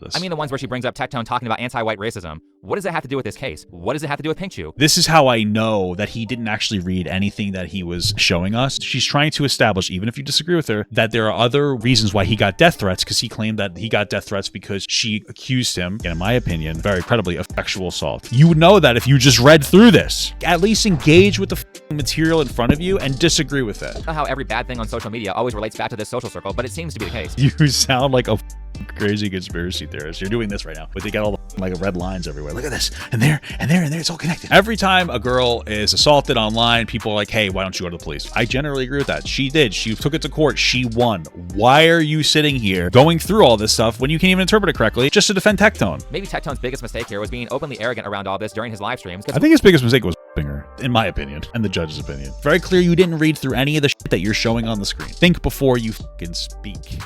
this. I mean the ones where she brings up Tectone talking about anti-white racism. What does that have to do with this case? What does it have to do with Pink Chew? This is how I know that he didn't actually read anything that he was showing us. She's trying to establish, even if you disagree with her, that there are other reasons why he got death threats, because he claimed that he got death threats because she accused him, and in my opinion, very credibly, of sexual assault. You would know that if you just read through this. At least engage with the material in front of you and disagree with it. How every bad thing on social media always relates back to this social circle, but it seems to be the case. You sound like a crazy conspiracy theorist. You're doing this right now, but they got all the like red lines everywhere. Look at this, and there, and there, and there. It's all connected. Every time a girl is assaulted online, people are like, "Hey, why don't you go to the police?" I generally agree with that. She did. She took it to court. She won. Why are you sitting here going through all this stuff when you can't even interpret it correctly just to defend Tectone? Maybe Tectone's biggest mistake here was being openly arrogant around all this during his live streams. I think his biggest mistake was her, in my opinion, and the judge's opinion. Very clear you didn't read through any of the shit that you're showing on the screen. Think before you fucking speak.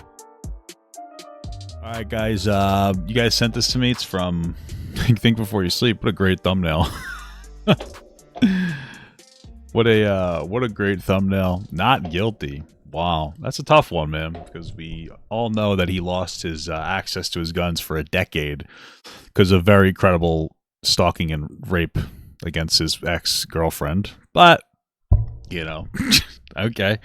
All right, guys. You guys sent this to me. It's from Think Before You Sleep. What a great thumbnail. What a great thumbnail. Not guilty. Wow, that's a tough one, man, because we all know that he lost his access to his guns for a decade because of very credible stalking and rape against his ex-girlfriend. But, you know, okay.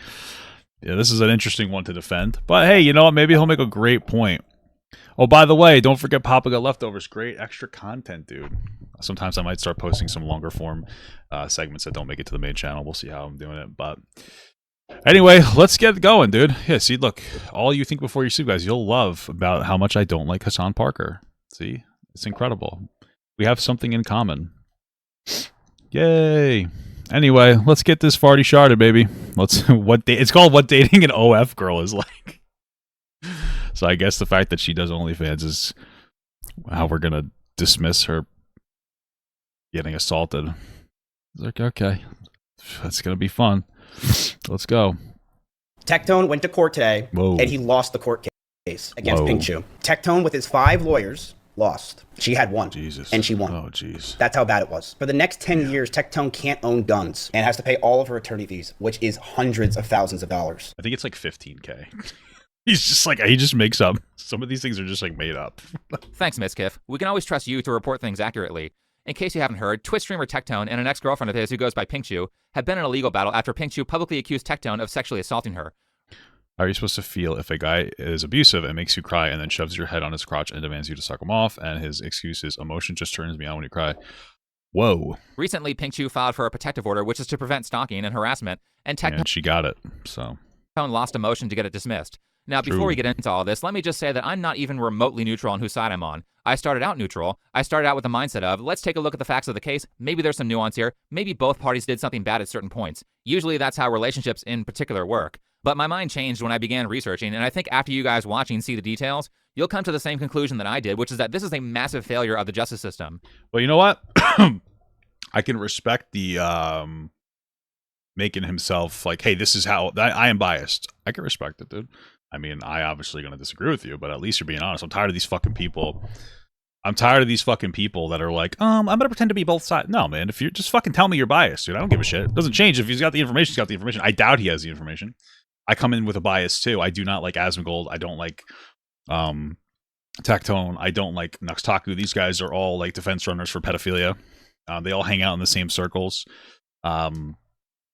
Yeah, this is an interesting one to defend. But hey, you know what? Maybe he'll make a great point. Oh, by the way, don't forget Papa Got Leftovers. Great extra content, dude. Sometimes I might start posting some longer form segments that don't make it to the main channel. We'll see how I'm doing it. But anyway, let's get going, dude. Yeah, see, look, all you think before you sleep, guys, you'll love about how much I don't like Hassan Parker. See, it's incredible. We have something in common. Yay. Anyway, let's get this farty sharded, baby. It's called What Dating an OF Girl Is Like. So I guess the fact that she does OnlyFans is how we're gonna dismiss her getting assaulted. It's like, okay, that's gonna be fun. Let's go. Tectone went to court today, and he lost the court case against Pink Chew. Tectone, with his 5 lawyers, lost. She had 1. Jesus. And she won. Oh, jeez. That's how bad it was. For the next 10 years, Tectone can't own guns and has to pay all of her attorney fees, which is hundreds of thousands of dollars. I think it's like $15K. He's just like, he just makes up. Some of these things are just like made up. Thanks, Miskiff. We can always trust you to report things accurately. In case you haven't heard, Twitch streamer Tectone and an ex-girlfriend of his who goes by Pink Chew have been in a legal battle after Pink Chew publicly accused Tectone of sexually assaulting her. How are you supposed to feel if a guy is abusive and makes you cry and then shoves your head on his crotch and demands you to suck him off, and his excuse is emotion just turns me on when you cry? Whoa. Recently, Pink Chew filed for a protective order, which is to prevent stalking and harassment, and Tectone she got it, so lost a motion to get it dismissed. Now, before we get into all this, let me just say that I'm not even remotely neutral on whose side I'm on. I started out neutral. I started out with the mindset of, let's take a look at the facts of the case. Maybe there's some nuance here. Maybe both parties did something bad at certain points. Usually that's how relationships in particular work. But my mind changed when I began researching, and I think after you guys watching see the details, you'll come to the same conclusion that I did, which is that this is a massive failure of the justice system. Well, you know what? I can respect the making himself like, hey, this is how I am biased. I can respect it, dude. I mean, I obviously going to disagree with you, but at least you're being honest. I'm tired of these fucking people. I'm tired of these fucking people that are like, I'm going to pretend to be both sides. No, man, if you're just fucking tell me you're biased, dude. I don't give a shit. It doesn't change. If he's got the information, he's got the information. I doubt he has the information. I come in with a bias too. I do not like Asmongold. I don't like Tectone. I don't like Nuxtaku. These guys are all like defense runners for pedophilia. They all hang out in the same circles.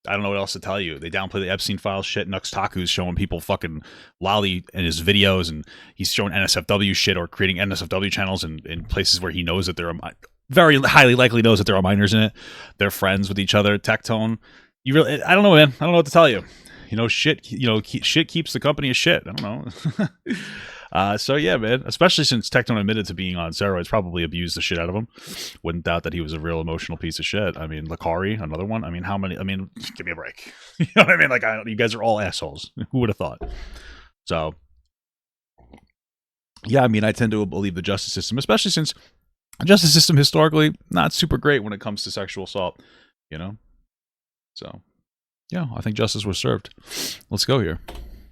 I don't know what else to tell you. They downplay the Epstein files shit. Nuxtaku's showing people fucking lolly in his videos, and he's showing NSFW shit or creating NSFW channels in places where he knows that there are very highly likely knows that there are minors in it. They're friends with each other. Tectone, I don't know, man. I don't know what to tell you. You know, shit keeps the company as shit. I don't know. So yeah, man, especially since Tectone admitted to being on steroids, probably abused the shit out of him. Wouldn't doubt that he was a real emotional piece of shit. I mean, Lakari, another one. I mean, give me a break. You know what I mean? Like, you guys are all assholes. Who would have thought? So, yeah, I mean, I tend to believe the justice system, especially since the justice system historically not super great when it comes to sexual assault, you know? So, yeah, I think justice was served. Let's go here.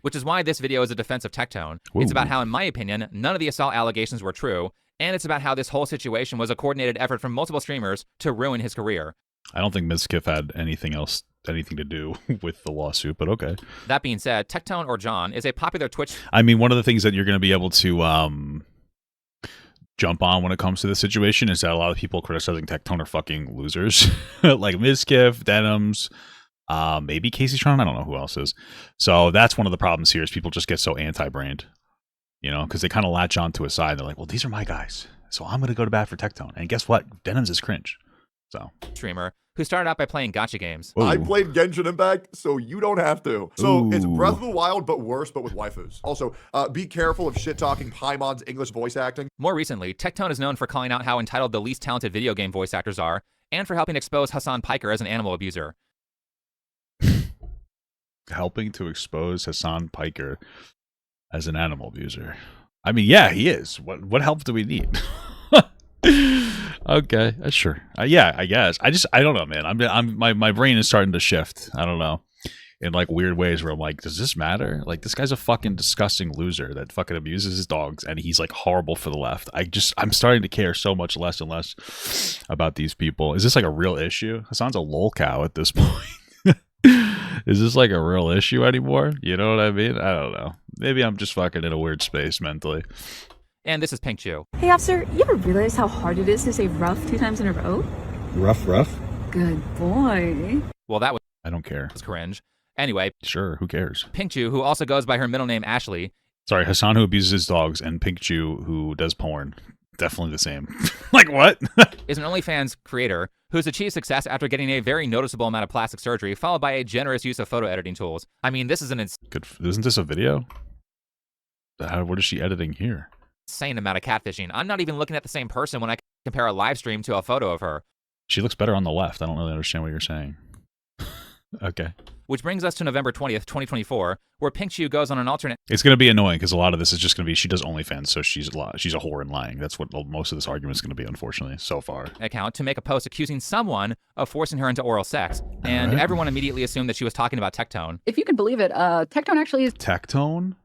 Which is why this video is a defense of Tectone. Ooh. It's about how, in my opinion, none of the assault allegations were true, and it's about how this whole situation was a coordinated effort from multiple streamers to ruin his career. I don't think Miskiff had anything to do with the lawsuit, but okay. That being said, Tectone or John is a popular Twitch... I mean, one of the things that you're going to be able to jump on when it comes to this situation is that a lot of people criticizing Tectone are fucking losers, like Mizkif, Denims, maybe Casey Tron. I don't know who else is. So that's one of the problems here is people just get so anti-brand, you know, because they kind of latch on to a side. They're like, well, these are my guys, so I'm going to go to bat for Tectone. And guess what? Denims is cringe. So streamer who started out by playing gotcha games. Ooh. I played Genshin Impact, so you don't have to. So it's Breath of the Wild, but worse, but with waifus. Also, be careful of shit-talking Paimon's English voice acting. More recently, Tectone is known for calling out how entitled the least talented video game voice actors are, and for helping expose Hassan Piker as an animal abuser. Helping to expose Hassan Piker as an animal abuser. I mean, yeah, he is. What help do we need? Okay, sure. Yeah, I guess. I don't know, man. My brain is starting to shift. I don't know, in like weird ways where I'm like, does this matter? Like, this guy's a fucking disgusting loser that fucking abuses his dogs, and he's like horrible for the left. I'm starting to care so much less and less about these people. Is this like a real issue? Hassan's a lolcow at this point. Is this like a real issue anymore? You know what I mean? I don't know. Maybe I'm just fucking in a weird space mentally. And this is Pink Chew. Hey, officer, you ever realize how hard it is to say rough 2 times in a row? Rough? Good boy. Well, that was... I don't care. ...was cringe. Anyway. Sure, who cares? Pink Chew, who also goes by her middle name Ashley. Sorry, Hassan who abuses his dogs and Pink Chew who does porn. Definitely the same. Like, what? Is an OnlyFans creator who's achieved success after getting a very noticeable amount of plastic surgery, followed by a generous use of photo editing tools. I mean, this is an good. Isn't this a video? What is she editing here? Insane amount of catfishing. I'm not even looking at the same person when I compare a live stream to a photo of her. She looks better on the left. I don't really understand what you're saying. Okay. Which brings us to November 20th, 2024, where Pink Chew goes on an alternate... It's going to be annoying because a lot of this is just going to be she does OnlyFans, so she's a whore and lying. That's what most of this argument is going to be, unfortunately, so far. ...account to make a post accusing someone of forcing her into oral sex. And everyone immediately assumed that she was talking about Tectone. If you can believe it, Tectone actually is... Tectone?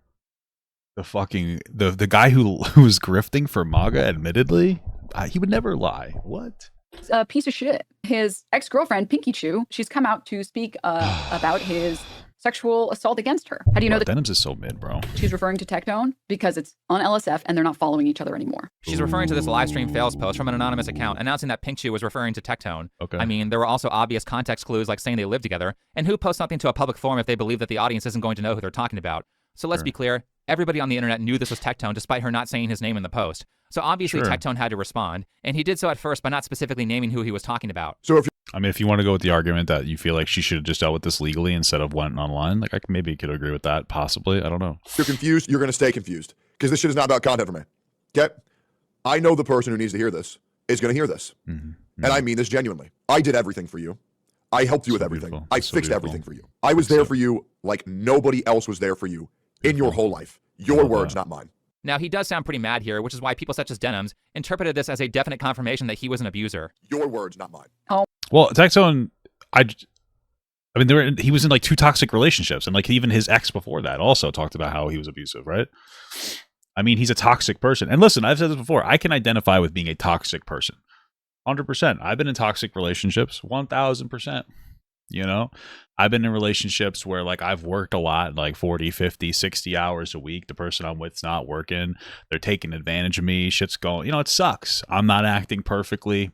The fucking... The guy who's grifting for MAGA, admittedly? He would never lie. What? A piece of shit. His ex-girlfriend, Pinky Chew, she's come out to speak about his sexual assault against her. How do you know that? Denims is so mid, bro. She's referring to Tectone because it's on LSF and they're not following each other anymore. She's referring to this live stream fails post from an anonymous account announcing that Pink Chew was referring to Tectone. Okay. I mean, there were also obvious context clues like saying they live together, and who posts something to a public forum if they believe that the audience isn't going to know who they're talking about? So let's be clear, everybody on the internet knew this was Tectone despite her not saying his name in the post. So obviously Tectone had to respond, and he did so at first by not specifically naming who he was talking about. So if you want to go with the argument that you feel like she should have just dealt with this legally instead of went online, like I maybe could agree with that, possibly. I don't know. If you're confused, you're going to stay confused because this shit is not about content for me. Okay? I know the person who needs to hear this is going to hear this. And I mean this genuinely. I did everything for you. I helped you with everything. Beautiful. I fixed everything for you. I was there for you like nobody else was there for you in your whole life. Your words, not mine. Now, he does sound pretty mad here, which is why people such as Denims interpreted this as a definite confirmation that he was an abuser. Your words, not mine. Oh. Well, Tectone, I mean, he was in like 2 toxic relationships, and like even his ex before that also talked about how he was abusive, right? I mean, he's a toxic person. And listen, I've said this before, I can identify with being a toxic person. 100%. I've been in toxic relationships, 1000%. You know, I've been in relationships where like I've worked a lot, like 40, 50, 60 hours a week. The person I'm with's not working. They're taking advantage of me. Shit's going, you know, it sucks. I'm not acting perfectly.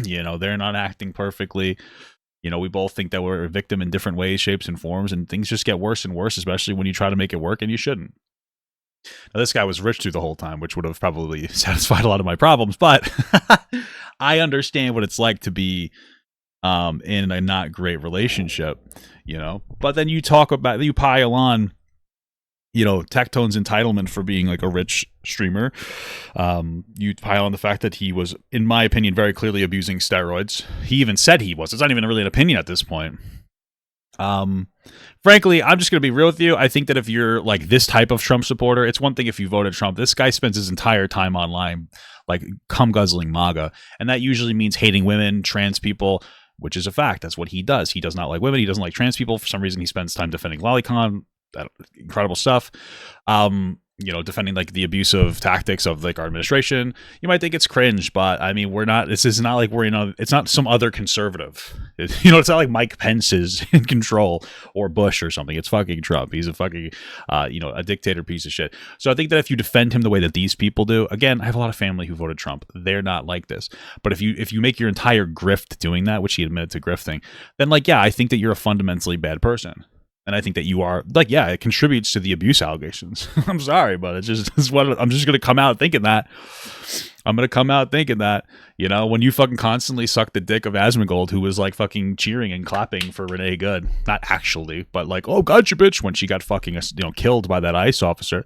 You know, they're not acting perfectly. You know, we both think that we're a victim in different ways, shapes, and forms, and things just get worse and worse, especially when you try to make it work and you shouldn't. Now, this guy was rich through the whole time, which would have probably satisfied a lot of my problems, but I understand what it's like to be in a not great relationship, you know. But then you pile on, you know, Tectone's entitlement for being like a rich streamer. You pile on the fact that he was, in my opinion, very clearly abusing steroids. He even said he was. It's not even really an opinion at this point. Frankly, I'm just going to be real with you. I think that if you're like this type of Trump supporter, it's one thing if you voted Trump. This guy spends his entire time online like cum guzzling MAGA, and that usually means hating women, trans people, which is a fact. That's what he does. He does not like women. He doesn't like trans people. For some reason, he spends time defending Lolicon. That incredible stuff. you know, defending like the abusive tactics of like our administration, you might think it's cringe, but I mean, this is not like we're, you know, it's not some other conservative. You know, it's not like Mike Pence is in control or Bush or something. It's fucking Trump. He's a fucking, you know, a dictator piece of shit. So I think that if you defend him the way that these people do, again, I have a lot of family who voted Trump. They're not like this. But if you make your entire grift doing that, which he admitted to grifting, then like, yeah, I think that you're a fundamentally bad person. And I think that you are, like, yeah, it contributes to the abuse allegations. I'm sorry, but it's what I'm just going to come out thinking that. I'm going to come out thinking that, you know, when you fucking constantly suck the dick of Asmongold, who was like fucking cheering and clapping for Renee Good, not actually, but like, oh, gotcha, bitch, when she got fucking, you know, killed by that ICE officer.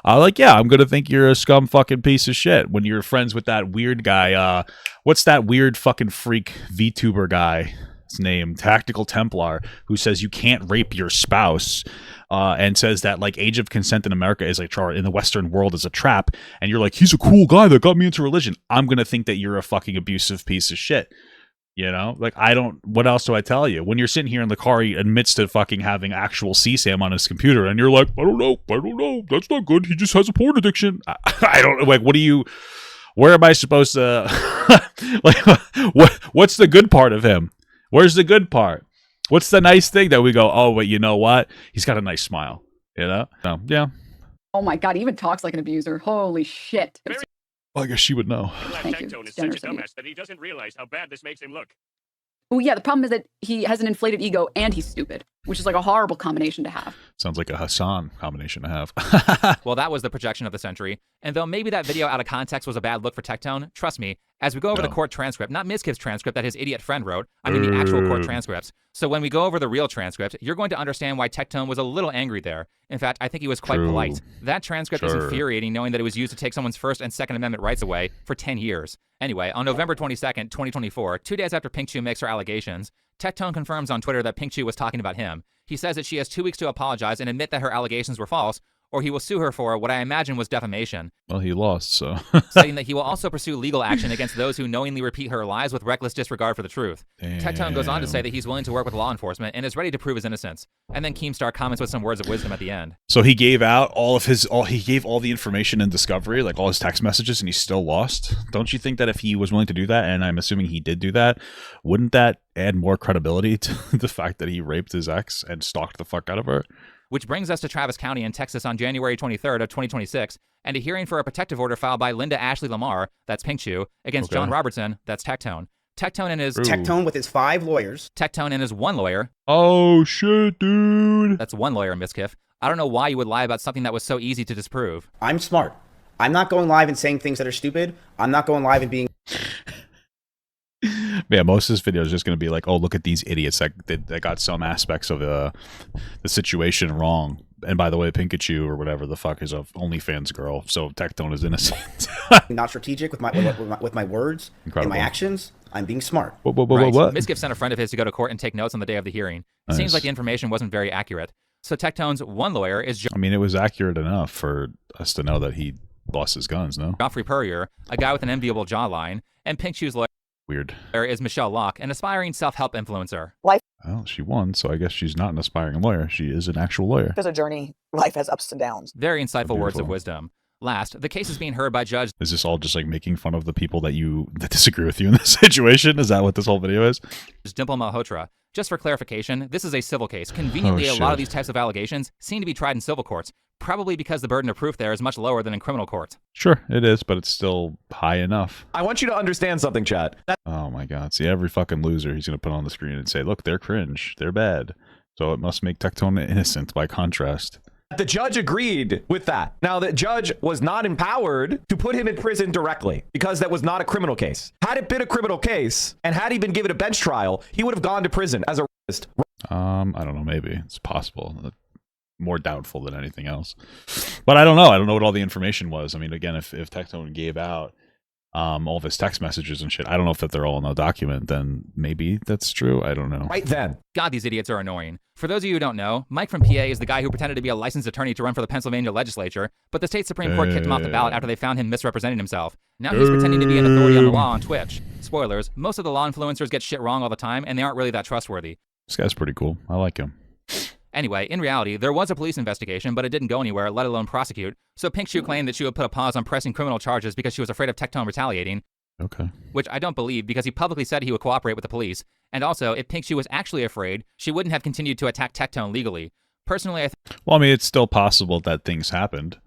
Like, yeah, I'm going to think you're a scum fucking piece of shit when you're friends with that weird guy. What's that weird fucking freak VTuber guy? Name Tactical Templar, who says you can't rape your spouse, and says that like age of consent in America is like in the Western world is a trap, and you're like, he's a cool guy that got me into religion. I'm gonna think that you're a fucking abusive piece of shit. You know, like, what else do I tell you? When you're sitting here in the car, he admits to fucking having actual CSAM on his computer, and you're like, I don't know, that's not good. He just has a porn addiction. I don't like, where am I supposed to like, what's the good part of him? Where's the good part? What's the nice thing that we go, oh, but you know what? He's got a nice smile, you know? So, yeah. Oh my God, he even talks like an abuser. Holy shit. Well, I guess she would know. Thank you. Tectone is such a dumbass that he doesn't realize how bad this makes him look. Oh yeah, the problem is that he has an inflated ego and he's stupid, which is like a horrible combination to have. Sounds like a Hassan combination to have. Well, that was the projection of the century. And though maybe that video out of context was a bad look for Tectone, trust me, as we go over the court transcript, not Mizkiv's transcript that his idiot friend wrote, I mean the actual court transcripts. So when we go over the real transcript, you're going to understand why Tectone was a little angry there. In fact, I think he was quite polite. That transcript is infuriating, knowing that it was used to take someone's First and Second Amendment rights away for 10 years. Anyway, on November 22nd, 2024, 2 days after Pink Chu makes her allegations, Tectone confirms on Twitter that Pink Chu was talking about him. He says that she has 2 weeks to apologize and admit that her allegations were false, or he will sue her for what I imagine was defamation. Well, he lost, so. Stating that he will also pursue legal action against those who knowingly repeat her lies with reckless disregard for the truth. Tectone goes on to say that he's willing to work with law enforcement and is ready to prove his innocence. And then Keemstar comments with some words of wisdom at the end. So he gave out he gave all the information in Discovery, like all his text messages, and he still lost? Don't you think that if he was willing to do that, and I'm assuming he did do that, wouldn't that add more credibility to the fact that he raped his ex and stalked the fuck out of her? Which brings us to Travis County in Texas on January 23rd of 2026, and a hearing for a protective order filed by Linda Ashley Lamar, that's Pink Chu, against John Robertson, that's Tectone. Tectone with his 5 lawyers. Tectone and his 1 lawyer. Oh, shit, dude. That's 1 lawyer, Miskiff. I don't know why you would lie about something that was so easy to disprove. I'm smart. I'm not going live and saying things that are stupid. I'm not going live and being... Yeah, most of this video is just going to be like, oh, look at these idiots that got some aspects of the situation wrong. And by the way, Pikachu or whatever the fuck is a OnlyFans girl, so Tectone is innocent. Not strategic with my words and my actions. I'm being smart. What? Miskiff sent a friend of his to go to court and take notes on the day of the hearing. It seems like the information wasn't very accurate. So Tectone's 1 lawyer is... I mean, it was accurate enough for us to know that he lost his guns, no? Joffrey Purrier, a guy with an enviable jawline, and Pink Chu's lawyer... Weird. Is Michelle Locke, an aspiring self-help influencer. Life. Well, she won, so I guess she's not an aspiring lawyer. She is an actual lawyer. Is a journey. Life has ups and downs. Very insightful words of wisdom. Last, the case is being heard by Judge... Is this all just like making fun of the people that disagree with you in this situation? Is that what this whole video is? Dimple Malhotra. Just for clarification, this is a civil case. Conveniently, a lot of these types of allegations seem to be tried in civil courts, probably because the burden of proof there is much lower than in criminal courts. Sure, it is, but it's still high enough. I want you to understand something, chat. Oh my God. See, every fucking loser he's going to put on the screen and say, look, they're cringe. They're bad. So it must make Tectone innocent by contrast. The judge agreed with that. Now, the judge was not empowered to put him in prison directly because that was not a criminal case. Had it been a criminal case and had he been given a bench trial, he would have gone to prison as a rapist. I don't know. Maybe it's possible. More doubtful than anything else. But I don't know. I don't know what all the information was. I mean, again, if Tectone gave out all of his text messages and shit, I don't know if they're all in the document, then maybe that's true. I don't know. Right then. God, these idiots are annoying. For those of you who don't know, Mike from PA is the guy who pretended to be a licensed attorney to run for the Pennsylvania legislature, but the state Supreme Court kicked him off the ballot after they found him misrepresenting himself. Now he's pretending to be an authority on the law on Twitch. Spoilers, most of the law influencers get shit wrong all the time, and they aren't really that trustworthy. This guy's pretty cool. I like him. Anyway, in reality, there was a police investigation, but it didn't go anywhere, let alone prosecute. So Pink Shoe claimed that she would put a pause on pressing criminal charges because she was afraid of Tectone retaliating. Okay. Which I don't believe, because he publicly said he would cooperate with the police. And also, if Pink Shoe was actually afraid, she wouldn't have continued to attack Tectone legally. Personally, well, I mean, it's still possible that things happened,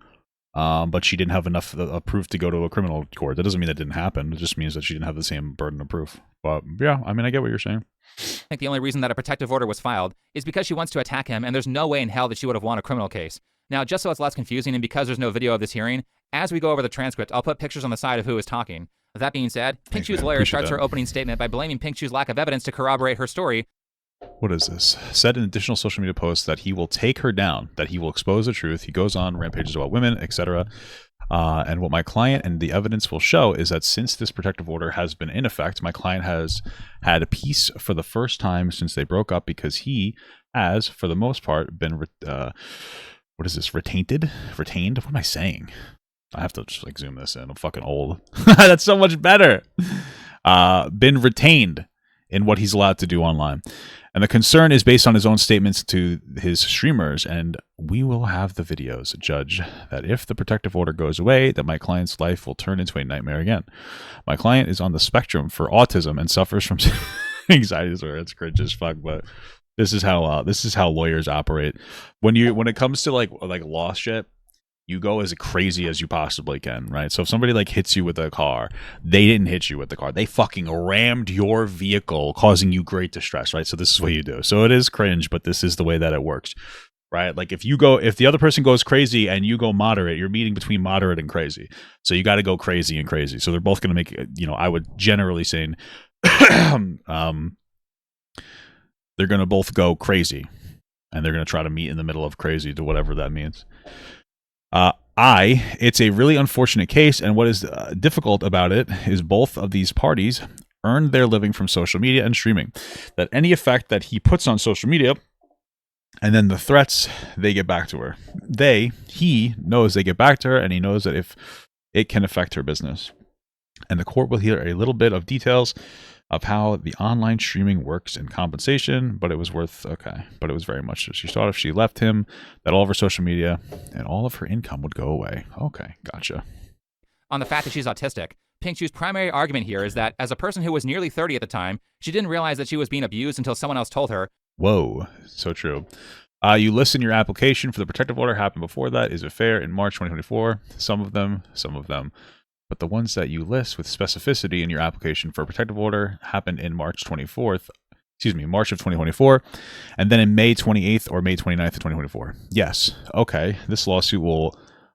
but she didn't have enough proof to go to a criminal court. That doesn't mean that didn't happen. It just means that she didn't have the same burden of proof. But yeah, I mean, I get what you're saying. I think the only reason that a protective order was filed is because she wants to attack him, and there's no way in hell that she would have won a criminal case. Now, just so it's less confusing, and because there's no video of this hearing, as we go over the transcript, I'll put pictures on the side of who is talking. That being said, Pink Shoe's lawyer starts her opening statement by blaming Pink Shoe's lack of evidence to corroborate her story. What is this? Said in additional social media posts that he will take her down, that he will expose the truth. He goes on rampages about women, etc. And what my client and the evidence will show is that since this protective order has been in effect, my client has had a peace for the first time since they broke up because he has, for the most part, been, what is this, retained? What am I saying? I have to just like zoom this in. I'm fucking old. That's so much better. Been retained in what he's allowed to do online. And the concern is based on his own statements to his streamers, and we will have the videos, Judge, that if the protective order goes away, that my client's life will turn into a nightmare again. My client is on the spectrum for autism and suffers from anxiety disorder. It's cringe as fuck, but this is how lawyers operate. When it comes to like law shit, you go as crazy as you possibly can, right? So if somebody like hits you with a car, they didn't hit you with the car. They fucking rammed your vehicle, causing you great distress, right? So this is what you do. So it is cringe, but this is the way that it works, right? Like if the other person goes crazy and you go moderate, you're meeting between moderate and crazy. So you got to go crazy and crazy. So they're both going to make, I would generally say, they're going to both go crazy, and they're going to try to meet in the middle of crazy, to whatever that means. It's a really unfortunate case, and what is difficult about it is both of these parties earned their living from social media and streaming. That any effect that he puts on social media, and then the threats, they get back to her. He knows they get back to her, and he knows that if it can affect her business. And the court will hear a little bit of details of how the online streaming works in compensation, but it was very much. She thought if she left him, that all of her social media and all of her income would go away. Okay, gotcha. On the fact that she's autistic, Pink Shoe's primary argument here is that as a person who was nearly 30 at the time, she didn't realize that she was being abused until someone else told her. Whoa, so true. You list in your application for the protective order happened before that. Is it fair? In March 2024, some of them. But the ones that you list with specificity in your application for a protective order happened in March of 2024, and then in May 28th or May 29th of 2024. Yes. Okay. This lawsuit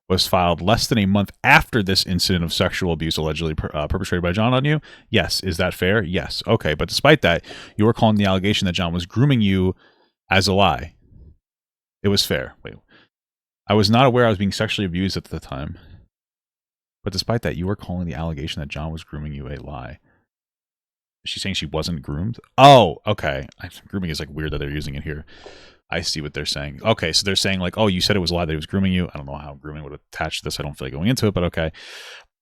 was filed less than a month after this incident of sexual abuse allegedly perpetrated by John on you. Yes. Is that fair? Yes. Okay. But despite that, you were calling the allegation that John was grooming you as a lie. It was fair. Wait. I was not aware I was being sexually abused at the time. But despite that, you were calling the allegation that John was grooming you a lie. Is she saying she wasn't groomed? Oh, okay. Grooming is like weird that they're using it here. I see what they're saying. Okay, so they're saying like, oh, you said it was a lie that he was grooming you. I don't know how grooming would attach to this. I don't feel like going into it, but okay.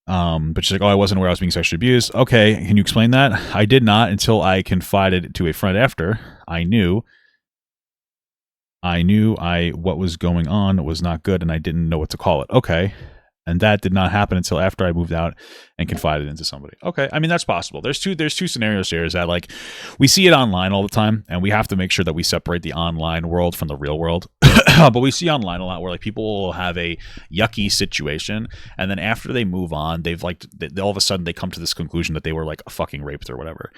But she's like, oh, I wasn't aware I was being sexually abused. Okay, can you explain that? I did not until I confided to a friend after. I knew what was going on was not good, and I didn't know what to call it. Okay. And that did not happen until after I moved out and confided into somebody. Okay, I mean, that's possible. There's two scenarios here. Is that like we see it online all the time, and we have to make sure that we separate the online world from the real world. But we see online a lot where like people will have a yucky situation, and then after they move on, they've like all of a sudden they come to this conclusion that they were like fucking raped or whatever.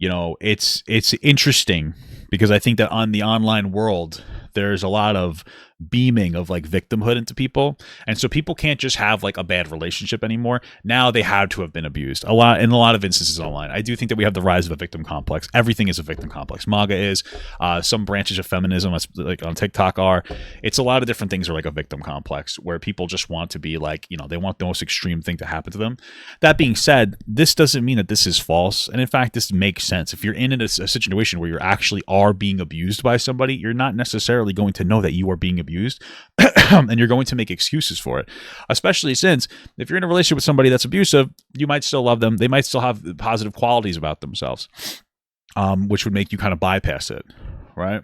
It's interesting because I think that on the online world, there's a lot of beaming of like victimhood into people, and so people can't just have like a bad relationship anymore. Now they have to have been abused in a lot of instances online. I do think that we have the rise of a victim complex. Everything is a victim complex. MAGA is, some branches of feminism, like on TikTok are. It's a lot of different things are like a victim complex where people just want to be like, they want the most extreme thing to happen to them. That being said, this doesn't mean that this is false, and in fact, this makes sense. If you're in a situation where you actually are being abused by somebody, you're not necessarily going to know that you are being abused, and you're going to make excuses for it, especially since if you're in a relationship with somebody that's abusive, you might still love them. They might still have positive qualities about themselves, which would make you kind of bypass it, right?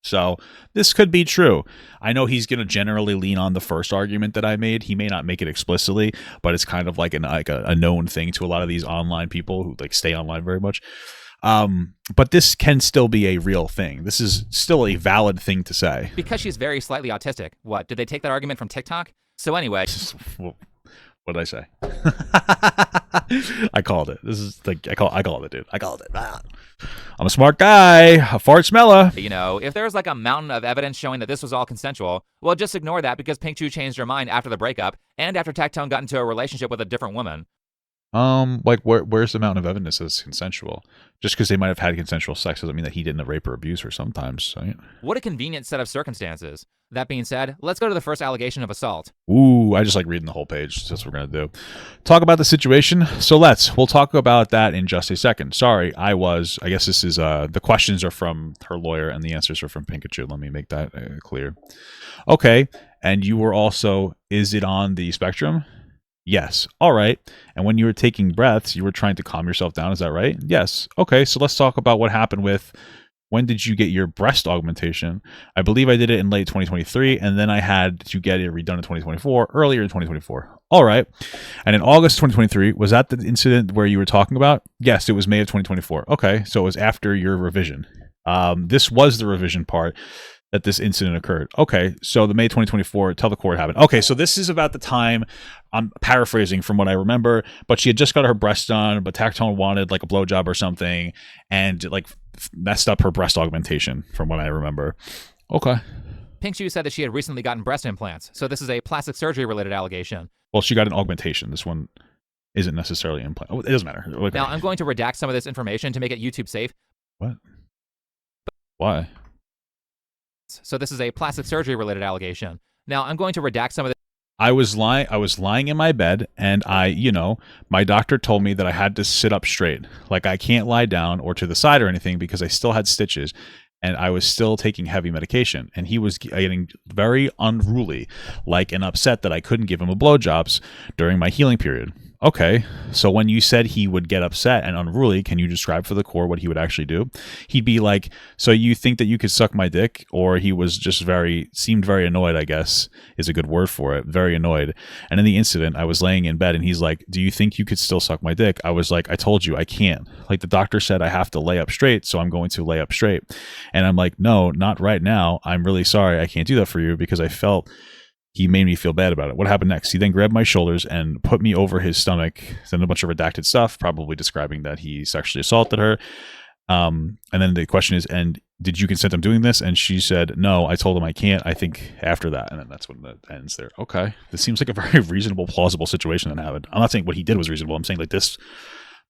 So this could be true. I know he's going to generally lean on the first argument that I made. He may not make it explicitly, but it's kind of like a known thing to a lot of these online people who like stay online very much. But this can still be a real thing. This is still a valid thing to say. Because she's very slightly autistic. What, did they take that argument from TikTok? So anyway. What did I say? I called it. This is like I called it, dude. I called it. I'm a smart guy. A fart smeller. You know, if there's like a mountain of evidence showing that this was all consensual, well, just ignore that because Pink Chu changed her mind after the breakup and after Tectone got into a relationship with a different woman. Like where's the mountain of evidence that's consensual? Just because they might have had consensual sex doesn't mean that he didn't rape or abuse her sometimes, right? What a convenient set of circumstances. That being said, let's go to the first allegation of assault. Ooh, I just like reading the whole page. That's what we're going to do. Talk about the situation. So we'll talk about that in just a second. Sorry, I guess this is, the questions are from her lawyer and the answers are from Pikachu. Let me make that clear. Okay. And you were also, is it on the spectrum? Yes. All right. And when you were taking breaths, you were trying to calm yourself down. Is that right? Yes. Okay. So let's talk about what happened with, when did you get your breast augmentation? I believe I did it in late 2023, and then I had to get it redone in 2024, earlier in 2024. All right. And in August 2023, was that the incident where you were talking about? Yes, it was May of 2024. Okay. So it was after your revision. This was the revision part that this incident occurred. Okay, so the May 2024, tell the court happened. Okay, so this is about the time, I'm paraphrasing from what I remember, but she had just got her breast done, but Tectone wanted like a blowjob or something, and like messed up her breast augmentation from what I remember. Okay. Pink Chu said that she had recently gotten breast implants, so this is a plastic surgery related allegation. Well, she got an augmentation. This one isn't necessarily implant. Oh, it doesn't matter. Okay. Now, I'm going to redact some of this information to make it YouTube safe. What? Why? So this is a plastic surgery related allegation. Now, I'm going to redact some of this. I was lying in my bed, and my doctor told me that I had to sit up straight. Like I can't lie down or to the side or anything because I still had stitches and I was still taking heavy medication. And he was getting very unruly, like and upset that I couldn't give him a blowjobs during my healing period. Okay, so when you said he would get upset and unruly, can you describe for the court what he would actually do? He'd be like, so you think that you could suck my dick? Or he was just seemed very annoyed, I guess, is a good word for it, very annoyed. And in the incident, I was laying in bed and he's like, do you think you could still suck my dick? I was like, I told you, I can't. Like the doctor said I have to lay up straight, so I'm going to lay up straight. And I'm like, no, not right now. I'm really sorry, I can't do that for you because I felt... He made me feel bad about it. What happened next? He then grabbed my shoulders and put me over his stomach, then a bunch of redacted stuff, probably describing that he sexually assaulted her. And then the question is, and did you consent to him doing this? And she said, no, I told him I can't. I think after that. And then that's when that ends there. Okay. This seems like a very reasonable, plausible situation that happened. I'm not saying what he did was reasonable. I'm saying like this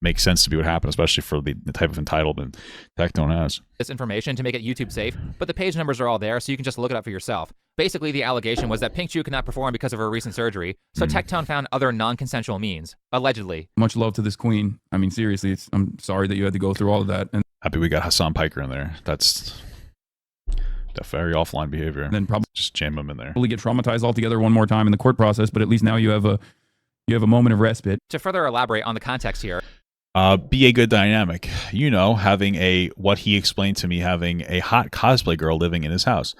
makes sense to be what happened, especially for the type of entitlement Tectone has. This information to make it YouTube safe, but the page numbers are all there, so you can just look it up for yourself. Basically, the allegation was that Pink Chu could not perform because of her recent surgery, so Tectone found other non-consensual means, allegedly. Much love to this queen. I mean, seriously, I'm sorry that you had to go through all of that. And happy we got Hassan Piker in there. That's very offline behavior. And then probably just jam him in there. Probably get traumatized altogether one more time in the court process, but at least now you have a moment of respite. To further elaborate on the context here, be a good dynamic. Having what he explained to me, having a hot cosplay girl living in his house.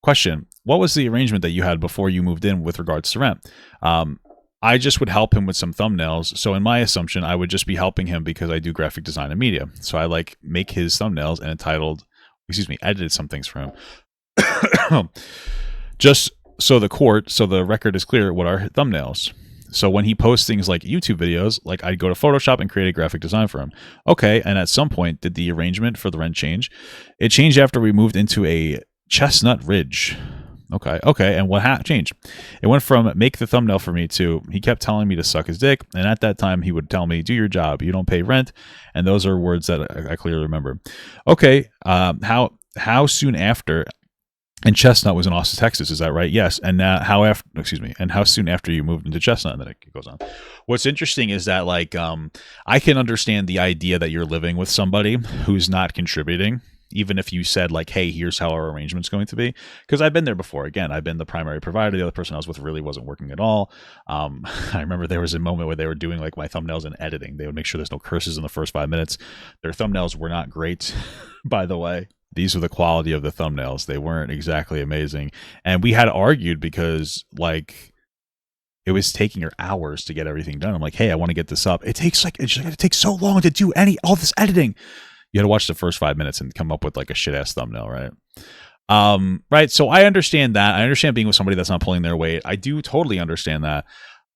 Question, what was the arrangement that you had before you moved in with regards to rent? I just would help him with some thumbnails. So in my assumption, I would just be helping him because I do graphic design and media. So I make his thumbnails and edited some things for him. Just so the record is clear, what are thumbnails? So when he posts things like YouTube videos, like I'd go to Photoshop and create a graphic design for him. Okay, and at some point, did the arrangement for the rent change? It changed after we moved into a Chestnut Ridge. Okay, and what changed? It went from make the thumbnail for me to he kept telling me to suck his dick, and at that time he would tell me, do your job, you don't pay rent, and those are words that I clearly remember. Okay, how soon after? And Chestnut was in Austin, Texas. Is that right? Yes. And now, how soon after you moved into Chestnut? And then it goes on. What's interesting is that, I can understand the idea that you're living with somebody who's not contributing, even if you said, hey, here's how our arrangement's going to be. Because I've been there before. Again, I've been the primary provider. The other person I was with really wasn't working at all. I remember there was a moment where they were doing, my thumbnails and editing. They would make sure there's no curses in the first 5 minutes. Their thumbnails were not great, by the way. these are the quality of the thumbnails. They weren't exactly amazing. And we had argued because, like, it was taking her hours to get everything done. I'm like, hey, I want to get this up. It takes so long to do all this editing. You had to watch the first 5 minutes and come up with like a shit ass thumbnail, right? Right. So I understand that. I understand being with somebody that's not pulling their weight. I do totally understand that.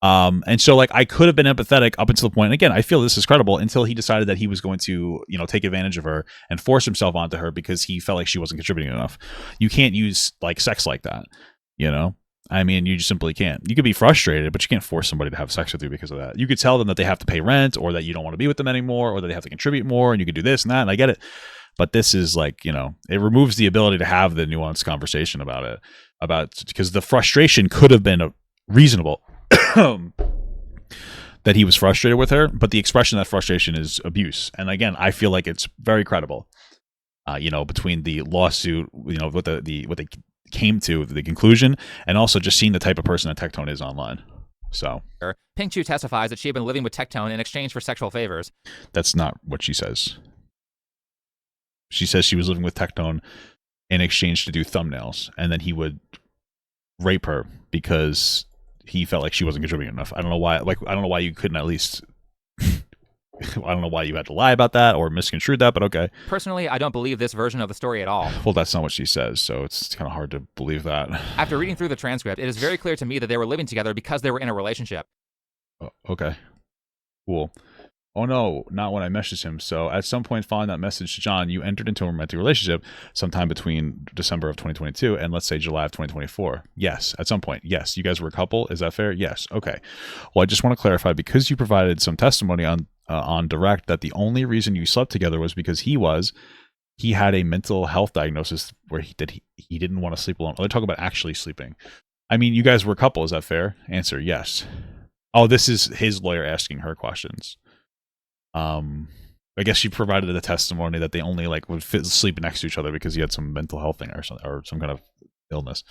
And so like I could have been empathetic up until the point. And again, I feel this is credible until he decided that he was going to, take advantage of her and force himself onto her because he felt like she wasn't contributing enough. You can't use like sex like that, I mean, you just simply can't. You could be frustrated, but you can't force somebody to have sex with you because of that. You could tell them that they have to pay rent or that you don't want to be with them anymore or that they have to contribute more and you could do this and that. And I get it. But this is like, it removes the ability to have the nuanced conversation about it, because the frustration could have been reasonable that he was frustrated with her. But the expression of that frustration is abuse. And again, I feel like it's very credible, between the lawsuit, what they came to the conclusion, and also just seeing the type of person that Tectone is online. So Pink Chu testifies that she had been living with Tectone in exchange for sexual favors. That's not what she says. She says she was living with Tectone in exchange to do thumbnails, and then he would rape her because he felt like she wasn't contributing enough. I don't know why. Like, I don't know why you couldn't at least. I don't know why you had to lie about that or misconstrued that, but okay. Personally, I don't believe this version of the story at all. Well, that's not what she says, so it's kind of hard to believe that. After reading through the transcript, it is very clear to me that they were living together because they were in a relationship. Okay. Cool. Oh no, not when I messaged him. So at some point following that message to John, you entered into a romantic relationship sometime between December of 2022 and let's say July of 2024. Yes, at some point. Yes, you guys were a couple. Is that fair? Yes. Okay. Well, I just want to clarify, because you provided some testimony on direct that the only reason you slept together was because he had a mental health diagnosis where he didn't want to sleep alone. They talk about actually sleeping. I mean, you guys were a couple. Is that fair? Answer: yes. Oh, this is his lawyer asking her questions. I guess she provided the testimony that they only would sleep next to each other because he had some mental health thing or some kind of illness.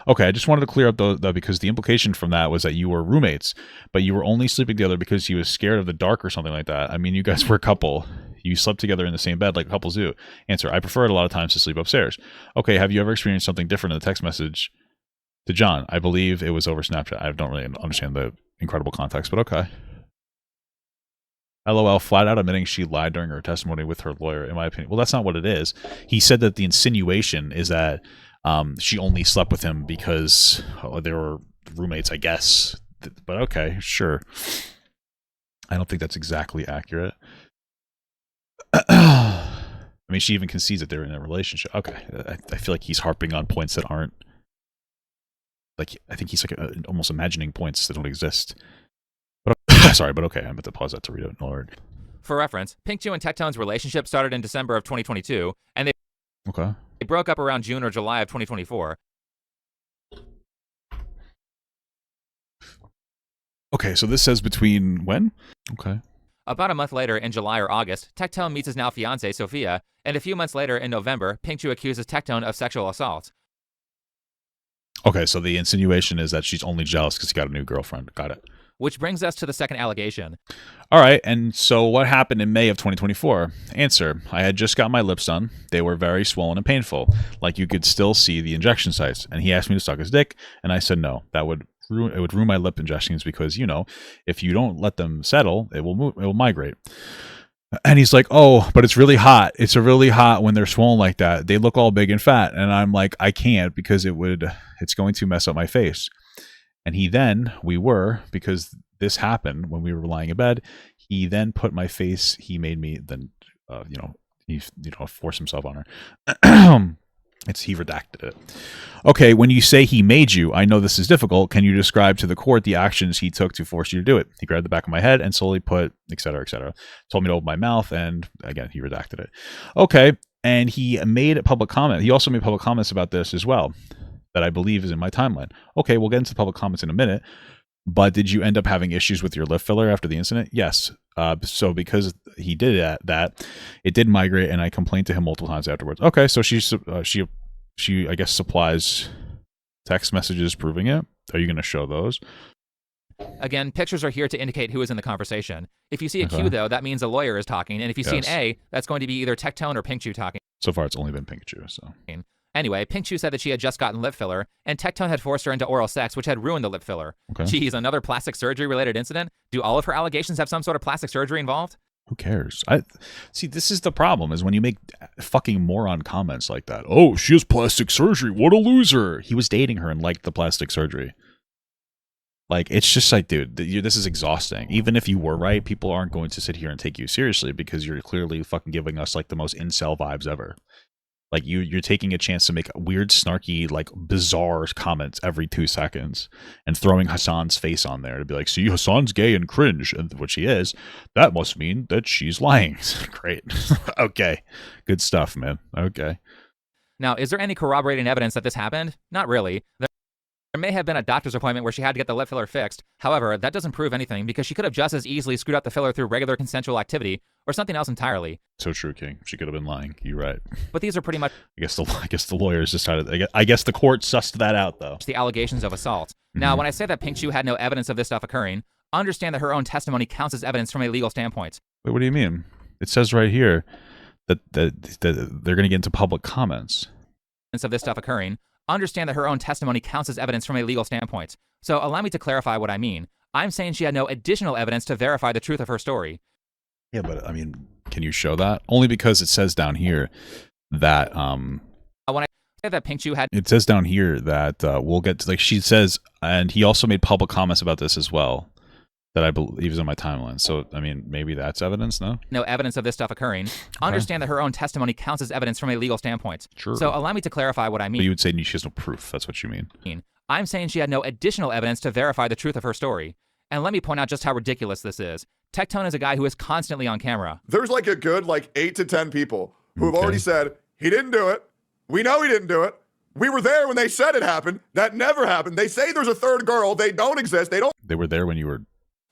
Okay, I just wanted to clear up though, because the implication from that was that you were roommates, but you were only sleeping together because he was scared of the dark or something like that. I mean, you guys were a couple. You slept together in the same bed like couples do. Answer: I preferred a lot of times to sleep upstairs. Okay, have you ever experienced something different in the text message to John? I believe it was over Snapchat. I don't really understand the incredible context, but okay. LOL, flat out admitting she lied during her testimony with her lawyer, in my opinion. Well, that's not what it is. He said that the insinuation is that she only slept with him because they were roommates, I guess. But okay, sure. I don't think that's exactly accurate. I mean, she even concedes that they're in a relationship. Okay, I feel like he's harping on points that aren't... I think he's almost imagining points that don't exist. Sorry, but okay, I'm about to pause that to read it. Lord. For reference, Pink Chu and Tectone's relationship started in December of 2022, and they broke up around June or July of 2024. Okay, so this says between when? Okay. About a month later, in July or August, Tectone meets his now fiancée, Sophia, and a few months later, in November, Pink Chu accuses Tectone of sexual assault. Okay, so the insinuation is that she's only jealous because he got a new girlfriend. Got it. Which brings us to the second allegation. All right, and so what happened in May of 2024? Answer: I had just got my lips done. They were very swollen and painful. Like you could still see the injection sites. And he asked me to suck his dick, and I said no. It would ruin my lip injections because, if you don't let them settle, it will migrate. And he's like, oh, but it's really hot. It's really hot when they're swollen like that. They look all big and fat. And I'm like, I can't because it's going to mess up my face. And because this happened when we were lying in bed, he then put my face, he made me then, force himself on her. He redacted it. Okay, when you say he made you, I know this is difficult. Can you describe to the court the actions he took to force you to do it? He grabbed the back of my head and slowly put, et cetera, et cetera. Told me to open my mouth, and again, he redacted it. Okay, and he made a public comment. He also made public comments about this as well, that I believe is in my timeline. Okay, we'll get into the public comments in a minute, but did you end up having issues with your lip filler after the incident? Yes. So because he did that, it did migrate, and I complained to him multiple times afterwards. Okay, so she I guess supplies text messages proving it. Are you going to show those? Again, pictures are here to indicate who is in the conversation. If you see a Q, though, that means a lawyer is talking, and if you see an A, that's going to be either Tectone or Pink Chu talking. So far, it's only been Pikachu. So anyway, Pikachu said that she had just gotten lip filler, and Tectone had forced her into oral sex, which had ruined the lip filler. Okay. Geez, another plastic surgery-related incident? Do all of her allegations have some sort of plastic surgery involved? Who cares? See, this is the problem, is when you make fucking moron comments like that. Oh, she has plastic surgery. What a loser. He was dating her and liked the plastic surgery. Like, it's just like, dude, this is exhausting. Even if you were right, people aren't going to sit here and take you seriously because you're clearly fucking giving us, like, the most incel vibes ever. Like, you're taking a chance to make weird, snarky, like, bizarre comments every 2 seconds and throwing Hassan's face on there to be like, see, Hassan's gay and cringe, which he is. That must mean that she's lying. Great. Okay. Good stuff, man. Okay. Now, is there any corroborating evidence that this happened? Not really. There may have been a doctor's appointment where she had to get the lip filler fixed. However, that doesn't prove anything because she could have just as easily screwed up the filler through regular consensual activity or something else entirely. So true, King. She could have been lying. You're right. But these are pretty much... I guess the lawyers decided... I guess the court sussed that out, though. ...the allegations of assault. Now, when I say that Pikachu had no evidence of this stuff occurring, understand that her own testimony counts as evidence from a legal standpoint. Wait, what do you mean? It says right here that they're going to get into public comments. ...of this stuff occurring, understand that her own testimony counts as evidence from a legal standpoint. So allow me to clarify what I mean. I'm saying she had no additional evidence to verify the truth of her story. Yeah, but I mean, can you show that? Only because it says down here that when I say that Pikachu had... It says down here that we'll get to, like, she says, and he also made public comments about this as well, that I believe is in my timeline. So, I mean, maybe that's evidence, no? No evidence of this stuff occurring. Understand that her own testimony counts as evidence from a legal standpoint. Sure. So allow me to clarify what I mean. But you would say she has no proof. That's what you mean. I'm saying she had no additional evidence to verify the truth of her story. And let me point out just how ridiculous this is. Tectone is a guy who is constantly on camera. There's like a good 8 to 10 people who have already said, he didn't do it. We know he didn't do it. We were there when they said it happened. That never happened. They say there's a third girl. They don't exist. They were there when you were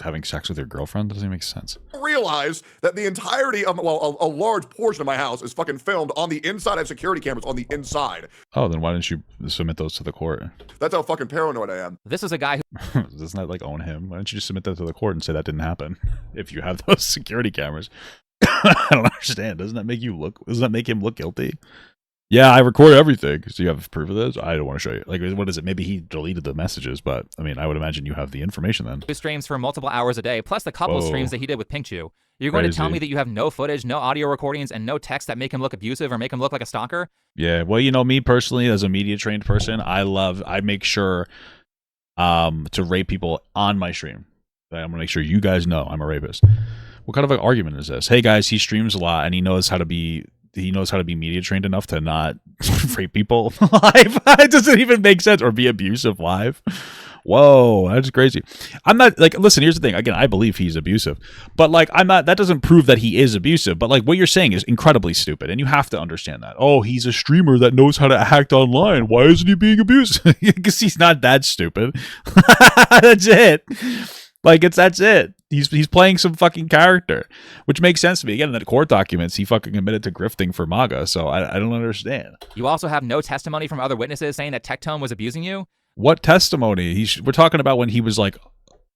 having sex with your girlfriend? That doesn't make sense. Realize that the entirety of, a large portion of my house is fucking filmed on the inside. I have security cameras on the inside. Oh, then why didn't you submit those to the court? That's how fucking paranoid I am. This is a guy who... Doesn't that, like, own him? Why don't you just submit that to the court and say that didn't happen? If you have those security cameras. I don't understand. Doesn't that make him look guilty? Yeah, I record everything. So you have proof of this? I don't want to show you. Like, what is it? Maybe he deleted the messages, but I mean, I would imagine you have the information then. Who streams for multiple hours a day, plus the couple of streams that he did with Pikachu. You're going to tell me that you have no footage, no audio recordings, and no text that make him look abusive or make him look like a stalker? Yeah, well, you know, me personally, as a media trained person, I make sure to rape people on my stream. I'm going to make sure you guys know I'm a rapist. What kind of an argument is this? Hey guys, he streams a lot and he knows how to be media trained enough to not rape people live. It doesn't even make sense. Or be abusive live. Whoa, that's crazy. I'm not, like, listen, here's the thing. Again, I believe he's abusive, but like, that doesn't prove that he is abusive, but like what you're saying is incredibly stupid and you have to understand that. Oh, he's a streamer that knows how to act online. Why isn't he being abusive? Because he's not that stupid. That's it. Like, that's it. He's playing some fucking character, which makes sense to me. Again, in the court documents, he fucking admitted to grifting for MAGA, so I don't understand. You also have no testimony from other witnesses saying that Tectone was abusing you? What testimony? We're talking about when he was, like,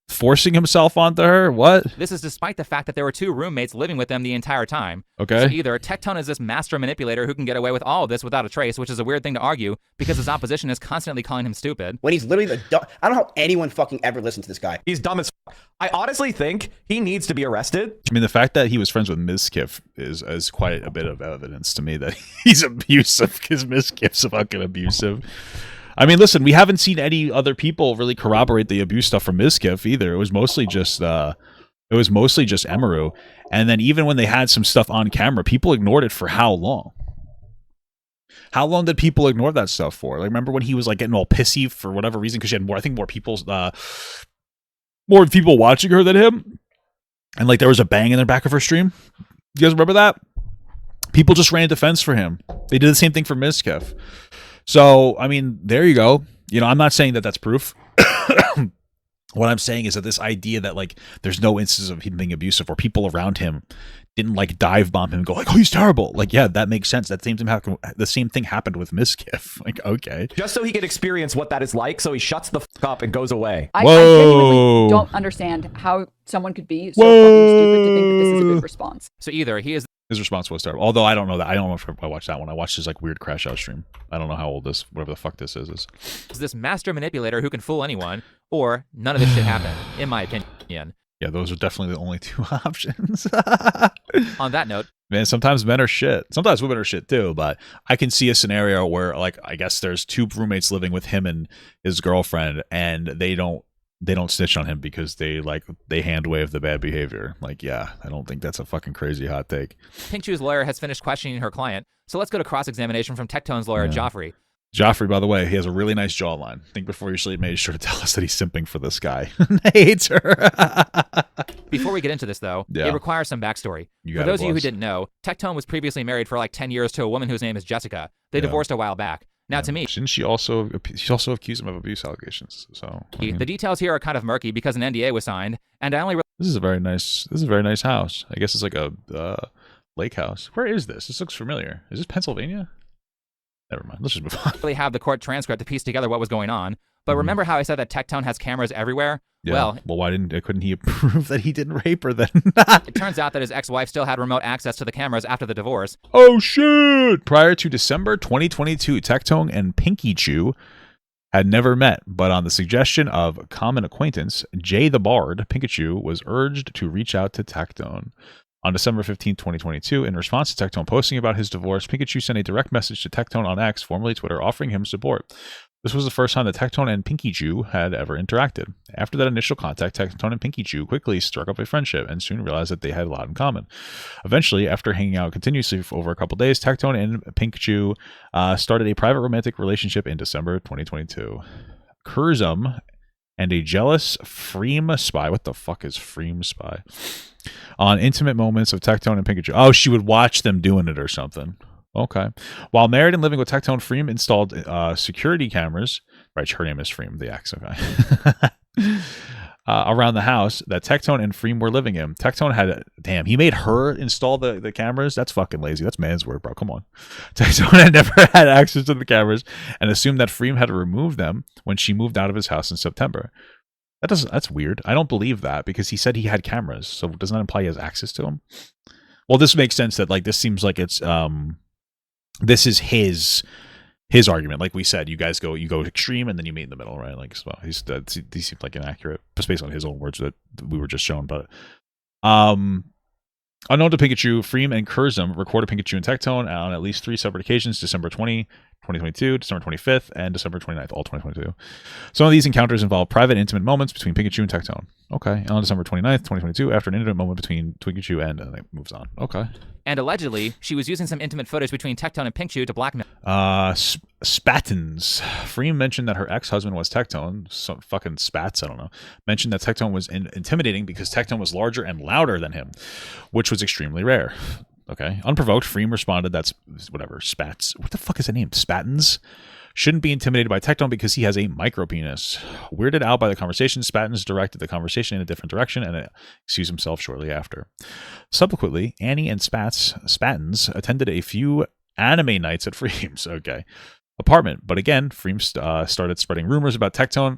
forcing himself onto her? What? This is despite the fact that there were 2 roommates living with them the entire time. Okay. So either Tectone is this master manipulator who can get away with all of this without a trace, which is a weird thing to argue because his opposition is constantly calling him stupid. When he's literally I don't know how anyone fucking ever listened to this guy. He's dumb as fuck. I honestly think he needs to be arrested. I mean, the fact that he was friends with Mizkif is quite a bit of evidence to me that he's abusive, because Mizkif's fucking abusive. I mean, listen, we haven't seen any other people really corroborate the abuse stuff from Mizkif either. It was mostly just Emaru. And then even when they had some stuff on camera, people ignored it for how long? How long did people ignore that stuff for? Like, remember when he was like getting all pissy for whatever reason because she had more people watching her than him, and like there was a bang in the back of her stream. You guys remember that? People just ran defense for him. They did the same thing for Mizkif. So, I mean, there you go. You know, I'm not saying that that's proof. What I'm saying is that this idea that, like, there's no instances of him being abusive or people around him didn't, like, dive bomb him and go, like, oh, he's terrible. Like, yeah, that makes sense. The same thing happened with Mizkif. Like, okay. Just so he could experience what that is like, so he shuts the fuck up and goes away. I genuinely don't understand how someone could be so fucking stupid to think that this is a good response. So either he is His response was terrible. Although I don't know that. I don't know if I watched that one. I watched his like weird crash out stream. I don't know how old this, whatever the fuck this is. Is this master manipulator who can fool anyone, or none of this shit happened, in my opinion. Yeah, those are definitely the only two options. On that note, man, sometimes men are shit. Sometimes women are shit too. But I can see a scenario where, like, I guess there's two roommates living with him and his girlfriend, and they don't snitch on him because they hand wave the bad behavior. Like, yeah, I don't think that's a fucking crazy hot take. Pink Chew's lawyer has finished questioning her client, so let's go to cross-examination from Tectone's lawyer, Joffrey. Joffrey, by the way, he has a really nice jawline. Think before you sleep, make sure to tell us that he's simping for this guy. Hates her. Before we get into this, though, it requires some backstory. For those of you who didn't know, Tectone was previously married for like 10 years to a woman whose name is Jessica. They divorced a while back. Now, to me, shouldn't she also accused him of abuse allegations? So the details here are kind of murky because an NDA was signed, and I only. This is a very nice house. I guess it's like a lake house. Where is this? This looks familiar. Is this Pennsylvania? Never mind. Let's just move on. Really have the court transcript to piece together what was going on. But remember how I said that Tectone has cameras everywhere? Yeah. Well, why couldn't he prove that he didn't rape her then? It turns out that his ex-wife still had remote access to the cameras after the divorce. Oh shit! Prior to December 2022, Tectone and Pinky Chew had never met, but on the suggestion of common acquaintance, Jay the Bard, Pikachu was urged to reach out to Tectone. On December 15, 2022, in response to Tectone posting about his divorce, Pikachu sent a direct message to Tectone on X, formerly Twitter, offering him support. This was the first time that Tectone and Pinky Chew had ever interacted. After that initial contact, Tectone and Pinky Chew quickly struck up a friendship and soon realized that they had a lot in common. Eventually, after hanging out continuously for over a couple days, Tectone and Pinky Chew started a private romantic relationship in December 2022. Kurzum and a jealous Freem spy. What the fuck is Freem spy? On intimate moments of Tectone and Pikachu. Oh, she would watch them doing it or something. Okay. While married and living with Tectone, Freem installed security cameras. Right, her name is Freem, the ex. Okay. Around the house that Tectone and Freem were living in. Tectone had, he made her install the cameras? That's fucking lazy. That's man's work, bro. Come on. Tectone had never had access to the cameras and assumed that Freem had removed them when she moved out of his house in September. That's weird. I don't believe that because he said he had cameras. So doesn't that imply he has access to them? Well, this makes sense that like this seems like it's this is his argument. Like we said, you go extreme and then you meet in the middle, right? Like, so he seemed like inaccurate, just based on his own words that we were just shown. But unknown to Pikachu, Freem and Kurzum recorded Pikachu and Tectone on at least 3 separate occasions: December 2022, December 25th, and December 29th, all 2022. Some of these encounters involve private, intimate moments between Pikachu and Tectone. Okay. And on December 29th, 2022, after an intimate moment between Pikachu and it moves on. Okay. And allegedly, she was using some intimate footage between Tectone and Pikachu to blackmail. Spattins. Freem mentioned that her ex-husband was Tectone. Some fucking spats, I don't know. Mentioned that Tectone was intimidating because Tectone was larger and louder than him, which was extremely rare. Okay. Unprovoked, Freem responded that's whatever, spats. What the fuck is the name? Spattins? Shouldn't be intimidated by Tectone because he has a micro penis. Weirded out by the conversation, Spattins directed the conversation in a different direction and excused himself shortly after. Subsequently, Annie and Spattins attended a few anime nights at Freem's apartment. But again, Freem started spreading rumors about Tectone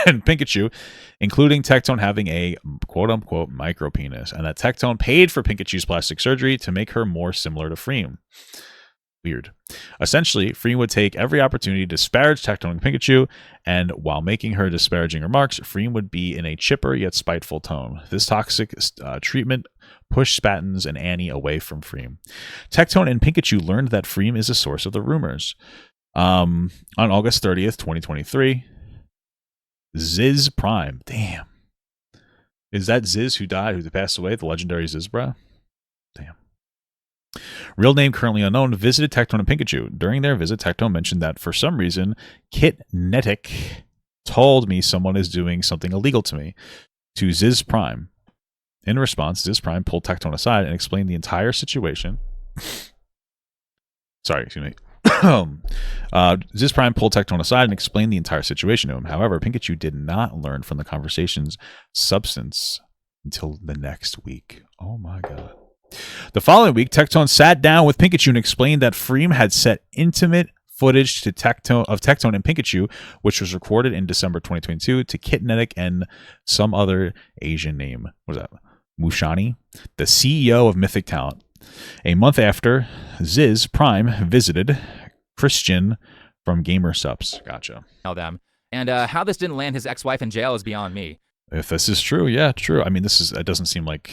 and Pikachu, including Tectone having a quote-unquote micro penis, and that Tectone paid for Pikachu's plastic surgery to make her more similar to Freem. Weird. Essentially, Freem would take every opportunity to disparage Tectone and Pikachu, and while making her disparaging remarks, Freem would be in a chipper yet spiteful tone. This toxic treatment pushed Spattins and Annie away from Freem. Tectone and Pikachu learned that Freem is the source of the rumors. On August 30th, 2023, Ziz Prime. Damn. Is that Ziz who died, who passed away? The legendary Zizbra? Damn. Real name currently unknown, visited Tectone and Pikachu. During their visit, Tectone mentioned that for some reason, Kit Netic told me someone is doing something illegal to me, to Ziz Prime. In response, Ziz Prime pulled Tectone aside and explained the entire situation. Sorry, excuse me. Ziz Prime pulled Tectone aside and explained the entire situation to him. However, Pikachu did not learn from the conversation's substance until the next week. Oh my god. The following week, Tectone sat down with Pikachu and explained that Freem had sent intimate footage to Tectone and Pikachu, which was recorded in December 2022 to Kitnetic and some other Asian name. What is that? Mushani, the CEO of Mythic Talent. A month after, Ziz Prime visited Christian from Gamer Subs. Gotcha. Them. And how this didn't land his ex-wife in jail is beyond me. If this is true, yeah, true. I mean, it doesn't seem like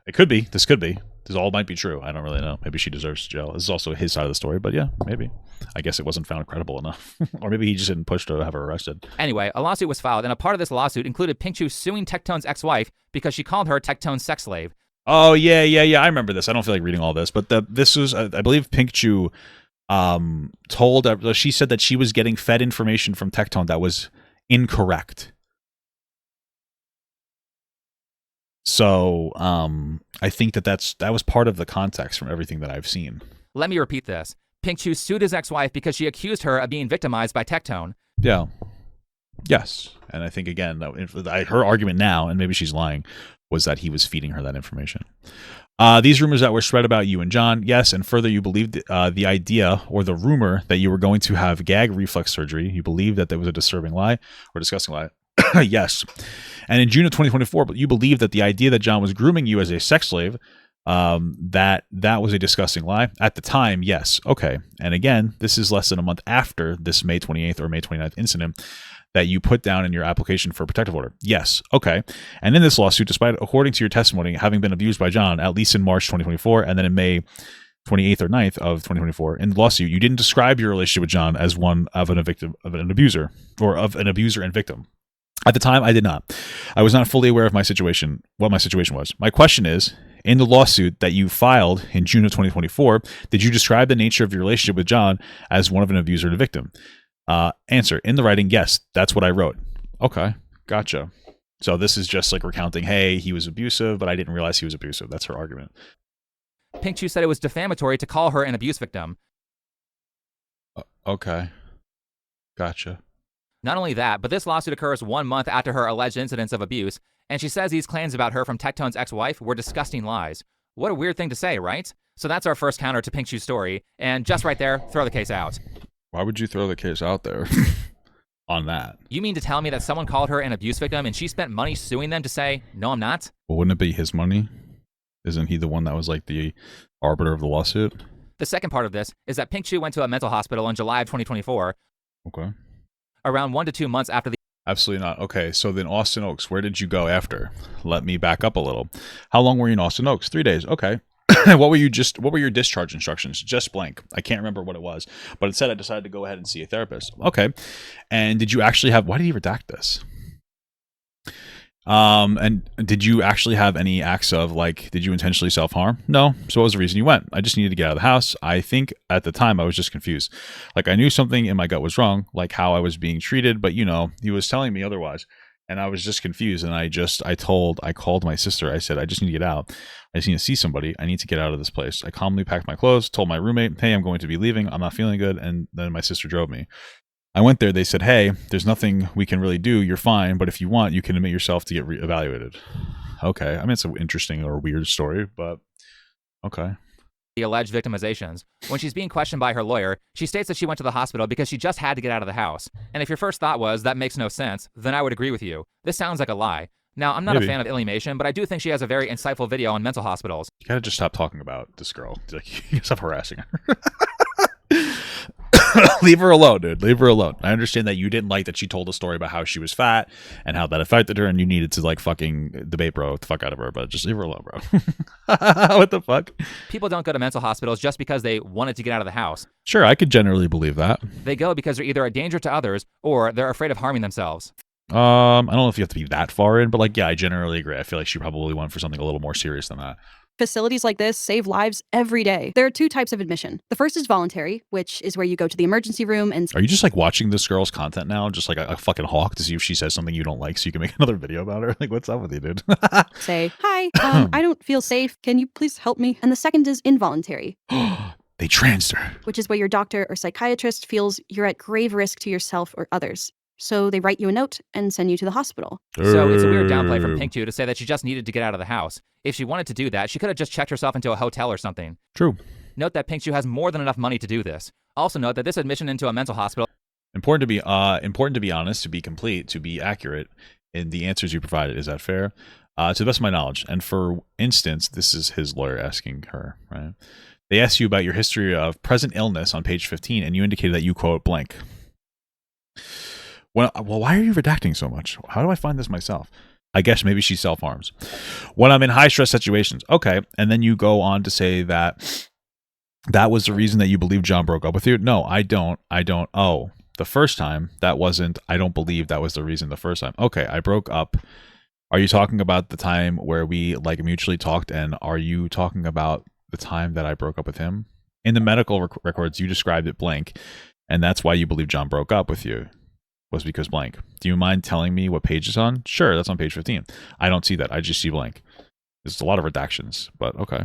it could be. This could be. This all might be true. I don't really know. Maybe she deserves jail. This is also his side of the story, but yeah, maybe. I guess it wasn't found credible enough. Or maybe he just didn't push to have her arrested. Anyway, a lawsuit was filed, and a part of this lawsuit included Pink Chu suing Tectone's ex-wife because she called her Tectone's sex slave. Oh, yeah. I remember this. I don't feel like reading all this, but this was, I believe Pink Chu she said that she was getting fed information from Tectone that was incorrect. So I think that was part of the context from everything that I've seen. Let me repeat this. Pink Chu sued his ex-wife because she accused her of being victimized by Tectone. Yeah. Yes. And I think, again, her argument now, and maybe she's lying, was that he was feeding her that information. These rumors that were spread about you and John, yes, and further, you believed the idea or the rumor that you were going to have gag reflex surgery. You believed that there was a disturbing lie or disgusting lie. Yes. And in June of 2024, you believed that the idea that John was grooming you as a sex slave, that was a disgusting lie. At the time, yes. Okay. And again, this is less than a month after this May 28th or May 29th incident that you put down in your application for a protective order. Yes. Okay. And in this lawsuit, despite, according to your testimony, having been abused by John, at least in March 2024, and then in May 28th or 9th of 2024, in the lawsuit, you didn't describe your relationship with John as one of an abuser, or of an abuser and victim. At the time, I did not. I was not fully aware of my situation, what my situation was. My question is, in the lawsuit that you filed in June of 2024, did you describe the nature of your relationship with John as one of an abuser and a victim? Answer, in the writing, yes, that's what I wrote. Okay, gotcha. So this is just like recounting, hey, he was abusive, but I didn't realize he was abusive. That's her argument. Pink Chu said it was defamatory to call her an abuse victim. Okay, gotcha. Not only that, but this lawsuit occurs 1 month after her alleged incidents of abuse, and she says these claims about her from Tectone's ex-wife were disgusting lies. What a weird thing to say, right? So that's our first counter to Pink Chu's story, and just right there, throw the case out. Why would you throw the case out there on that? You mean to tell me that someone called her an abuse victim and she spent money suing them to say, no, I'm not? Well, wouldn't it be his money? Isn't he the one that was like the arbiter of the lawsuit? The second part of this is that Pink Chu went to a mental hospital in July of 2024. Okay. Around 1 to 2 months after the... Absolutely not. Okay, so then Austin Oaks, where did you go after? Let me back up a little. How long were you in Austin Oaks? 3 days. Okay. What were your discharge instructions? Just blank. I can't remember what it was, but it said I decided to go ahead and see a therapist. Okay. And did you actually have, why did he redact this? And did you actually have any acts of, like, did you intentionally self-harm? No. So what was the reason you went? I just needed to get out of the house. I think at the time I was just confused. Like, I knew something in my gut was wrong, like how I was being treated, but he was telling me otherwise. And I was just confused. And I called my sister. I said, I just need to get out. I just need to see somebody. I need to get out of this place. I calmly packed my clothes, told my roommate, hey, I'm going to be leaving. I'm not feeling good. And then my sister drove me. I went there. They said, hey, there's nothing we can really do. You're fine. But if you want, you can admit yourself to get evaluated. Okay. I mean, it's an interesting or weird story, but okay. The alleged victimizations. When she's being questioned by her lawyer, she states that she went to the hospital because she just had to get out of the house. And if your first thought was, that makes no sense, then I would agree with you. This sounds like a lie. Now, I'm not a fan of Illymation, but I do think she has a very insightful video on mental hospitals. You gotta just stop talking about this girl. Like, you stop harassing her. Leave her alone, dude. Leave her alone. I understand that you didn't like that she told a story about how she was fat and how that affected her, and you needed to, like, fucking debate bro the fuck out of her, but just leave her alone, bro. What the fuck? People don't go to mental hospitals just because they wanted to get out of the house. Sure, I could generally believe that. They go because they're either a danger to others or they're afraid of harming themselves. I don't know if you have to be that far in, but, like, yeah, I generally agree. I feel like she probably went for something a little more serious than that. Facilities like this save lives every day. There are 2 types of admission. The first is voluntary, which is where you go to the emergency room and... Are you just, like, watching this girl's content now? Just like a fucking hawk to see if she says something you don't like so you can make another video about her? Like, what's up with you, dude? say, hi, I don't feel safe. Can you please help me? And the second is involuntary. They transed her. Which is where your doctor or psychiatrist feels you're at grave risk to yourself or others. So they write you a note and send you to the hospital. So it's a weird downplay from Pink Chu to say that she just needed to get out of the house. If she wanted to do that, she could have just checked herself into a hotel or something. True. Note that Pink Chu has more than enough money to do this. Also note that this admission into a mental hospital... Important to be honest, to be complete, to be accurate in the answers you provided. Is that fair? To the best of my knowledge. And for instance, this is his lawyer asking her, right? They asked you about your history of present illness on page 15, and you indicated that you quote blank. Well, why are you redacting so much? How do I find this myself? I guess maybe she self-harms. When I'm in high-stress situations. Okay. And then you go on to say that that was the reason that you believe John broke up with you? No, I don't. Oh, the first time, that wasn't. I don't believe that was the reason the first time. Okay, I broke up. Are you talking about the time where we like mutually talked, and are you talking about the time that I broke up with him? In the medical records, you described it blank, and that's why you believe John broke up with you, was because blank. Do you mind telling me what page it's on? Sure, that's on page 15. I don't see that. I just see blank. There's a lot of redactions, but okay.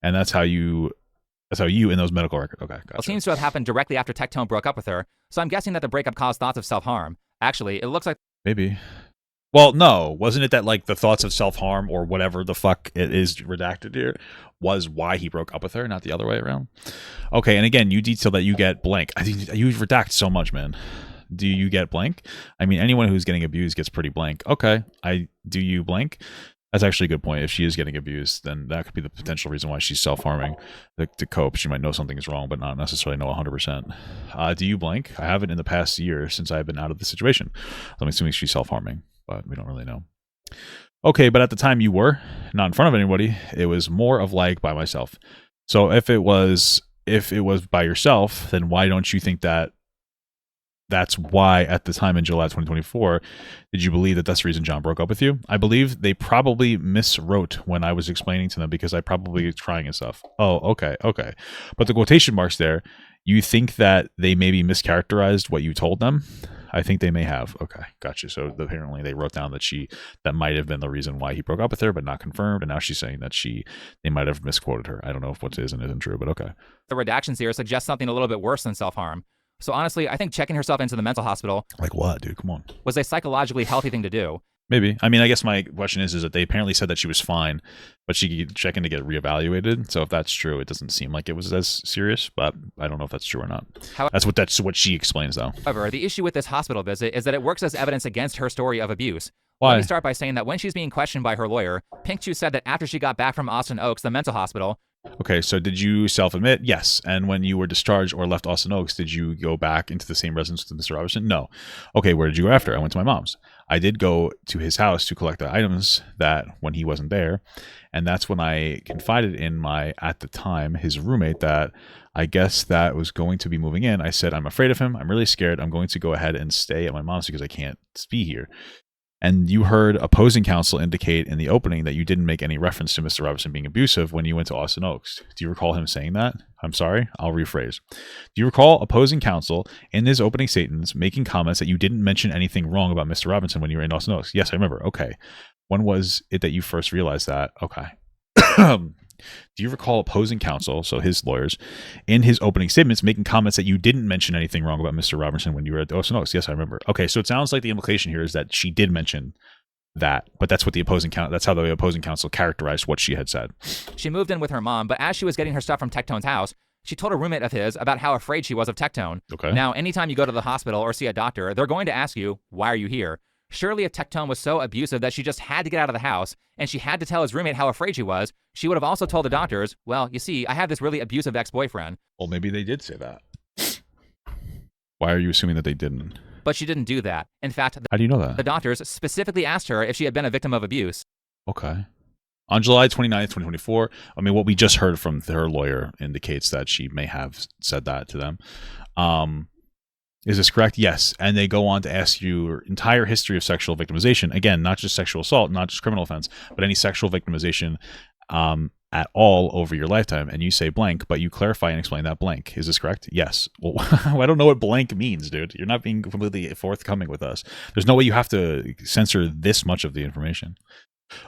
And that's how you in those medical records. Okay, gotcha. Well, it seems to have happened directly after Tectone broke up with her, so I'm guessing that the breakup caused thoughts of self-harm. Actually, it looks like... Maybe. Well, no. Wasn't it that like the thoughts of self-harm or whatever the fuck it is redacted here was why he broke up with her, not the other way around? Okay, and again, you detail that you get blank. I think you redact so much, man. Do you get blank? I mean, anyone who's getting abused gets pretty blank. Okay, do you blank? That's actually a good point. If she is getting abused, then that could be the potential reason why she's self-harming to cope. She might know something is wrong, but not necessarily know 100%. Do you blank? I haven't in the past year since I've been out of the situation. I'm assuming she's self-harming, but we don't really know. Okay, but at the time you were not in front of anybody. It was more of like by myself. So if it was by yourself, then why don't you think that that's why at the time in July 2024, did you believe that that's the reason John broke up with you? I believe they probably miswrote when I was explaining to them because I probably was crying and stuff. Oh, okay. But the quotation marks there, you think that they maybe mischaracterized what you told them? I think they may have. Okay, gotcha. So apparently they wrote down that might have been the reason why he broke up with her, but not confirmed. And now she's saying that they might have misquoted her. I don't know if what is and isn't true, but okay. The redactions here suggest something a little bit worse than self-harm. So honestly, I think checking herself into the mental hospital... Like what, dude? Come on. ...was a psychologically healthy thing to do. Maybe. I mean, I guess my question is that they apparently said that she was fine, but she could check in to get reevaluated. So if that's true, it doesn't seem like it was as serious, but I don't know if that's true or not. That's what she explains, though. However, the issue with this hospital visit is that it works as evidence against her story of abuse. Why? Let me start by saying that when she's being questioned by her lawyer, Pink Chu said that after she got back from Austin Oaks, the mental hospital... Okay, so did you self-admit? Yes. And when you were discharged or left Austin Oaks, did you go back into the same residence with Mr. Robertson? No. Okay, where did you go after? I went to my mom's. I did go to his house to collect the items that when he wasn't there. And that's when I confided in at the time, his roommate that I guess that was going to be moving in. I said, I'm afraid of him. I'm really scared. I'm going to go ahead and stay at my mom's because I can't be here. And you heard opposing counsel indicate in the opening that you didn't make any reference to Mr. Robertson being abusive when you went to Austin Oaks. Do you recall him saying that? I'm sorry, I'll rephrase. Do you recall opposing counsel in his opening statements making comments that you didn't mention anything wrong about Mr. Robinson when you were in Austin Oaks? Yes, I remember. Okay. When was it that you first realized that? Okay. Do you recall opposing counsel, so his lawyers, in his opening statements making comments that you didn't mention anything wrong about Mr. Robertson when you were at Austin Oaks? Yes, I remember. Okay, so it sounds like the implication here is that she did mention that, but that's how the opposing counsel characterized what she had said. She moved in with her mom, but as she was getting her stuff from Tectone's house, she told a roommate of his about how afraid she was of Tectone. Okay. Now, anytime you go to the hospital or see a doctor, they're going to ask you, why are you here? Surely if Tectone was so abusive that she just had to get out of the house, and she had to tell his roommate how afraid she was, she would have also told the doctors, well, you see, I have this really abusive ex-boyfriend. Well, maybe they did say that. Why are you assuming that they didn't? But she didn't do that. In fact, how do you know that? The doctors specifically asked her if she had been a victim of abuse. Okay. On July 29th, 2024, I mean, what we just heard from her lawyer indicates that she may have said that to them. Is this correct? Yes. And they go on to ask you your entire history of sexual victimization. Again, not just sexual assault, not just criminal offense, but any sexual victimization at all over your lifetime. And you say blank, but you clarify and explain that blank. Is this correct? Yes. Well, I don't know what blank means, dude. You're not being completely forthcoming with us. There's no way you have to censor this much of the information.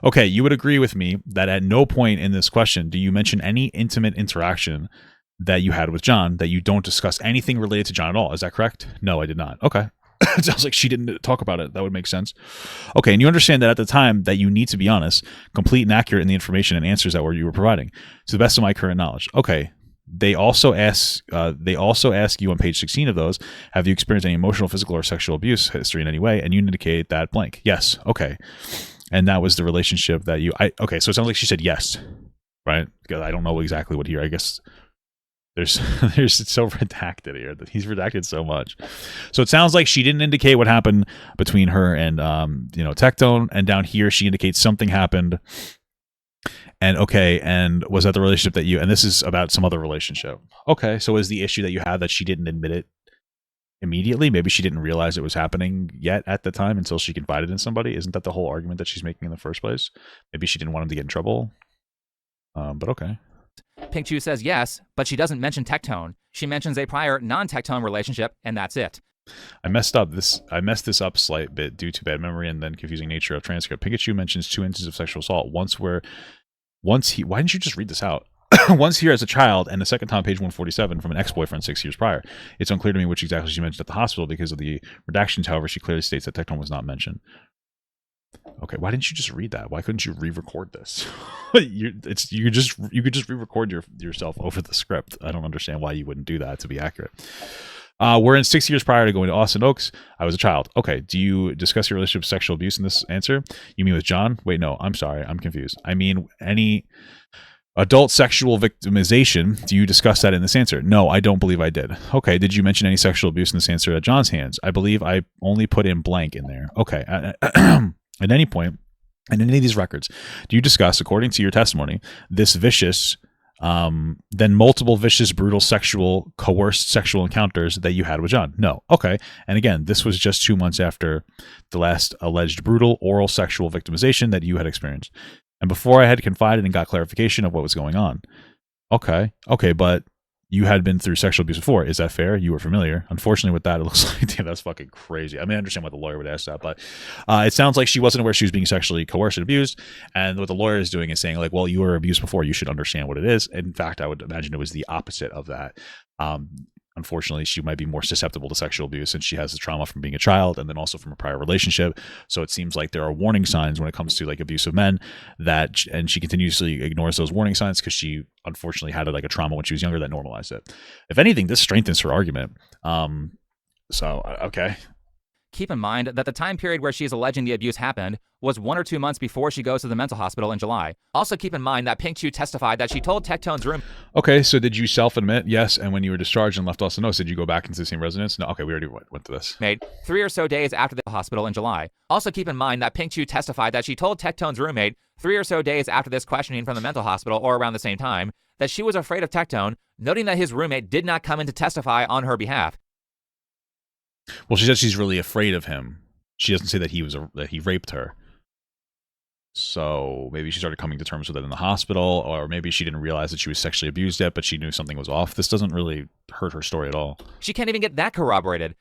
Okay, you would agree with me that at no point in this question do you mention any intimate interaction that you had with John, that you don't discuss anything related to John at all. Is that correct? No, I did not. Okay. It sounds like she didn't talk about it. That would make sense. Okay, and you understand that at the time that you need to be honest, complete and accurate in the information and answers that you were providing, to the best of my current knowledge. Okay. They also ask you on page 16 of those, have you experienced any emotional, physical, or sexual abuse history in any way? And you indicate that blank. Yes. Okay. And that was the relationship that okay, so it sounds like she said yes, right? Because I don't know exactly what here. I guess there's it's so redacted here that he's redacted so much. So it sounds like she didn't indicate what happened between her and Tectone, and down here she indicates something happened. And okay, and was that the relationship that and this is about some other relationship. Okay, so is the issue that you had that she didn't admit it immediately? Maybe she didn't realize it was happening yet at the time until she confided in somebody. Isn't that the whole argument that she's making in the first place? Maybe she didn't want him to get in trouble. But okay. Pink Chu says yes, but she doesn't mention Tectone. She mentions a prior non-Tectone relationship, and that's it. I messed this up a slight bit due to bad memory and then confusing nature of transcript. Pikachu mentions 2 instances of sexual assault. Why didn't you just read this out? Once here as a child, and the second time, page 147, from an ex-boyfriend 6 years prior. It's unclear to me which exactly she mentioned at the hospital because of the redactions. However, she clearly states that Tectone was not mentioned. Okay, why didn't you just read that? Why couldn't you re-record this? You could just re-record yourself over the script. I don't understand why you wouldn't do that to be accurate. We're in 6 years prior to going to Austin Oaks. I was a child. Okay, do you discuss your relationship with sexual abuse in this answer? You mean with John? Wait, no, I'm sorry. I'm confused. I mean, any adult sexual victimization, do you discuss that in this answer? No, I don't believe I did. Okay, did you mention any sexual abuse in this answer at John's hands? I believe I only put in blank in there. Okay, at any point, in any of these records, do you discuss, according to your testimony, this vicious, then multiple vicious, brutal, sexual, coerced sexual encounters that you had with John? No. Okay. And again, this was just 2 months after the last alleged brutal oral sexual victimization that you had experienced. And before I had confided and got clarification of what was going on. Okay. Okay, but you had been through sexual abuse before. Is that fair? You were familiar. Unfortunately, with that, it looks like, damn, that's fucking crazy. I mean, I understand why the lawyer would ask that, but it sounds like she wasn't aware she was being sexually coerced and abused. And what the lawyer is doing is saying, like, well, you were abused before. You should understand what it is. In fact, I would imagine it was the opposite of that. Unfortunately, she might be more susceptible to sexual abuse since she has the trauma from being a child and then also from a prior relationship. So it seems like there are warning signs when it comes to like abusive men and she continuously ignores those warning signs because she unfortunately had like a trauma when she was younger that normalized it. If anything, this strengthens her argument. Okay. Keep in mind that the time period where she is alleging the abuse happened was 1 or 2 months before she goes to the mental hospital in July. Also keep in mind that Pink Chu testified that she told Tectone's room. Okay, so did you self-admit? Yes, and when you were discharged and left Austin Oaks, did you go back into the same residence? No, okay, we already went to this. Made 3 or so days after the hospital in July. Also keep in mind that Pink Chu testified that she told Tectone's roommate 3 or so days after this questioning from the mental hospital or around the same time that she was afraid of Tectone, noting that his roommate did not come in to testify on her behalf. Well, she said she's really afraid of him. She doesn't say that he raped her. So maybe she started coming to terms with it in the hospital, or maybe she didn't realize that she was sexually abused yet, but she knew something was off. This doesn't really hurt her story at all. She can't even get that corroborated.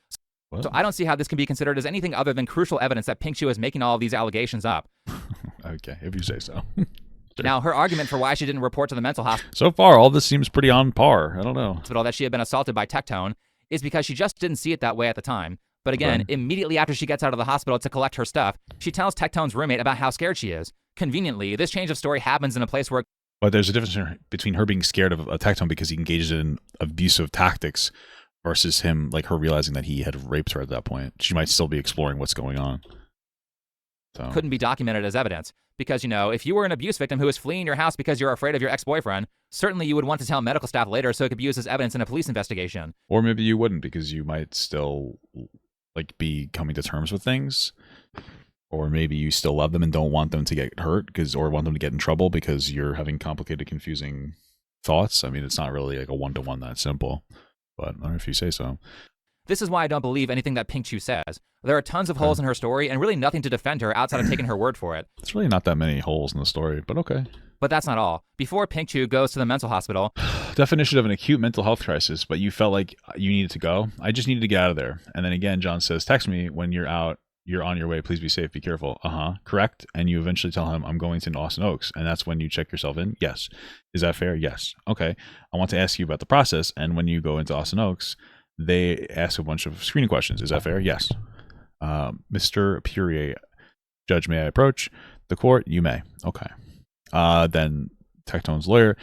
What? So I don't see how this can be considered as anything other than crucial evidence that Pink Chu is making all of these allegations up. Okay, if you say so. Sure. Now, her argument for why she didn't report to the mental hospital. So far, all this seems pretty on par. I don't know. That she had been assaulted by Tectone is because she just didn't see it that way at the time. But again, immediately after she gets out of the hospital to collect her stuff, she tells Tectone's roommate about how scared she is. Conveniently, this change of story happens in a place where... But there's a difference between her being scared of a Tectone because he engages in abusive tactics versus him, like her realizing that he had raped her at that point. She might still be exploring what's going on. So. Couldn't be documented as evidence. Because, you know, if you were an abuse victim who is fleeing your house because you're afraid of your ex-boyfriend, certainly you would want to tell medical staff later so it could be used as evidence in a police investigation. Or maybe you wouldn't because you might still like be coming to terms with things. Or maybe you still love them and don't want them to get hurt or want them to get in trouble because you're having complicated, confusing thoughts. I mean, it's not really like a one-to-one that simple. But I don't know if you say so. This is why I don't believe anything that Pink Chu says. There are tons of holes in her story and really nothing to defend her outside of taking her word for it. It's really not that many holes in the story, but okay. But that's not all. Before Pink Chu goes to the mental hospital... Definition of an acute mental health crisis, but you felt like you needed to go. I just needed to get out of there. And then again, John says, text me when you're out. You're on your way. Please be safe. Be careful. Correct. And you eventually tell him, I'm going to Austin Oaks. And that's when you check yourself in? Yes. Is that fair? Yes. Okay. I want to ask you about the process. And when you go into Austin Oaks, they ask a bunch of screening questions. Is that fair? Yes. Mr. Purier, Judge, may I approach the court? You may. Okay. Then Tectone's lawyer,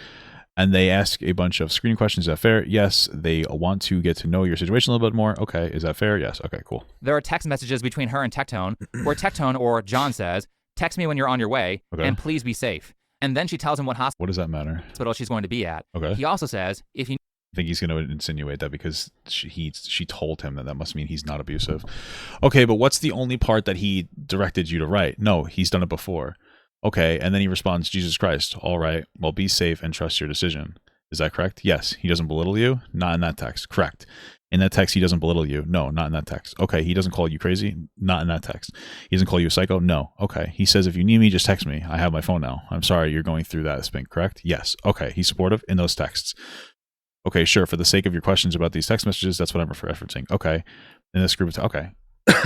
and they ask a bunch of screening questions. Is that fair? Yes. They want to get to know your situation a little bit more. Okay. Is that fair? Yes. Okay, cool. There are text messages between her and Tectone, where Tectone or John says, text me when you're on your way, Okay. and please be safe. And then she tells him what What does that matter? hospital she's going to be at. Okay. He also says, if you I think he's going to insinuate that because she told him that must mean he's not abusive. Okay, but what's the only part that he directed you to write? No, he's done it before. Okay, and then he responds, Jesus Christ. All right, well, be safe and trust your decision. Is that correct? Yes. He doesn't belittle you? Not in that text. Correct. In that text, he doesn't belittle you? No, not in that text. Okay, he doesn't call you crazy? Not in that text. He doesn't call you a psycho? No. Okay, he says, if you need me, just text me. I have my phone now. I'm sorry you're going through that, Spink, correct? Yes. Okay, he's supportive in those texts. Okay, sure. For the sake of your questions about these text messages, that's what I'm referencing. Okay. In this group, okay.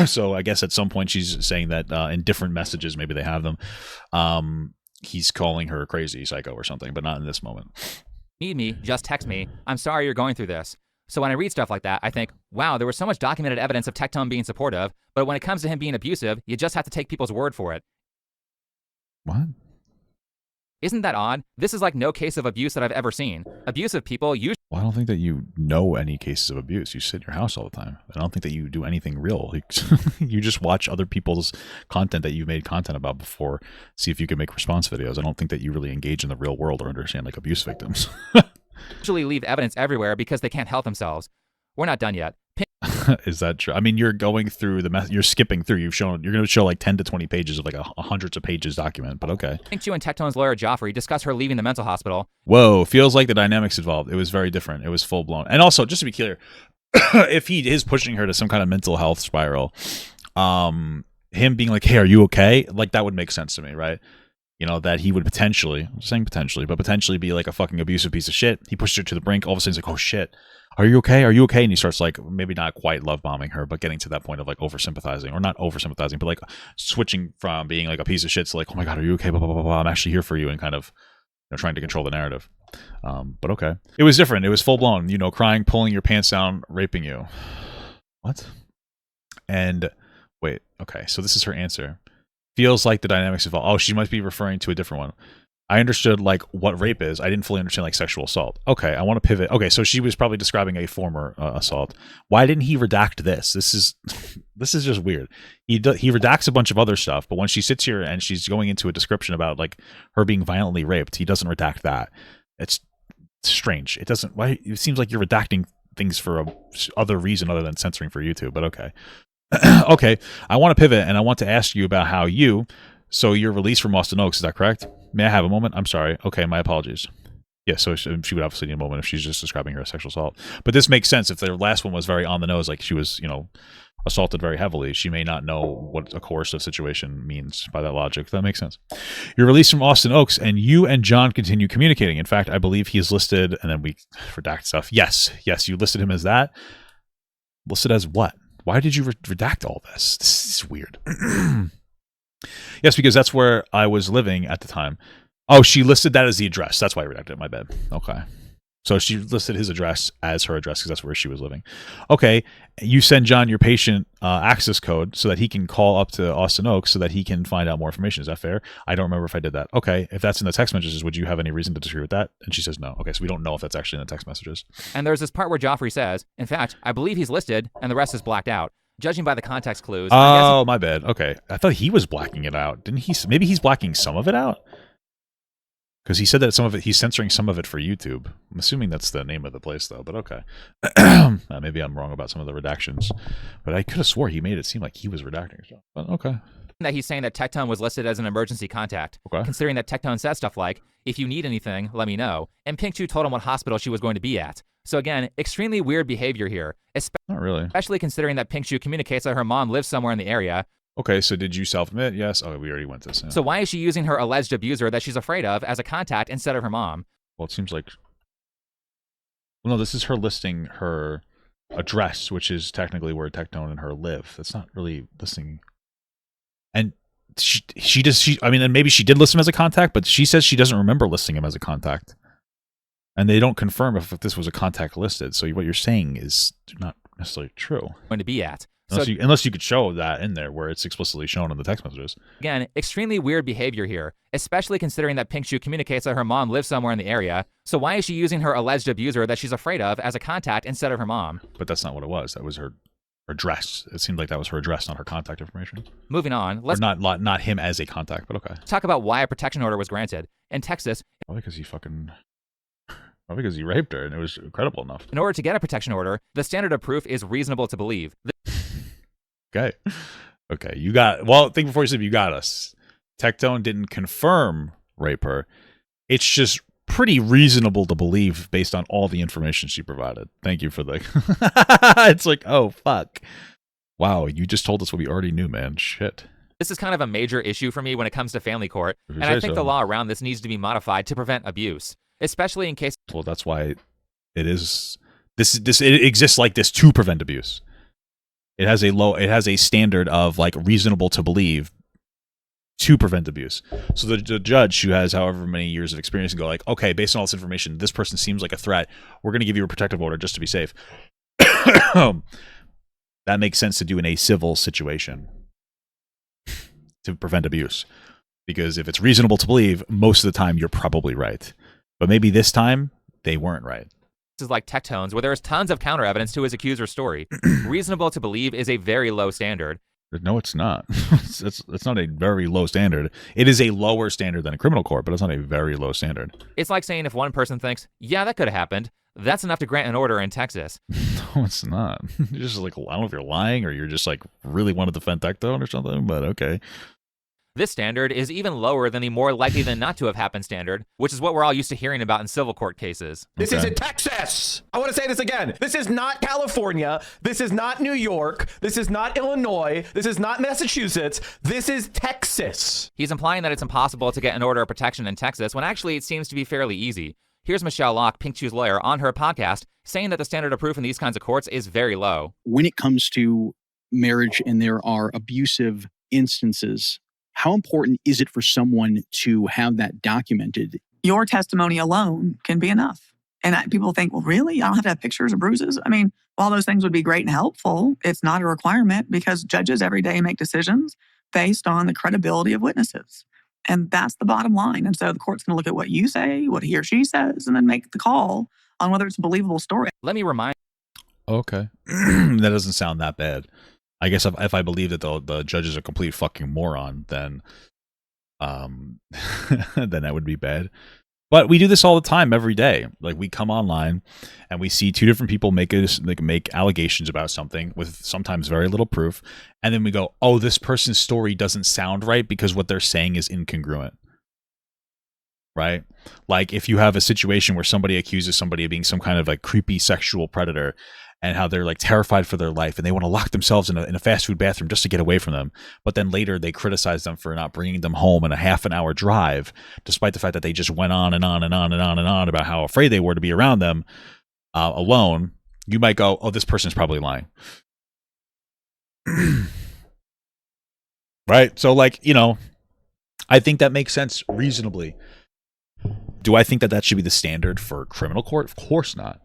So I guess at some point she's saying that in different messages, maybe they have them, he's calling her crazy, psycho or something, but not in this moment. need me, just text me. I'm sorry you're going through this. So when I read stuff like that, I think, wow, there was so much documented evidence of Tectone being supportive, but when it comes to him being abusive, you just have to take people's word for it. What? Isn't that odd? This is like no case of abuse that I've ever seen. Abusive people usually... Well, I don't think that you know any cases of abuse. You sit in your house all the time. I don't think that you do anything real. You just watch other people's content that you've made content about before, see if you can make response videos. I don't think that you really engage in the real world or understand like abuse victims. usually leave evidence everywhere because they can't help themselves. We're not done yet. Is that true? I mean, you're going through you're skipping through. You're going to show like 10 to 20 pages of like a hundreds of pages document, but okay. I think you and Tectone's lawyer Joffrey discuss her leaving the mental hospital. Whoa, feels like the dynamics involved. It was very different. It was full blown. And also, just to be clear, if he is pushing her to some kind of mental health spiral, him being like, hey, are you okay? Like that would make sense to me, right? You know, that he would potentially, I'm saying potentially, but potentially be like a fucking abusive piece of shit. He pushed her to the brink. All of a sudden he's like, oh shit. Are you okay? Are you okay? And he starts like, maybe not quite love bombing her, but getting to that point of like over sympathizing, or not over sympathizing, but like switching from being like a piece of shit to like, oh my God, are you okay? Blah, blah, blah, blah. I'm actually here for you, and kind of, you know, trying to control the narrative. But okay. It was different. It was full blown, you know, crying, pulling your pants down, raping you. What? And wait, okay. So this is her answer. Feels like the dynamics involved. Oh, she might be referring to a different one. I understood like what rape is. I didn't fully understand like sexual assault. Okay, I want to pivot. Okay, so she was probably describing a former assault. Why didn't he redact this? This is just weird. He redacts a bunch of other stuff, but when she sits here and she's going into a description about like her being violently raped, he doesn't redact that. It's strange. It doesn't. Why? It seems like you're redacting things for a other reason other than censoring for YouTube. But okay, okay. I want to pivot and I want to ask you about how you. So you're released from Austin Oaks, is that correct? May I have a moment? I'm sorry. Okay, my apologies. Yeah, so she would obviously need a moment if she's just describing her as sexual assault. But this makes sense. If the last one was very on the nose, like she was, you know, assaulted very heavily, she may not know what a coercive situation means by that logic. That makes sense. You're released from Austin Oaks, and you and John continue communicating. In fact, I believe he is listed, and then we redact stuff. Yes, you listed him as that. Listed as what? Why did you redact all this? This is weird. Yes, because that's where I was living at the time. Oh, she listed that as the address. That's why I redacted it. My bad. Okay. So she listed his address as her address because that's where she was living. Okay. You send John your patient access code so that he can call up to Austin Oaks so that he can find out more information. Is that fair? I don't remember if I did that. Okay. If that's in the text messages, would you have any reason to disagree with that? And she says no. Okay. So we don't know if that's actually in the text messages. And there's this part where Joffrey says, in fact, I believe he's listed and the rest is blacked out. Judging by the context clues. Oh, my bad. Okay. I thought he was blacking it out. Didn't he? Maybe he's blacking some of it out? Because he said that some of it, he's censoring some of it for YouTube. I'm assuming that's the name of the place, though, but okay. Maybe I'm wrong about some of the redactions. But I could have swore he made it seem like he was redacting stuff. But okay. That he's saying that Tectone was listed as an emergency contact. Okay. Considering that Tectone said stuff like, if you need anything, let me know. And Pink Chu told him what hospital she was going to be at. So again, extremely weird behavior here. Not really. Especially considering that Pink Chu communicates that her mom lives somewhere in the area. Okay, so did you self-admit? Yes. Oh, we already went this. Yeah. So why is she using her alleged abuser that she's afraid of as a contact instead of her mom? Well, it seems like... Well, no, this is her listing her address, which is technically where Tectone and her live. That's not really listing... And I mean, and maybe she did list him as a contact, but she says she doesn't remember listing him as a contact. And they don't confirm if this was a contact listed. So what you're saying is not necessarily true. Going to be at. Unless you could show that in there where it's explicitly shown in the text messages. Again, extremely weird behavior here, especially considering that Pink Chu communicates that her mom lives somewhere in the area. So why is she using her alleged abuser that she's afraid of as a contact instead of her mom? But that's not what it was. That was her address. It seemed like that was her address, not her contact information. Moving on, let's not him as a contact, but okay. talk about why a protection order was granted. In Texas, Probably because he raped her and it was credible enough. in order to get a protection order, the standard of proof is reasonable to believe. Okay. Think before you sleep, you got us. Tectone didn't confirm rape her. It's just pretty reasonable to believe based on all the information she provided. Thank you for the... It's like, oh, fuck. Wow, you just told us what we already knew, man. Shit. This is kind of a major issue for me when it comes to family court, and I think the law around this needs to be modified to prevent abuse, especially in case... Well, that's why it is... It exists like this to prevent abuse. It has a standard of like reasonable to believe to prevent abuse. So the judge who has however many years of experience can go like, okay, based on all this information, this person seems like a threat. We're going to give you a protective order just to be safe. That makes sense to do in a civil situation to prevent abuse. Because if it's reasonable to believe, most of the time you're probably right. But maybe this time they weren't right. Is like Tectone's, where there is tons of counter evidence to his accuser's story. Reasonable to believe is a very low standard. No, it's not. It's not a very low standard. It is a lower standard than a criminal court, but it's not a very low standard. It's like saying if one person thinks, yeah, that could have happened, that's enough to grant an order in Texas. No, it's not. You're just like, I don't know if you're lying or you're just like really want to defend Tectone or something, but okay. This standard is even lower than the more likely than not to have happened standard, which is what we're all used to hearing about in civil court cases. This is in Texas. I want to say this again. This is not California. This is not New York. This is not Illinois. This is not Massachusetts. This is Texas. He's implying that it's impossible to get an order of protection in Texas when actually it seems to be fairly easy. Here's Michelle Locke, Pink Shoe's lawyer, on her podcast, saying that the standard of proof in these kinds of courts is very low. When it comes to marriage and there are abusive instances, how important is it for someone to have that documented? Your testimony alone can be enough. And people think, well, really? I don't have to have pictures or bruises? I mean, all those things would be great and helpful. It's not a requirement because judges every day make decisions based on the credibility of witnesses. And that's the bottom line. And so the court's going to look at what you say, what he or she says, and then make the call on whether it's a believable story. Let me remind... Okay. That doesn't sound that bad. I guess if I believe that the judge is a complete fucking moron, then then that would be bad. But we do this all the time, every day. Like we come online and we see two different people make allegations about something with sometimes very little proof, and then we go, "Oh, this person's story doesn't sound right because what they're saying is incongruent." Right? Like if you have a situation where somebody accuses somebody of being some kind of like creepy sexual predator, and how they're like terrified for their life and they want to lock themselves in a fast food bathroom just to get away from them. But then later they criticize them for not bringing them home in a half an hour drive, despite the fact that they just went on and on and on and on and on about how afraid they were to be around them alone. You might go, oh, this person's probably lying. Right? So like, I think that makes sense reasonably. Do I think that should be the standard for criminal court? Of course not.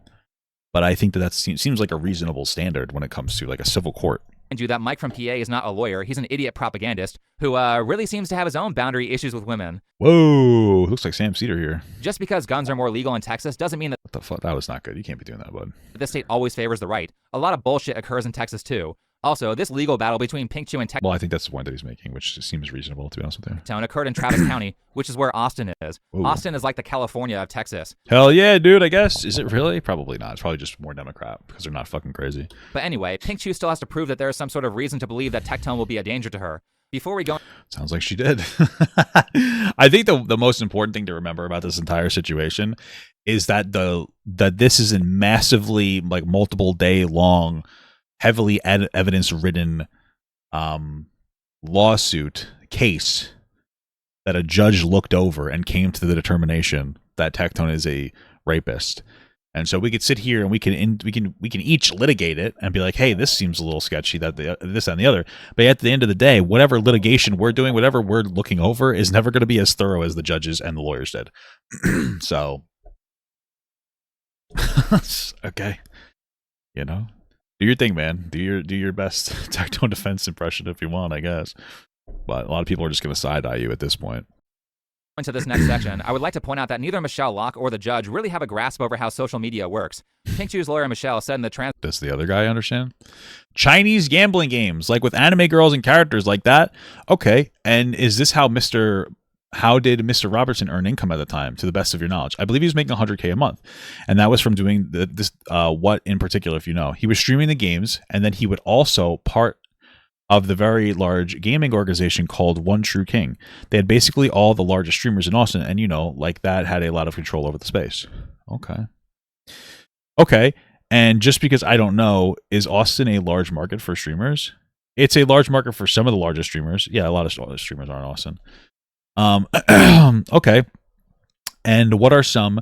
But I think that seems like a reasonable standard when it comes to like a civil court. And that Mike from PA is not a lawyer. He's an idiot propagandist who really seems to have his own boundary issues with women. Whoa, looks like Sam Cedar here. Just because guns are more legal in Texas doesn't mean that... What the fuck? That was not good. You can't be doing that, bud. The state always favors the right. A lot of bullshit occurs in Texas too. Also, this legal battle between Pink Shoe and Tectone... Well, I think that's the point that he's making, which seems reasonable, to be honest with you. Tectone occurred in Travis County, which is where Austin is. Ooh. Austin is like the California of Texas. Hell yeah, dude, I guess. Is it really? Probably not. It's probably just more Democrat, because they're not fucking crazy. But anyway, Pink Shoe still has to prove that there is some sort of reason to believe that Tectone will be a danger to her. Before we go... Sounds like she did. I think the most important thing to remember about this entire situation is that that this is a massively, like, multiple day long, heavily evidence-ridden lawsuit case that a judge looked over and came to the determination that Tectone is a rapist. And so we could sit here and we can each litigate it and be like, hey, this seems a little sketchy, that this and the other. But at the end of the day, whatever litigation we're doing, whatever we're looking over, is never going to be as thorough as the judges and the lawyers did. So, okay, do your thing, man. Do your best Tectone defense impression if you want, I guess. But a lot of people are just going to side eye you at this point. Into this next section, I would like to point out that neither Michelle Locke or the judge really have a grasp over how social media works. Pink Chew's lawyer Michelle said in the transcript. Does the other guy understand? Chinese gambling games, like with anime girls and characters like that. Okay, and is this how did Mr. Robertson earn income at the time, to the best of your knowledge? I believe he was making $100K a month, and that was from doing this. What in particular, if you know? He was streaming the games, and then he would also part of the very large gaming organization called One True King. They had basically all the largest streamers in Austin, and like that had a lot of control over the space. Okay. And just because I don't know, is Austin a large market for streamers? It's a large market for some of the largest streamers. Yeah, a lot of streamers are in Austin. Okay. And what are some?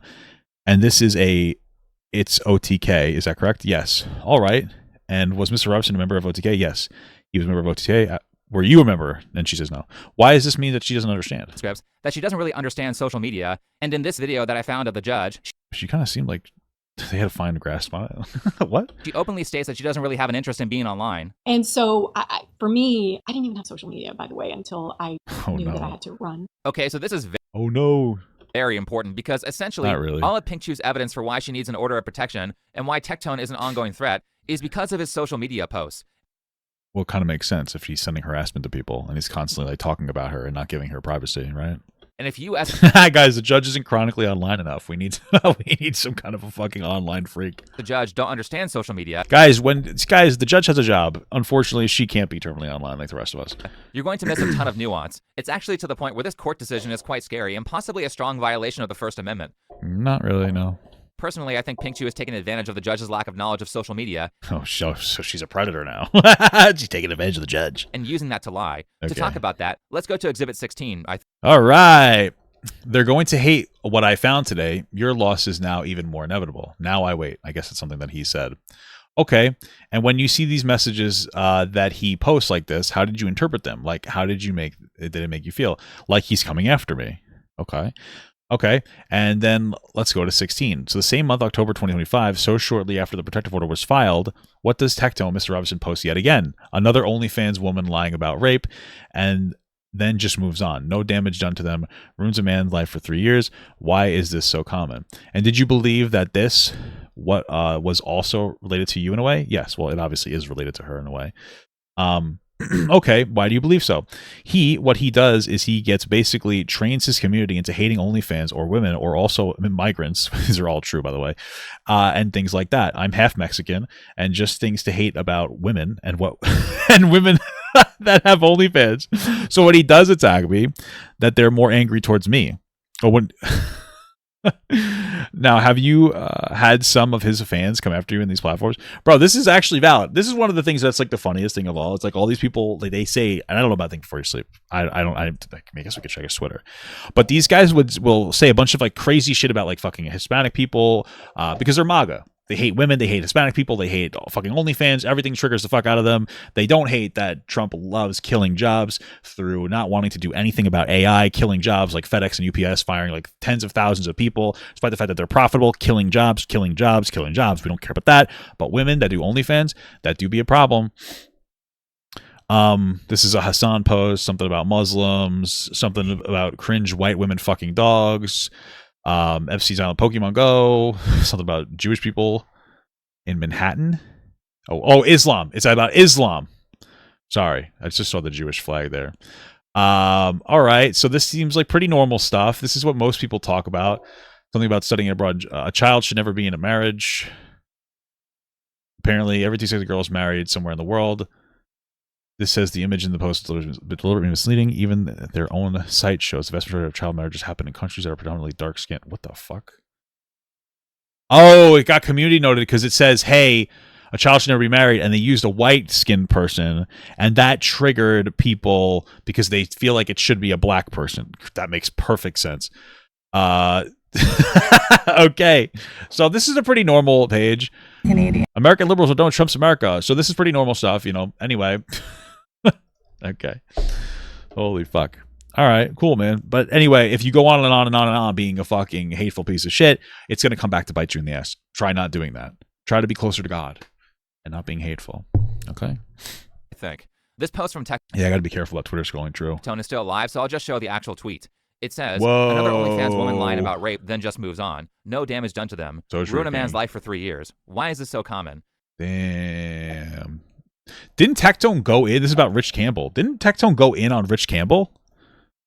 And this is it's OTK. Is that correct? Yes. All right. And was Mr. Robertson a member of OTK? Yes. He was a member of OTK. Were you a member? And she says no. Why does this mean that she doesn't understand? That she doesn't really understand social media. And in this video that I found of the judge, she kind of seemed like they had a fine grasp on it. What? She openly states that she doesn't really have an interest in being online. And so for me, I didn't even have social media, by the way, until I knew that I had to run. Okay, so this is very important because essentially all of Pink Chew's evidence for why she needs an order of protection and why Tectone is an ongoing threat is because of his social media posts. Well, it kind of makes sense if he's sending harassment to people and he's constantly talking about her and not giving her privacy, right? And if you as guys, the judge isn't chronically online enough. We need some kind of a fucking online freak. The judge don't understand social media. Guys, the judge has a job. Unfortunately, she can't be terminally online like the rest of us. You're going to miss a ton of nuance. It's actually to the point where this court decision is quite scary and possibly a strong violation of the First Amendment. Not really, no. Personally, I think Pink Chew has taken advantage of the judge's lack of knowledge of social media. Oh, so she's a predator now. She's taking advantage of the judge. And using that to lie. Okay. To talk about that, let's go to Exhibit 16. All right. They're going to hate what I found today. Your loss is now even more inevitable. Now I wait. I guess it's something that he said. Okay. And when you see these messages that he posts like this, how did you interpret them? Like, how did it make you feel? Like he's coming after me. Okay, and then let's go to 16. So the same month, October 2025, so shortly after the protective order was filed, what does Tectone, Mr. Robinson, post yet again? Another OnlyFans woman lying about rape, and then just moves on. No damage done to them, ruins a man's life for 3 years. Why is this so common? And did you believe that this was also related to you in a way? Yes, well, it obviously is related to her in a way. Okay, why do you believe so? What he does is he basically trains his community into hating OnlyFans or women or also migrants. These are all true, by the way, and things like that. I'm half Mexican, and just things to hate about women and women that have OnlyFans. So when he does attack me, that they're more angry towards me. Or when. Now, have you had some of his fans come after you in these platforms? Bro, this is actually valid. This is one of the things that's like the funniest thing of all. It's like all these people, they say, and I don't know about Think Before You Sleep. I guess we could check his Twitter. But these guys will say a bunch of like crazy shit about like fucking Hispanic people because they're MAGA. They hate women, they hate Hispanic people, they hate fucking OnlyFans, everything triggers the fuck out of them. They don't hate that Trump loves killing jobs through not wanting to do anything about AI, killing jobs like FedEx and UPS, firing like tens of thousands of people, despite the fact that they're profitable, killing jobs. We don't care about that. But women that do OnlyFans, that do be a problem. This is a Hassan post, something about Muslims, something about cringe white women fucking dogs. FC's Island Pokemon Go, something about Jewish people in Manhattan. Oh, Islam. It's about Islam. Sorry, I just saw the Jewish flag there. All right, so this seems like pretty normal stuff. This is what most people talk about. Something about studying abroad. A child should never be in a marriage. Apparently, every 2 seconds a girl is married somewhere in the world. This says the image in the post is deliberately misleading. Even their own site shows the vast majority of child marriages happen in countries that are predominantly dark skinned. What the fuck? Oh, it got community noted because it says, hey, a child should never be married. And they used a white skinned person. And that triggered people because they feel like it should be a black person. That makes perfect sense. Okay. So this is a pretty normal page. Canadian. American liberals don't Trump's America. So this is pretty normal stuff, Anyway. Okay. Holy fuck. All right, cool, man. But anyway, if you go on and on and on and on being a fucking hateful piece of shit, it's going to come back to bite you in the ass. Try not doing that. Try to be closer to God and not being hateful. Okay? I think. This post from Tectone. Yeah, I got to be careful about Twitter scrolling true. Tectone is still alive, so I'll just show the actual tweet. It says, another OnlyFans woman lying Whoa. about rape, then just moves on. No damage done to them. So Ruin a man's shocking. life for 3 years. Why is this so common? Damn. Didn't Tectone go in? This is about Rich Campbell. Didn't Tectone go in on Rich Campbell?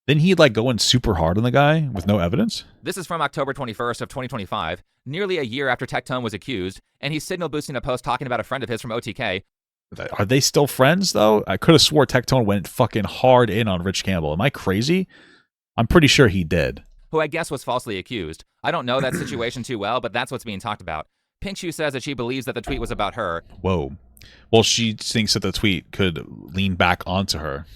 Didn't he like go in super hard on the guy with no evidence? This is from October 21st of 2025, nearly a year after Tectone was accused, and he's signal boosting a post talking about a friend of his from OTK. Are they still friends though? I could have swore Tectone went fucking hard in on Rich Campbell. Am I crazy? I'm pretty sure he did. Who I guess was falsely accused. I don't know that situation too well, but that's what's being talked about. Pink Shoe says that she believes that the tweet was about her. Whoa. Well, she thinks that the tweet could lean back onto her.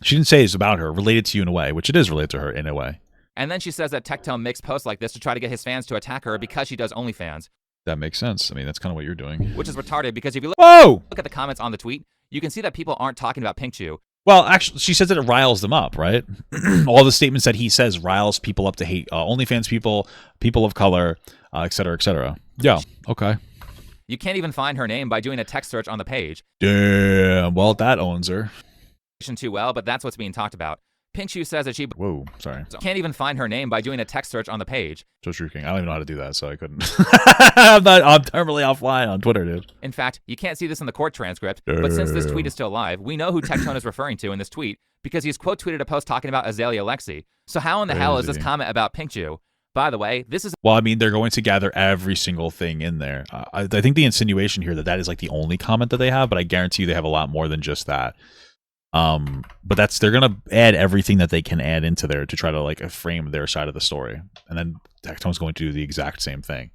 She didn't say it's about her, related to you in a way, which it is related to her in a way. And then she says that Tectone makes posts like this to try to get his fans to attack her because she does OnlyFans. That makes sense. I mean, that's kind of what you're doing. Which is retarded because if you Whoa! look at the comments on the tweet, you can see that people aren't talking about Pink Shoe. Well, actually, she says that it riles them up, right? All the statements that he says riles people up to hate OnlyFans people, people of color, et cetera, et cetera. Yeah, okay. You can't even find her name by doing a text search on the page. Damn, well, that owns her. Too well, but that's what's being talked about. Pink Shoe says that she can't even find her name by doing a text search on the page. So shrieking. I don't even know how to do that, so I couldn't. I'm terminally offline on Twitter, dude. In fact, you can't see this in the court transcript, but since this tweet is still live, we know who Tectone is referring to in this tweet because he's quote tweeted a post talking about Azalea Lexi. So how in the hell is this comment about Pink Shoe? By the way, this is... Well, I mean, they're going to gather every single thing in there. I think the insinuation here that is like the only comment that they have, but I guarantee you they have a lot more than just that. But they're gonna add everything that they can add into there to try to like frame their side of the story, and then Tectone's going to do the exact same thing.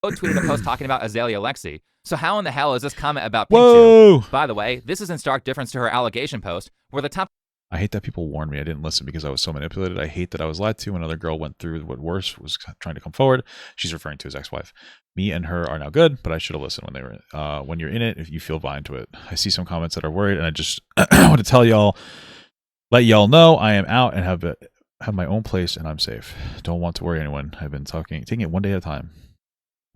Tweeted a post talking about Azalea Lexi. So how in the hell is this comment about Pink Shoe? By the way, this is in stark difference to her allegation post, where the top... I hate that people warned me. I didn't listen because I was so manipulated. I hate that I was lied to. Another girl went through what worse was trying to come forward. She's referring to his ex-wife. Me and her are now good, but I should have listened when they were. When you're in it, if you feel blind to it. I see some comments that are worried, and I just want to tell y'all, let y'all know I am out and have my own place, and I'm safe. Don't want to worry anyone. I've been taking it one day at a time.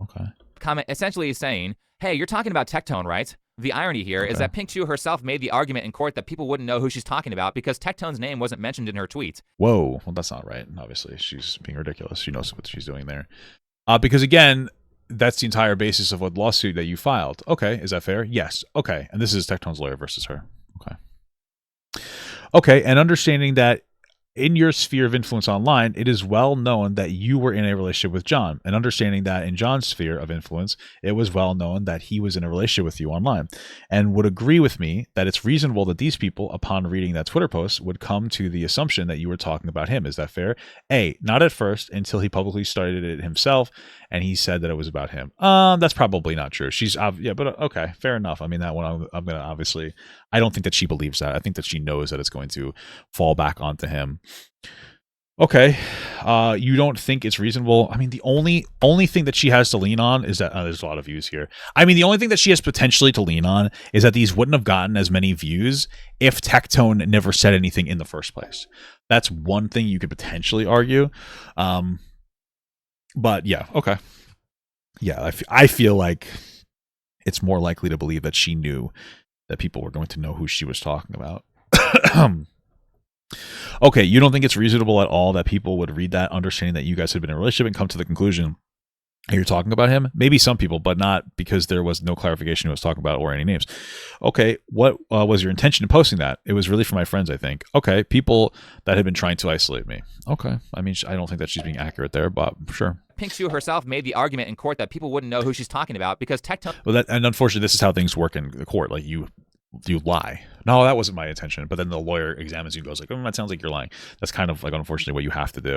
Okay. Comment essentially is saying, hey, you're talking about Tectone, right? The irony here is that Pink Shoe herself made the argument in court that people wouldn't know who she's talking about because Tectone's name wasn't mentioned in her tweet. Whoa. Well, that's not right. Obviously, she's being ridiculous. She knows what she's doing there. Because, again, that's the entire basis of what lawsuit that you filed. Okay. Is that fair? Yes. Okay. And this is Tectone's lawyer versus her. Okay. Okay. And understanding that in your sphere of influence online, it is well known that you were in a relationship with John, and understanding that in John's sphere of influence, it was well known that he was in a relationship with you online, and would agree with me that it's reasonable that these people, upon reading that Twitter post, would come to the assumption that you were talking about him. Is that fair? A, not at first, until he publicly started it himself, and he said that it was about him. That's probably not true. Yeah, but okay, fair enough. I mean, that one I'm gonna obviously, I don't think that she believes that. I think that she knows that it's going to fall back onto him. Okay, you don't think it's reasonable? I mean, the only thing that she has to lean on is that there's a lot of views here. I mean, the only thing that she has potentially to lean on is that these wouldn't have gotten as many views if Tectone never said anything in the first place. That's one thing you could potentially argue. But yeah, okay. Yeah, I feel like it's more likely to believe that she knew that people were going to know who she was talking about. Okay, you don't think it's reasonable at all that people would read that, understanding that you guys had been in a relationship, and come to the conclusion you're talking about him? Maybe some people, but not because there was no clarification who was talking about or any names. Okay, what was your intention in posting that? It was really for my friends, I think. Okay, people that had been trying to isolate me. Okay, I mean, I don't think that she's being accurate there, but sure. Pink Shoe herself made the argument in court that people wouldn't know who she's talking about because Tectone... Well, and unfortunately, this is how things work in the court. Like, you lie. No, that wasn't my intention. But then the lawyer examines you and goes like, that sounds like you're lying. That's kind of like, unfortunately, what you have to do.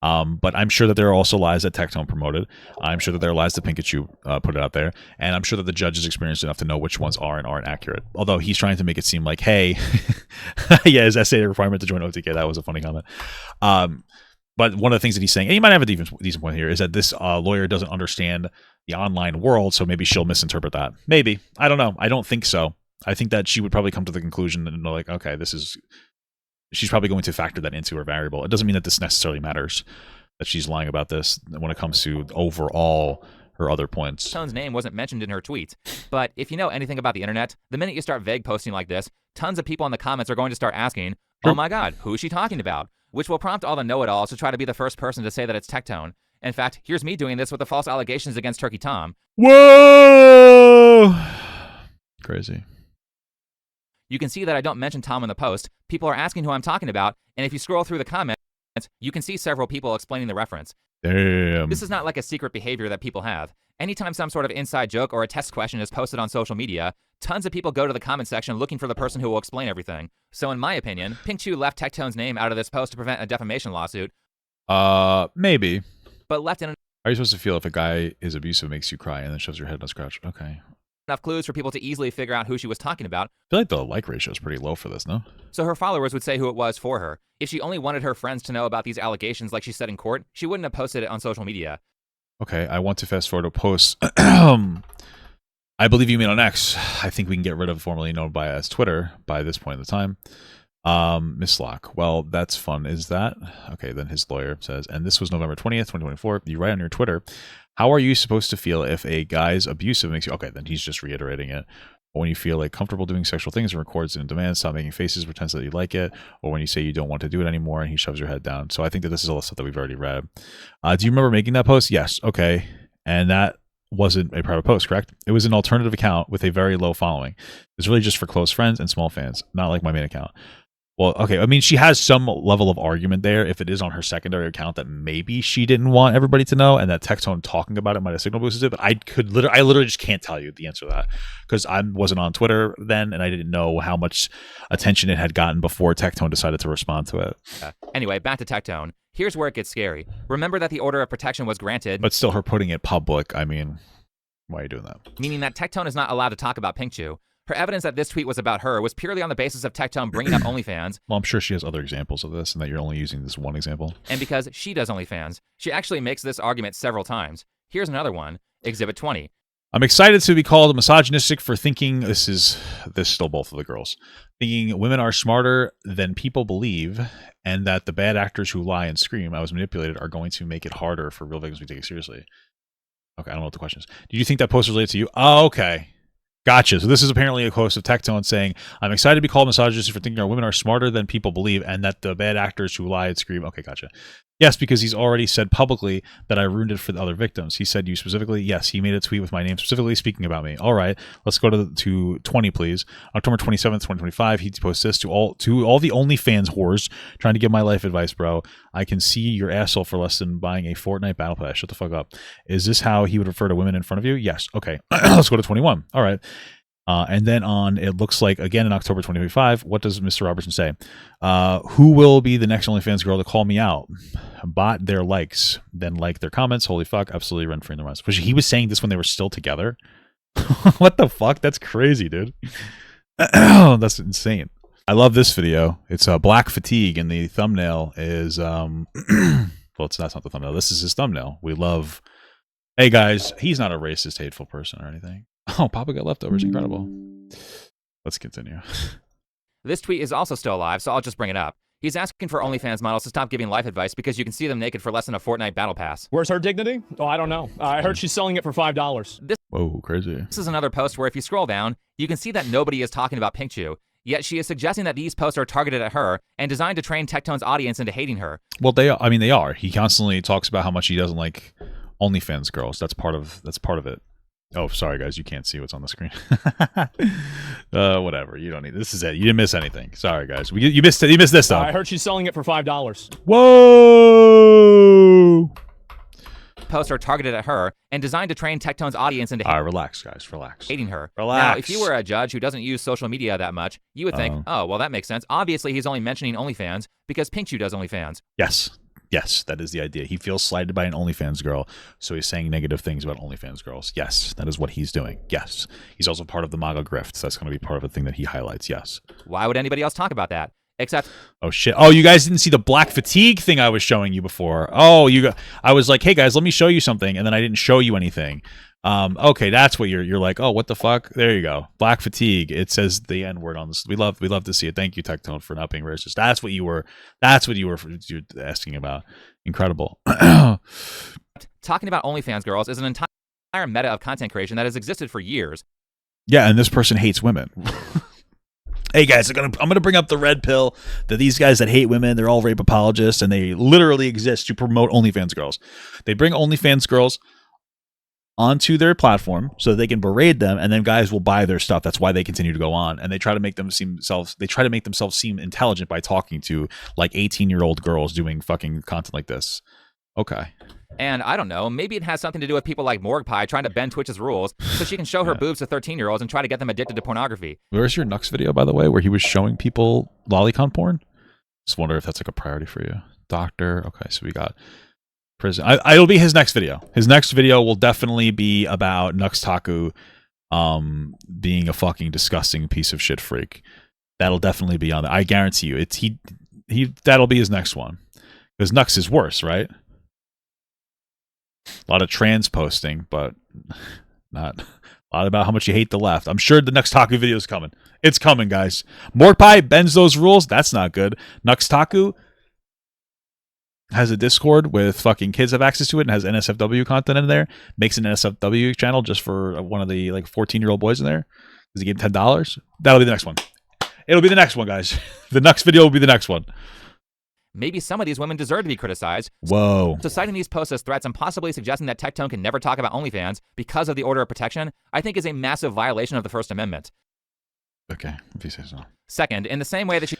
But I'm sure that there are also lies that Tectone promoted. I'm sure that there are lies that Pikachu put it out there. And I'm sure that the judge is experienced enough to know which ones are and aren't accurate. Although he's trying to make it seem like, hey, yeah, his essay requirement to join OTK, that was a funny comment. But one of the things that he's saying, and he might have a decent point here, is that this lawyer doesn't understand the online world, so maybe she'll misinterpret that. Maybe. I don't know. I don't think so. I think that she would probably come to the conclusion and know, like, okay, she's probably going to factor that into her variable. It doesn't mean that this necessarily matters, that she's lying about this when it comes to overall her other points. Tectone's name wasn't mentioned in her tweet. But if you know anything about the internet, the minute you start vague posting like this, tons of people in the comments are going to start asking, oh my God, who is she talking about? which will prompt all the know-it-alls to try to be the first person to say that it's Tectone. In fact, here's me doing this with the false allegations against Turkey Tom. Whoa! Crazy. You can see that I don't mention Tom in the post. People are asking who I'm talking about, and if you scroll through the comments, you can see several people explaining the reference. Damn. This is not like a secret behavior that people have. Anytime some sort of inside joke or a test question is posted on social media, tons of people go to the comment section looking for the person who will explain everything. So in my opinion, Pink Chu left Tectone's name out of this post to prevent a defamation lawsuit. Maybe. But left in How are you supposed to feel if a guy is abusive, makes you cry, and then shoves your head in a scratch? Okay. enough clues for people to easily figure out who she was talking about. I feel like the like ratio is pretty low for this, no? So her followers would say who it was for her. If she only wanted her friends to know about these allegations like she said in court, she wouldn't have posted it on social media. Okay, I want to fast forward a post. I believe you mean on X. I think we can get rid of formerly known by as Twitter by this point in the time. Miss Locke. Well, that's fun. Is that? Okay, then his lawyer says, and this was November 20th, 2024. You write on your Twitter, how are you supposed to feel if a guy's abusive makes you... Okay, then he's just reiterating it. But when you feel like comfortable doing sexual things and records and demands, stop making faces, pretends that you like it, or when you say you don't want to do it anymore and he shoves your head down. So I think that this is all the stuff that we've already read. Do you remember making that post? Yes. Okay. And that wasn't a private post, correct? It was an alternative account with a very low following. It's really just for close friends and small fans, not like my main account. Well, okay, I mean, she has some level of argument there if it is on her secondary account that maybe she didn't want everybody to know and that Tectone talking about it might have signal boosted it, but I literally just can't tell you the answer to that because I wasn't on Twitter then and I didn't know how much attention it had gotten before Tectone decided to respond to it. Anyway, back to Tectone. Here's where it gets scary. Remember that the order of protection was granted. But still, her putting it public, I mean, why are you doing that? Meaning that Tectone is not allowed to talk about Pink Chu. Her evidence that this tweet was about her was purely on the basis of Tectone bringing up OnlyFans. Well, I'm sure she has other examples of this and that you're only using this one example. And because she does OnlyFans. She actually makes this argument several times. Here's another one. Exhibit 20. I'm excited to be called misogynistic for thinking, this is still both of the girls, thinking women are smarter than people believe and that the bad actors who lie and scream I was manipulated are going to make it harder for real victims to take it seriously. Okay, I don't know what the question is. Do you think that post was related to you? Oh, okay. Gotcha. So this is apparently a post of Tectone saying, I'm excited to be called misogynistic for thinking our women are smarter than people believe and that the bad actors who lie and scream. Okay, gotcha. Yes, because he's already said publicly that I ruined it for the other victims. He said you specifically. Yes, he made a tweet with my name specifically speaking about me. All right, let's go to 20, please. October 27th, 2025. He posts this to all the OnlyFans whores trying to give my life advice, bro. I can see your asshole for less than buying a Fortnite battle pass. Shut the fuck up. Is this how he would refer to women in front of you? Yes. Okay. Let's go to 21. All right. And then on, it looks like, again, in October 2025, what does Mr. Robertson say? Who will be the next OnlyFans girl to call me out? Bot their likes, then like their comments. Holy fuck, absolutely run free in the rest. He was saying this when they were still together? What the fuck? That's crazy, dude. That's insane. I love this video. It's black fatigue, and the thumbnail is, well, that's not the thumbnail. This is his thumbnail. We love, hey guys, he's not a racist, hateful person or anything. Oh, Papa got leftovers. Incredible. Let's continue. This tweet is also still alive, so I'll just bring it up. He's asking for OnlyFans models to stop giving life advice because you can see them naked for less than a Fortnite battle pass. Where's her dignity? Oh, I don't know. I heard she's selling it for $5. Whoa, crazy. This is another post where if you scroll down, you can see that nobody is talking about Pink Chu. Yet she is suggesting that these posts are targeted at her and designed to train Tectone's audience into hating her. Well, they are. I mean, they are. He constantly talks about how much he doesn't like OnlyFans girls. That's part of it. Oh, sorry, guys. You can't see what's on the screen. Whatever. You don't need... This is it. You didn't miss anything. Sorry, guys. You missed it. You missed this, though. I heard she's selling it for $5. Whoa! Posts are targeted at her and designed to train Tectone's audience into relax, guys. Relax. Hating her. Relax. Now, if you were a judge who doesn't use social media that much, you would think, oh, well, that makes sense. Obviously, he's only mentioning OnlyFans because Pink Chu does OnlyFans. Yes. Yes, that is the idea. He feels slighted by an OnlyFans girl, so he's saying negative things about OnlyFans girls. Yes, that is what he's doing. Yes. He's also part of the MAGA grift. So that's going to be part of the thing that he highlights. Yes. Why would anybody else talk about that? Except... Oh, shit. Oh, you guys didn't see the black fatigue thing I was showing you before. Oh, I was like, hey, guys, let me show you something, and then I didn't show you anything. Okay, that's what you're like, oh, what the fuck? There you go. Black fatigue. It says the N-word on this. We love to see it. Thank you, Tectone, for not being racist. That's what you were asking about. Incredible. Talking about OnlyFans girls is an entire meta of content creation that has existed for years. Yeah, and this person hates women. Hey guys, I'm gonna bring up the red pill that these guys that hate women, they're all rape apologists, and they literally exist to promote OnlyFans girls. They bring OnlyFans girls onto their platform so that they can berate them, and then guys will buy their stuff. That's why they continue to go on, and they try to make themselves seem intelligent by talking to like 18-year-old girls doing fucking content like this. Okay. And I don't know, maybe it has something to do with people like Morpai trying to bend Twitch's rules so she can show her boobs to 13-year-olds and try to get them addicted to pornography. Where's your Nux video, by the way, where he was showing people lolicon porn? Just wonder if that's like a priority for you. Doctor. Okay, so we got prison. It'll be his next video. His next video will definitely be about Nux Taku being a fucking disgusting piece of shit freak. That'll definitely be on there. I guarantee you. That'll be his next one. Because Nux is worse, right? A lot of trans posting, but not a lot about how much you hate the left. I'm sure the next Taku video is coming. It's coming, guys. Morpai bends those rules. That's not good. Nux Taku has a Discord with fucking kids have access to it and has NSFW content in there. Makes an NSFW channel just for one of the like 14-year-old boys in there. Does he give $10? That'll be the next one. It'll be the next one, guys. The next video will be the next one. Maybe some of these women deserve to be criticized. Whoa. So citing these posts as threats and possibly suggesting that Tectone can never talk about OnlyFans because of the order of protection, I think is a massive violation of the First Amendment. Okay, if you say so. Second, in the same way that she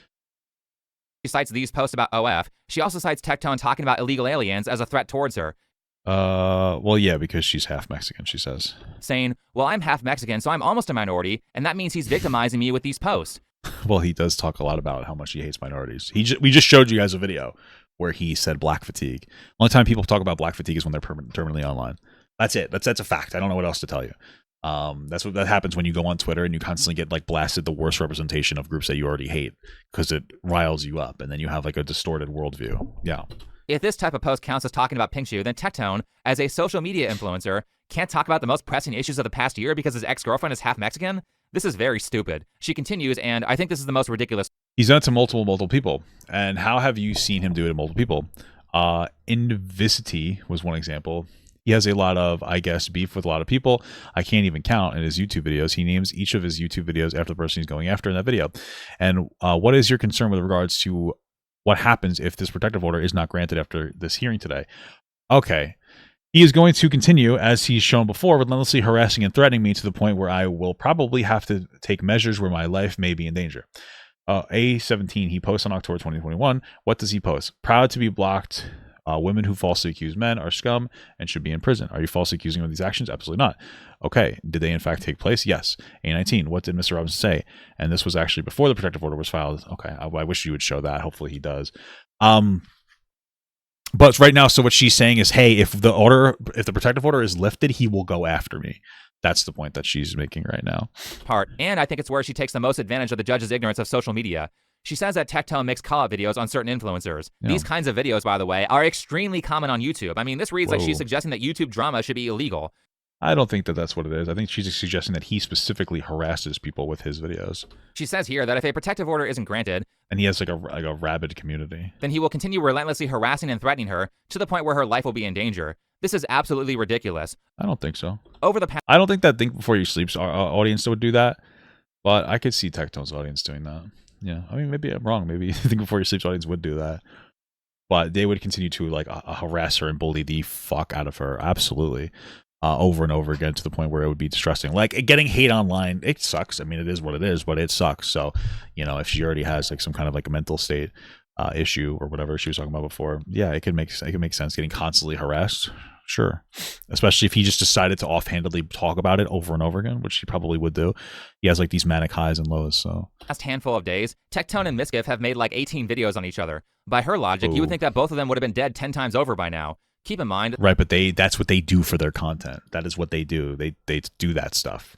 cites these posts about OF, she also cites Tectone talking about illegal aliens as a threat towards her. Well, yeah, because she's half Mexican, she says. Saying, well, I'm half Mexican, so I'm almost a minority, and that means he's victimizing me with these posts. Well, he does talk a lot about how much he hates minorities. We just showed you guys a video where he said black fatigue. Only time people talk about black fatigue is when they're permanently online. That's it. That's a fact. I don't know what else to tell you. That's what that happens when you go on Twitter and you constantly get like blasted the worst representation of groups that you already hate because it riles you up, and then you have like a distorted worldview. Yeah. If this type of post counts as talking about Pink Shoe, then Tectone, as a social media influencer, can't talk about the most pressing issues of the past year because his ex-girlfriend is half Mexican? This is very stupid. She continues, and I think this is the most ridiculous. He's done it to multiple people. And how have you seen him do it to multiple people? Invisity was one example. He has a lot of, I guess, beef with a lot of people. I can't even count in his YouTube videos. He names each of his YouTube videos after the person he's going after in that video. And what is your concern with regards to what happens if this protective order is not granted after this hearing today? Okay. He is going to continue, as he's shown before, relentlessly harassing and threatening me to the point where I will probably have to take measures where my life may be in danger. A17, he posts on October 2021. What does he post? Proud to be blocked. Women who falsely accuse men are scum and should be in prison. Are you falsely accusing of these actions? Absolutely not. Okay. Did they in fact take place? Yes. A19, what did Mr. Robinson say? And this was actually before the protective order was filed. Okay. I wish you would show that. Hopefully he does. But right now, so what she's saying is, hey, if the protective order is lifted, he will go after me. That's the point that she's making right now. And I think it's where she takes the most advantage of the judge's ignorance of social media. She says that Tectone makes call-out videos on certain influencers. Yeah. These kinds of videos, by the way, are extremely common on YouTube. I mean, this reads like she's suggesting that YouTube drama should be illegal. I don't think that that's what it is. I think she's suggesting that he specifically harasses people with his videos. She says here that if a protective order isn't granted, and he has like a rabid community, then he will continue relentlessly harassing and threatening her to the point where her life will be in danger. This is absolutely ridiculous. I don't think so. I don't think that Think Before You Sleep's our audience would do that, but I could see Tectone's audience doing that. Yeah, I mean, maybe I'm wrong. Maybe Think Before You Sleep's audience would do that, but they would continue to like harass her and bully the fuck out of her. Absolutely. Over and over again to the point where it would be distressing. Like getting hate online, it sucks. I mean, it is what it is, but it sucks. So, you know, if she already has like some kind of like a mental state issue or whatever she was talking about before, yeah, it could make sense getting constantly harassed. Sure. Especially if he just decided to offhandedly talk about it over and over again, which he probably would do. He has like these manic highs and lows. So last handful of days, Tectone and Miskiff have made like 18 videos on each other. By her logic, you would think that both of them would have been dead 10 times over by now. Keep in mind, right? But that's what they do for their content. That is what they do. They do that stuff.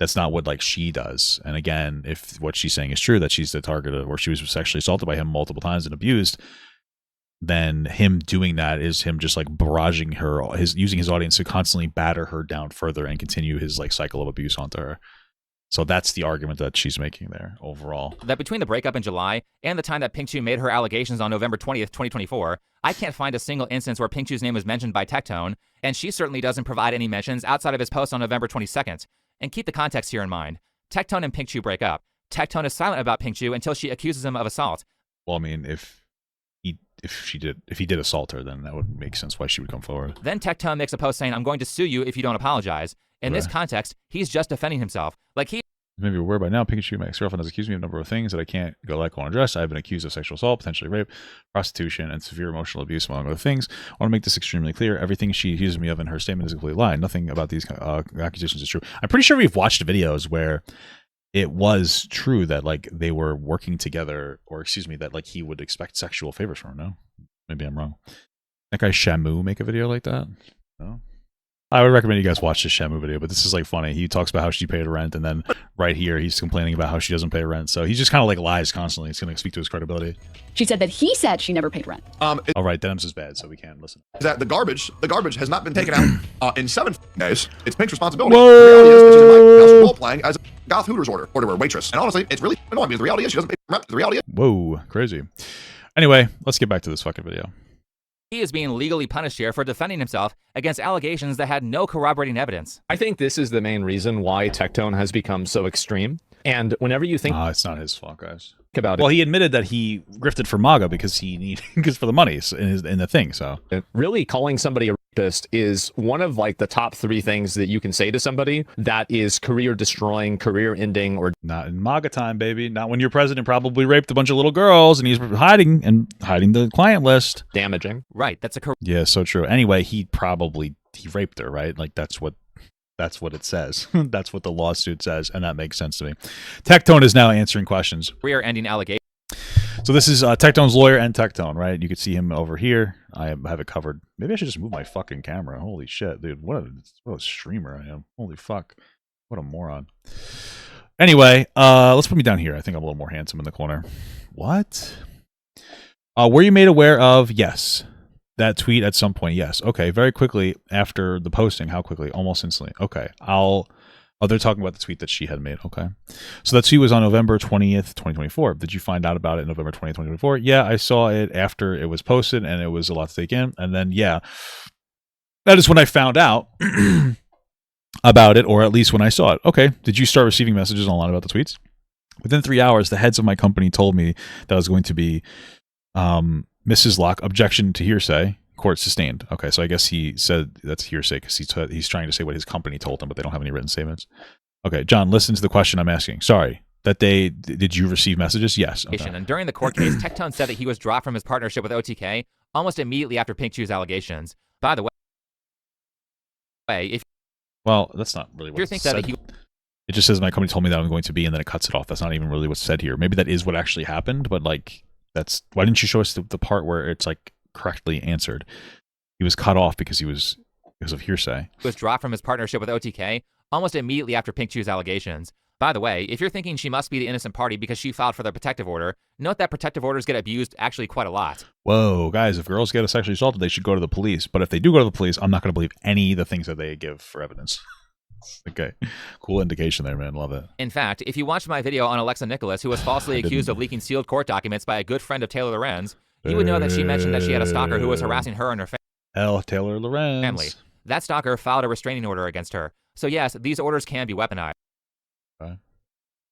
That's not what like she does. And again, if what she's saying is true, that she's the target of, or she was sexually assaulted by him multiple times and abused, then him doing that is him just like barraging her, using his audience to constantly batter her down further and continue his like cycle of abuse onto her. So that's the argument that she's making there overall. That between the breakup in July and the time that Pink Shoe made her allegations on November 20th, 2024, I can't find a single instance where Pink Shoe's name was mentioned by Tectone, and she certainly doesn't provide any mentions outside of his post on November 22nd. And keep the context here in mind. Tectone and Pink Shoe break up. Tectone is silent about Pink Chu until she accuses him of assault. Well, I mean, if he did assault her, then that would make sense why she would come forward. Then Tectone makes a post saying, "I'm going to sue you if you don't apologize." In this context, he's just defending himself. Like he Maybe you're aware by now, Pikachu, my ex-girlfriend, has accused me of a number of things that I can't go like on address. I've been accused of sexual assault, potentially rape, prostitution, and severe emotional abuse, among other things. I want to make this extremely clear. Everything she accuses me of in her statement is a complete lie. Nothing about these accusations is true. I'm pretty sure we've watched videos where it was true that like they were working together, or excuse me, that like he would expect sexual favors from her. No, maybe I'm wrong. That guy Shamu make a video like that? No. I would recommend you guys watch this Shamu video, but this is like funny. He talks about how she paid rent, and then right here he's complaining about how she doesn't pay rent. So he's just kind of like lies constantly. It's going to speak to his credibility. She said that he said she never paid rent. All right, Denham's is bad, so we can't listen. That the garbage has not been taken out in 7 days. It's Pink's responsibility. Whoa! The reality is that she's in my house role playing as a Goth Hooters order to her waitress. And honestly, it's really annoying because the reality is she doesn't pay rent. The reality is. Whoa, crazy. Anyway, let's get back to this fucking video. He is being legally punished here for defending himself against allegations that had no corroborating evidence. I think this is the main reason why Tectone has become so extreme. And whenever you think... it's not his fault, guys. About well, he admitted that he grifted for MAGA because he needed for the money in the thing. So really calling somebody a rapist is one of like the top 3 things that you can say to somebody that is career destroying, career ending, or not in MAGA time, baby. Not when your president probably raped a bunch of little girls and he's hiding the client list. Damaging. Right. That's a yeah, so true. Anyway, he raped her, right? Like that's what it says. That's what the lawsuit says, and that makes sense to me. Tectone is now answering questions. Career-ending allegation. So this is Tectone's lawyer and Tectone, right? You can see him over here. I have it covered. Maybe I should just move my fucking camera. Holy shit, dude. What a streamer I am. Holy fuck. What a moron. Anyway, let's put me down here. I think I'm a little more handsome in the corner. What? Were you made aware of? Yes. That tweet at some point, yes. Okay, very quickly after the posting. How quickly? Almost instantly. Okay, they're talking about the tweet that she had made. Okay, so that tweet was on November 20th, 2024. Did you find out about it in November 20th, 2024? Yeah, I saw it after it was posted, and it was a lot to take in. And then, yeah, that is when I found out about it, or at least when I saw it. Okay, did you start receiving messages online about the tweets? Within 3 hours, the heads of my company told me that I was going to be... Mrs. Locke, objection to hearsay, court sustained. Okay, so I guess he said that's hearsay because he's trying to say what his company told him, but they don't have any written statements. Okay, John, listen to the question I'm asking. Sorry. Did you receive messages? Yes. Okay. And during the court case, Tectone said that he was dropped from his partnership with OTK almost immediately after Pink Chu's allegations. By the way, well, that's not really what it said. It just says my company told me that I'm going to be, and then it cuts it off. That's not even really what's said here. Maybe that is what actually happened, but like... why didn't you show us the part where it's like correctly answered? He was cut off because of hearsay. He was dropped from his partnership with OTK almost immediately after Pink Chu's allegations. By the way, if you're thinking she must be the innocent party because she filed for the protective order, note that protective orders get abused actually quite a lot. Whoa, guys, if girls get sexually assaulted, they should go to the police. But if they do go to the police, I'm not going to believe any of the things that they give for evidence. Okay, cool indication there, man. Love it. In fact, if you watched my video on Alexa Nicholas, who was falsely accused of leaking sealed court documents by a good friend of Taylor Lorenz, you would know that she mentioned that she had a stalker who was harassing her and her Taylor Lorenz family. That stalker filed a restraining order against her. So yes, these orders can be weaponized.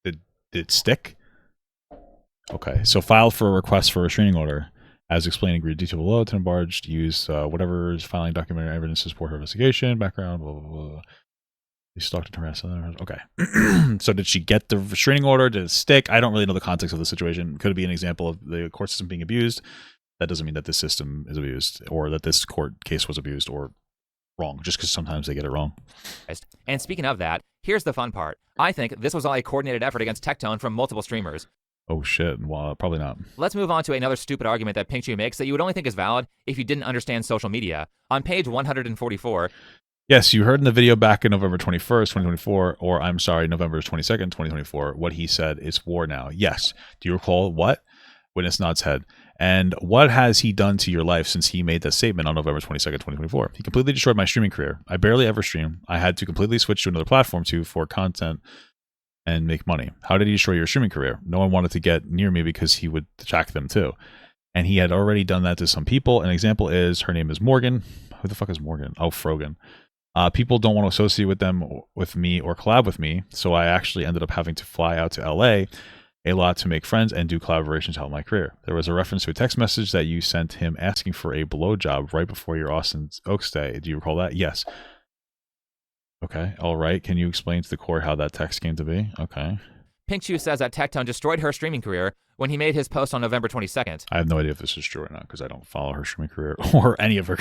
Did it stick? Okay, so filed for a request for a restraining order. As explained in great detail below, to barge to use whatever is filing documentary evidence to support her investigation, background, blah, blah, blah. He stalked and harassed her. Okay. So did she get the restraining order? Did it stick? I don't really know the context of the situation. Could it be an example of the court system being abused? That doesn't mean that this system is abused or that this court case was abused or wrong, just because sometimes they get it wrong. And speaking of that, here's the fun part. I think this was all a coordinated effort against Tectone from multiple streamers. Oh, shit. Well, probably not. Let's move on to another stupid argument that Pink Chu makes that you would only think is valid if you didn't understand social media. On page 144... Yes, you heard in the video back in November 21st, 2024, or I'm sorry, November 22nd, 2024, what he said is war now. Yes. Do you recall what? Witness nods head. And what has he done to your life since he made that statement on November 22nd, 2024? He completely destroyed my streaming career. I barely ever stream. I had to completely switch to another platform for content and make money. How did he destroy your streaming career? No one wanted to get near me because he would track them too. And he had already done that to some people. An example is, her name is Morgan. Who the fuck is Morgan? Oh, Frogan. People don't want to associate with me or collab with me, so I actually ended up having to fly out to LA a lot to make friends and do collaborations to help my career. There was a reference to a text message that you sent him asking for a blowjob right before your Austin Oaks stay. Do you recall that? Yes. Okay. All right. Can you explain to the court how that text came to be? Okay. Pink Chew says that Tectone destroyed her streaming career when he made his post on November 22nd. I have no idea if this is true or not because I don't follow her streaming career or any of her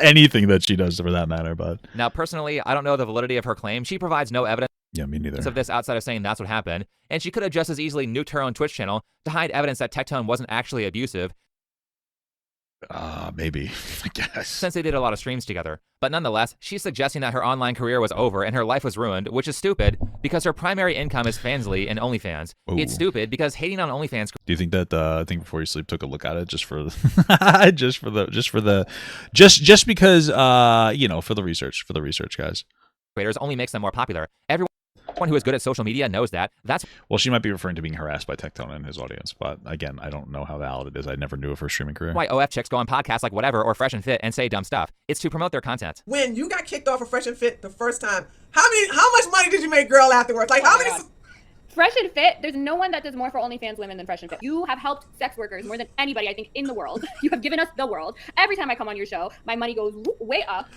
anything that she does for that matter. But now, personally, I don't know the validity of her claim. She provides no evidence. Yeah, me neither. Of this outside of saying that's what happened, and she could have just as easily nuked her own Twitch channel to hide evidence that Tectone wasn't actually abusive. Maybe, I guess. Since they did a lot of streams together. But nonetheless, she's suggesting that her online career was over and her life was ruined, which is stupid because her primary income is Fansly and OnlyFans. Ooh. It's stupid because hating on OnlyFans. Do you think that I think before you sleep took a look at it just for because you know, for the research guys. Creators only makes them more popular. Everyone who is good at social media knows that. That's well, she might be referring to being harassed by Tectone and his audience, but again, I don't know how valid it is. I never knew of her streaming career. Why OF chicks go on podcasts like Whatever or Fresh and Fit and say dumb stuff. It's to promote their content. When you got kicked off of Fresh and Fit the first time, how much money did you make, girl, afterwards? Like, how many? Fresh and Fit, there's no one that does more for OnlyFans women than Fresh and Fit. You have helped sex workers more than anybody, I think, in the world. You have given us the world. Every time I come on your show, my money goes way up.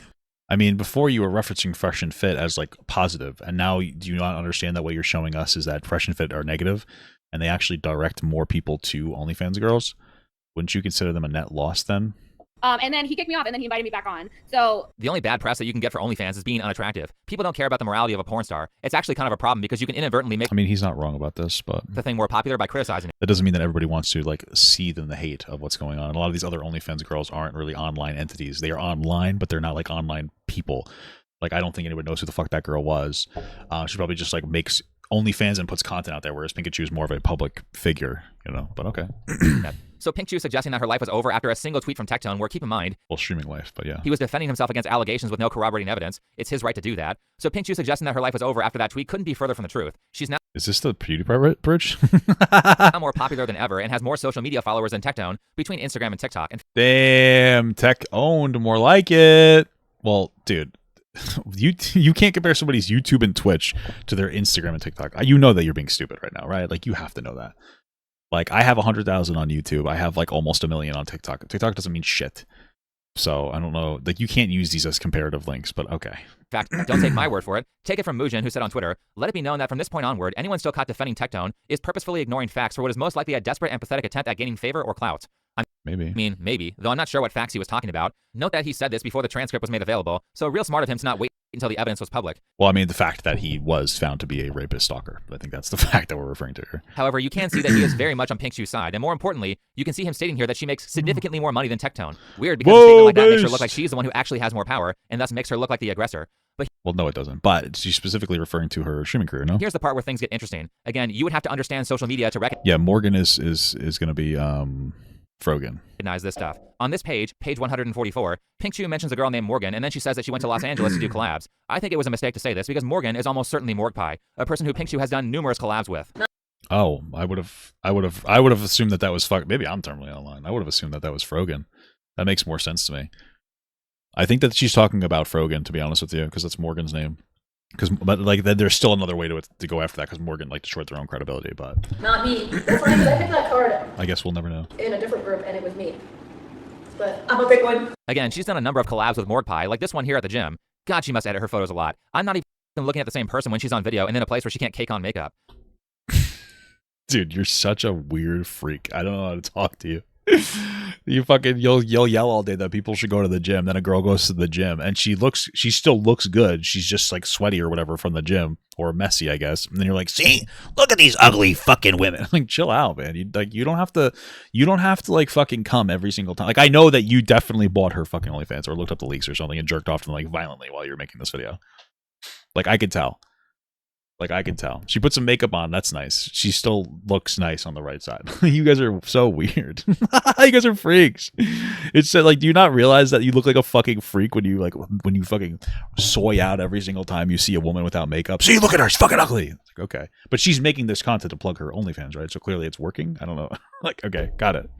I mean, before you were referencing Fresh and Fit as like positive, and now do you not understand that what you're showing us is that Fresh and Fit are negative, and they actually direct more people to OnlyFans girls? Wouldn't you consider them a net loss then? And then he kicked me off, and then he invited me back on. So the only bad press that you can get for OnlyFans is being unattractive. People don't care about the morality of a porn star. It's actually kind of a problem because you can inadvertently make. I mean, he's not wrong about this, but the thing more popular by criticizing it. That doesn't mean that everybody wants to like seethe in the hate of what's going on. A lot of these other OnlyFans girls aren't really online entities. They are online, but they're not like online people. Like, I don't think anyone knows who the fuck that girl was. She probably just like makes OnlyFans and puts content out there, whereas Pikachu is more of a public figure, you know. But okay. So Pink Chew suggesting that her life was over after a single tweet from Tectone, where keep in mind, well, streaming life, but yeah, he was defending himself against allegations with no corroborating evidence. It's his right to do that. So Pink Chew suggesting that her life was over after that tweet couldn't be further from the truth. She's now is this the PewDiePie bridge? more popular than ever and has more social media followers than Tectone between Instagram and TikTok. And damn, tech owned, more like it. Well, dude. You can't compare somebody's YouTube and Twitch to their Instagram and TikTok. You know that you're being stupid right now, right? Like, you have to know that. Like, I have 100,000 on YouTube. I have like almost 1 million on TikTok. TikTok doesn't mean shit. So I don't know. Like, you can't use these as comparative links, but okay. In fact, don't take my word for it. Take it from Mujin, who said on Twitter, "Let it be known that from this point onward, anyone still caught defending Tectone is purposefully ignoring facts for what is most likely a desperate and pathetic attempt at gaining favor or clout." Maybe, though I'm not sure what facts he was talking about. Note that he said this before the transcript was made available, so real smart of him to not wait until the evidence was public. Well, I mean, the fact that he was found to be a rapist stalker. I think that's the fact that we're referring to here. However, you can see that he is very much on Pink Chew's side, and more importantly, you can see him stating here that she makes significantly more money than Tectone. Weird, because a statement like that makes her look like she's the one who actually has more power, and thus makes her look like the aggressor. But well, no, it doesn't. But she's specifically referring to her streaming career, no? Here's the part where things get interesting. Again, you would have to understand social media to recognize. Yeah, Morgan is going to be Frogan. Recognize this stuff. On this page 144, Pink Chew mentions a girl named Morgan, and then she says that she went to Los Angeles to do collabs. I think it was a mistake to say this because Morgan is almost certainly Morpai, a person who Pink Chew has done numerous collabs with. Oh, I would have assumed that was maybe I'm terminally online. I would have assumed that was Frogan. That makes more sense to me. I think that she's talking about Frogan, to be honest with you, because that's Morgan's name. But like, there's still another way to go after that because Morgan like destroyed their own credibility. But not me. That's funny because I picked that card I guess we'll never know. in a different group, and it was me. But I'm a big one. Again, she's done a number of collabs with Morpai, like this one here at the gym. God, she must edit her photos a lot. I'm not even looking at the same person when she's on video and in a place where she can't cake on makeup. Dude, you're such a weird freak. I don't know how to talk to you. You'll yell all day that people should go to the gym. Then a girl goes to the gym and she still looks good. She's just like sweaty or whatever from the gym, or messy, I guess. And then you're like, see, look at these ugly fucking women. Like, chill out, man. You don't have to like fucking come every single time. Like, I know that you definitely bought her fucking OnlyFans or looked up the leaks or something and jerked off to them like violently while you were making this video. Like, I could tell. She put some makeup on. That's nice. She still looks nice on the right side. You guys are so weird. You guys are freaks. It's like, do you not realize that you look like a fucking freak when you fucking soy out every single time you see a woman without makeup? See, look at her. She's fucking ugly. It's like, okay. But she's making this content to plug her OnlyFans, right? So clearly it's working. I don't know. Like, okay, got it.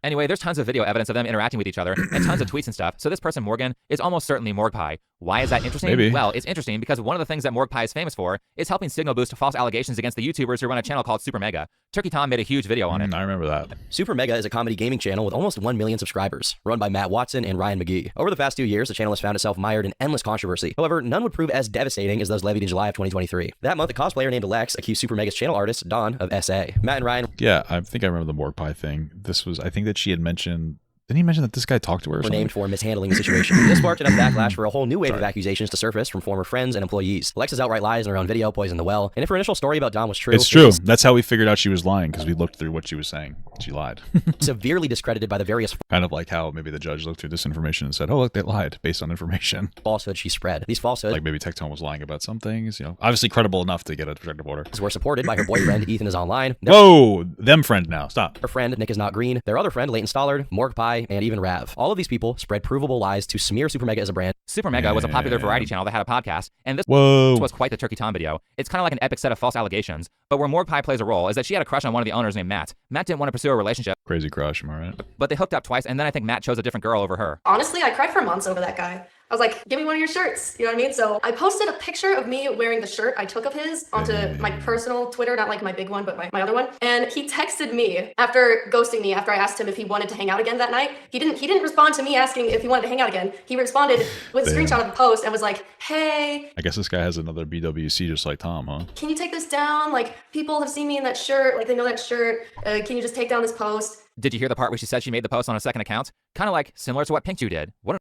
Anyway, there's tons of video evidence of them interacting with each other and tons of tweets and stuff. So this person, Morgan, is almost certainly Morpai. Why is that interesting? Maybe. Well, it's interesting because one of the things that Morpai is famous for is helping signal boost false allegations against the YouTubers who run a channel called Super Mega. Turkey Tom made a huge video on it. I remember that. Super Mega is a comedy gaming channel with almost 1 million subscribers, run by Matt Watson and Ryan McGee. Over the past 2 years, the channel has found itself mired in endless controversy. However, none would prove as devastating as those levied in July of 2023. That month, a cosplayer named Alex accused Super Mega's channel artist, Don, of SA. Matt and Ryan... Yeah, I think I remember the Morpai thing. This was, I think that she had mentioned... Didn't he mention that this guy talked to her or were something? named for mishandling the situation. This sparked enough backlash for a whole new wave of accusations to surface from former friends and employees. Alexa's outright lies in her own video poisoned the well, and if her initial story about Dom was true... It's true. That's how we figured out she was lying, because we looked through what she was saying. She lied. severely discredited by the various... Kind of like how maybe the judge looked through this information and said, oh, look, they lied based on information. Falsehoods she spread. These falsehoods... Like maybe Tectone was lying about some things, you know. Obviously credible enough to get a protective order. ...were supported by her boyfriend, Ethan is online. Whoa! Them friend now. Stop. Her friend, Nick is not green. Their other friend, Leighton Stollard, Morpai, and even Rav. All of these people spread provable lies to smear Super Mega as a brand. Super Mega was a popular variety channel that had a podcast, and this Whoa. was quite the Turkey Tom video. It's kind of like an epic set of false allegations, but where Morpai plays a role is that she had a crush on one of the owners named Matt. Matt didn't want to pursue a relationship. Crazy crush, am I right? But they hooked up twice, and then I think Matt chose a different girl over her. Honestly, I cried for months over that guy. I was like, give me one of your shirts. You know what I mean? So I posted a picture of me wearing the shirt I took of his onto my personal Twitter, not like my big one, but my other one. And he texted me after ghosting me, after I asked him if he wanted to hang out again that night. He didn't respond to me asking if he wanted to hang out again. He responded with a screenshot of the post and was like, hey. I guess this guy has another BWC just like Tom, huh? Can you take this down? Like, people have seen me in that shirt. Like, they know that shirt. Can you just take down this post? Did you hear the part where she said she made the post on a second account? Kind of like similar to what Pink Jew did. What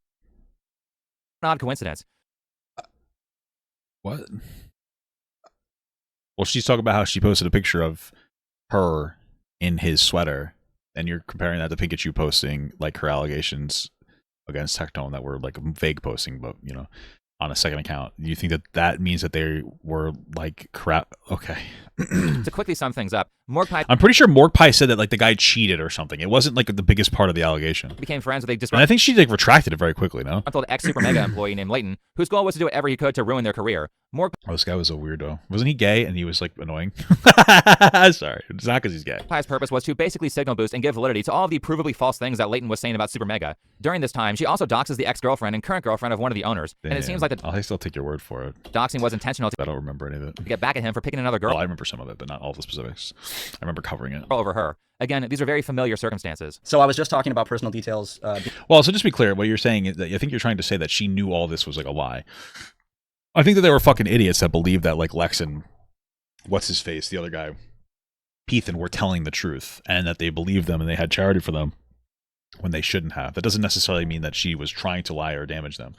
an odd coincidence. What? Well, she's talking about how she posted a picture of her in his sweater, and you're comparing that to Pikachu posting like her allegations against Tectone that were like vague posting, but you know, on a second account. Do you think that that means that they were like crap? Okay. To quickly sum things up, Morpai... I'm pretty sure Morpai said that like the guy cheated or something. It wasn't like the biggest part of the allegation. Became friends with a And I think she like retracted it very quickly, no? disgruntled ex-Super Mega employee named Leighton, whose goal was to do whatever he could to ruin their career. Oh, this guy was a weirdo. Wasn't he gay and he was like annoying? Sorry, it's not because he's gay. Morpai's purpose was to basically signal boost and give validity to all of the provably false things that Leighton was saying about Super Mega. During this time, she also doxes the ex-girlfriend and current girlfriend of one of the owners. Damn. And it seems like the I'll still take your word for it. doxing was intentional I don't remember any of it. to get back at him for picking another girl. Well, I remember some of it, but not all the specifics. I remember covering it. Over her. Again, these are very familiar circumstances. So I was just talking about personal details. Well, so just to be clear, what you're saying is that I think you're trying to say that she knew all this was like a lie. I think that they were fucking idiots that believed that like Lex and what's his face, the other guy, Ethan, were telling the truth, and that they believed them and they had charity for them when they shouldn't have. That doesn't necessarily mean that she was trying to lie or damage them,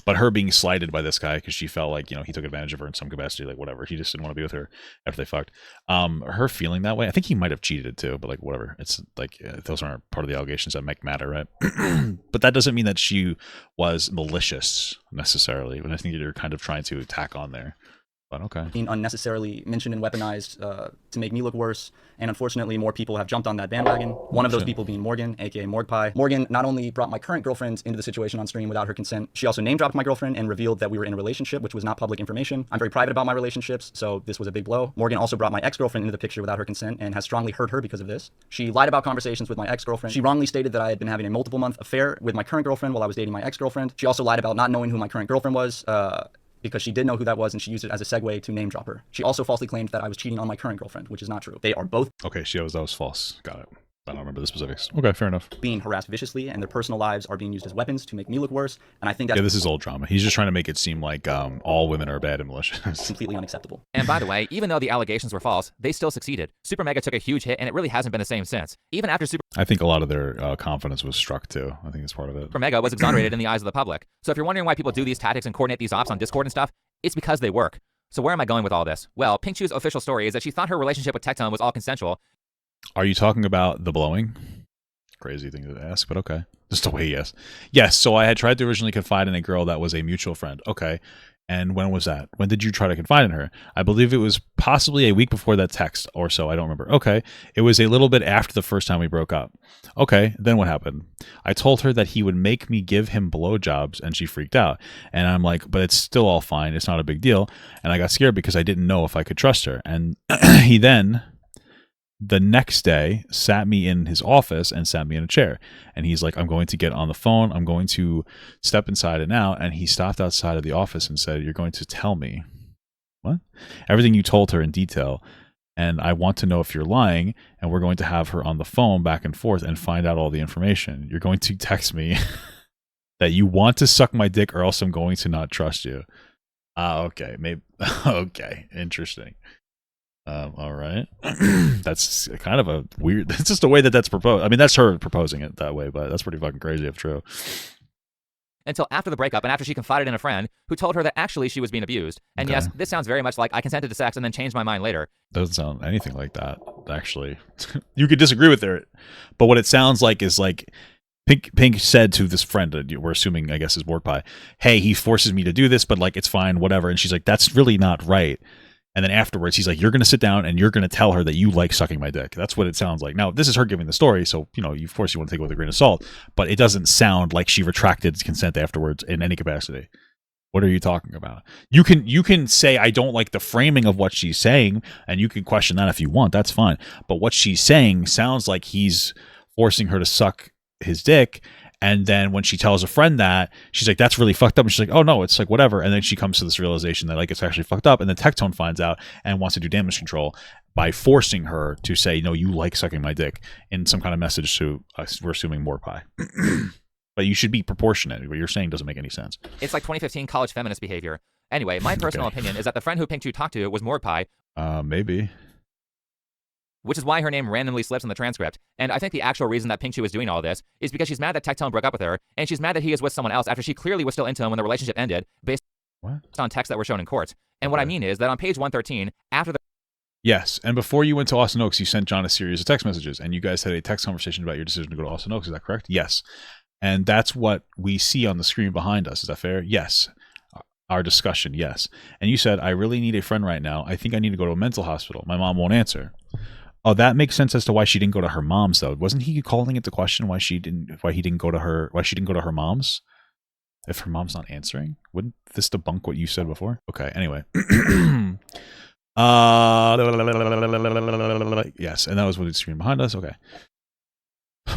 but her being slighted by this guy because she felt like, you know, he took advantage of her in some capacity, like whatever, he just didn't want to be with her after they fucked. Her feeling that way, I think he might have cheated too, but like whatever, it's like those aren't part of the allegations that make matter, right? But that doesn't mean that she was malicious necessarily, and I think you're kind of trying to tack on there. But okay. Being unnecessarily mentioned and weaponized to make me look worse. And unfortunately, more people have jumped on that bandwagon. One of those people being Morgan, aka Morpai. Morgan not only brought my current girlfriend into the situation on stream without her consent, she also name dropped my girlfriend and revealed that we were in a relationship, which was not public information. I'm very private about my relationships, so this was a big blow. Morgan also brought my ex-girlfriend into the picture without her consent and has strongly hurt her because of this. She lied about conversations with my ex-girlfriend. She wrongly stated that I had been having a multiple-month affair with my current girlfriend while I was dating my ex-girlfriend. She also lied about not knowing who my current girlfriend was, because she did know who that was and she used it as a segue to name drop her. She also falsely claimed that I was cheating on my current girlfriend, which is not true. They are both okay. That was false. Got it. I don't remember the specifics. Okay, fair enough. Being harassed viciously, and their personal lives are being used as weapons to make me look worse. And I think that this is old drama. He's just trying to make it seem like all women are bad and malicious. Completely unacceptable. And by the way, even though the allegations were false, they still succeeded. Super Mega took a huge hit, and it really hasn't been the same since. Even after I think a lot of their confidence was struck too. I think it's part of it. Super Mega was exonerated in the eyes of the public. So if you're wondering why people do these tactics and coordinate these ops on Discord and stuff, it's because they work. So where am I going with all this? Well, Pink Chew's official story is that she thought her relationship with Tectone was all consensual. Are you talking about the blowing? Crazy thing to ask, but okay. Just the way yes. Yes, so I had tried to originally confide in a girl that was a mutual friend. Okay. And when was that? When did you try to confide in her? I believe it was possibly a week before that text or so. I don't remember. Okay. It was a little bit after the first time we broke up. Okay. Then what happened? I told her that he would make me give him blowjobs, and she freaked out. And I'm like, but it's still all fine. It's not a big deal. And I got scared because I didn't know if I could trust her. And he then the next day sat me in his office and sat me in a chair. And he's like, I'm going to get on the phone. I'm going to step inside and out. And he stopped outside of the office and said, you're going to tell me what? Everything you told her in detail. And I want to know if you're lying. And we're going to have her on the phone back and forth and find out all the information. You're going to text me that you want to suck my dick or else I'm going to not trust you. Okay. Maybe. Okay. Interesting. All right. That's kind of a weird, it's just the way that that's proposed. I mean, that's her proposing it that way, but that's pretty fucking crazy if true. Until after the breakup and after she confided in a friend who told her that actually she was being abused. And yes, this sounds very much like I consented to sex and then changed my mind later. Doesn't sound anything like that, actually. You could disagree with her, but what it sounds like is like Pink said to this friend, we're assuming, I guess, is Morpai, hey, he forces me to do this, but like, it's fine, whatever. And she's like, that's really not right. And then afterwards, he's like, you're going to sit down and you're going to tell her that you like sucking my dick. That's what it sounds like. Now, this is her giving the story, so, you know, of course you want to take it with a grain of salt, but it doesn't sound like she retracted consent afterwards in any capacity. What are you talking about? You can say, I don't like the framing of what she's saying, and you can question that if you want. That's fine. But what she's saying sounds like he's forcing her to suck his dick. And then when she tells a friend that, she's like, that's really fucked up. And she's like, oh no, it's like whatever. And then she comes to this realization that like it's actually fucked up. And then Tectone finds out and wants to do damage control by forcing her to say, no, you like sucking my dick in some kind of message to, we're assuming, Morpai. But you should be proportionate. What you're saying doesn't make any sense. It's like 2015 college feminist behavior. Anyway, my personal opinion is that the friend who Pink Chu talked to was Morpai. Maybe. Which is why her name randomly slips in the transcript. And I think the actual reason that Pink Chu is doing all this is because she's mad that Tectone broke up with her, and she's mad that he is with someone else after she clearly was still into him when the relationship ended, based on texts that were shown in court. And what I mean is that on page 113, after the... Yes, and before you went to Austin Oaks, you sent John a series of text messages, and you guys had a text conversation about your decision to go to Austin Oaks. Is that correct? Yes. And that's what we see on the screen behind us. Is that fair? Yes. Our discussion, yes. And you said, I really need a friend right now. I think I need to go to a mental hospital. My mom won't answer. Oh, that makes sense as to why she didn't go to her mom's, though. Wasn't he calling into question why she didn't go to her mom's? If her mom's not answering, wouldn't this debunk what you said before? Okay, anyway. Yes, and that was what the screen behind us. Okay.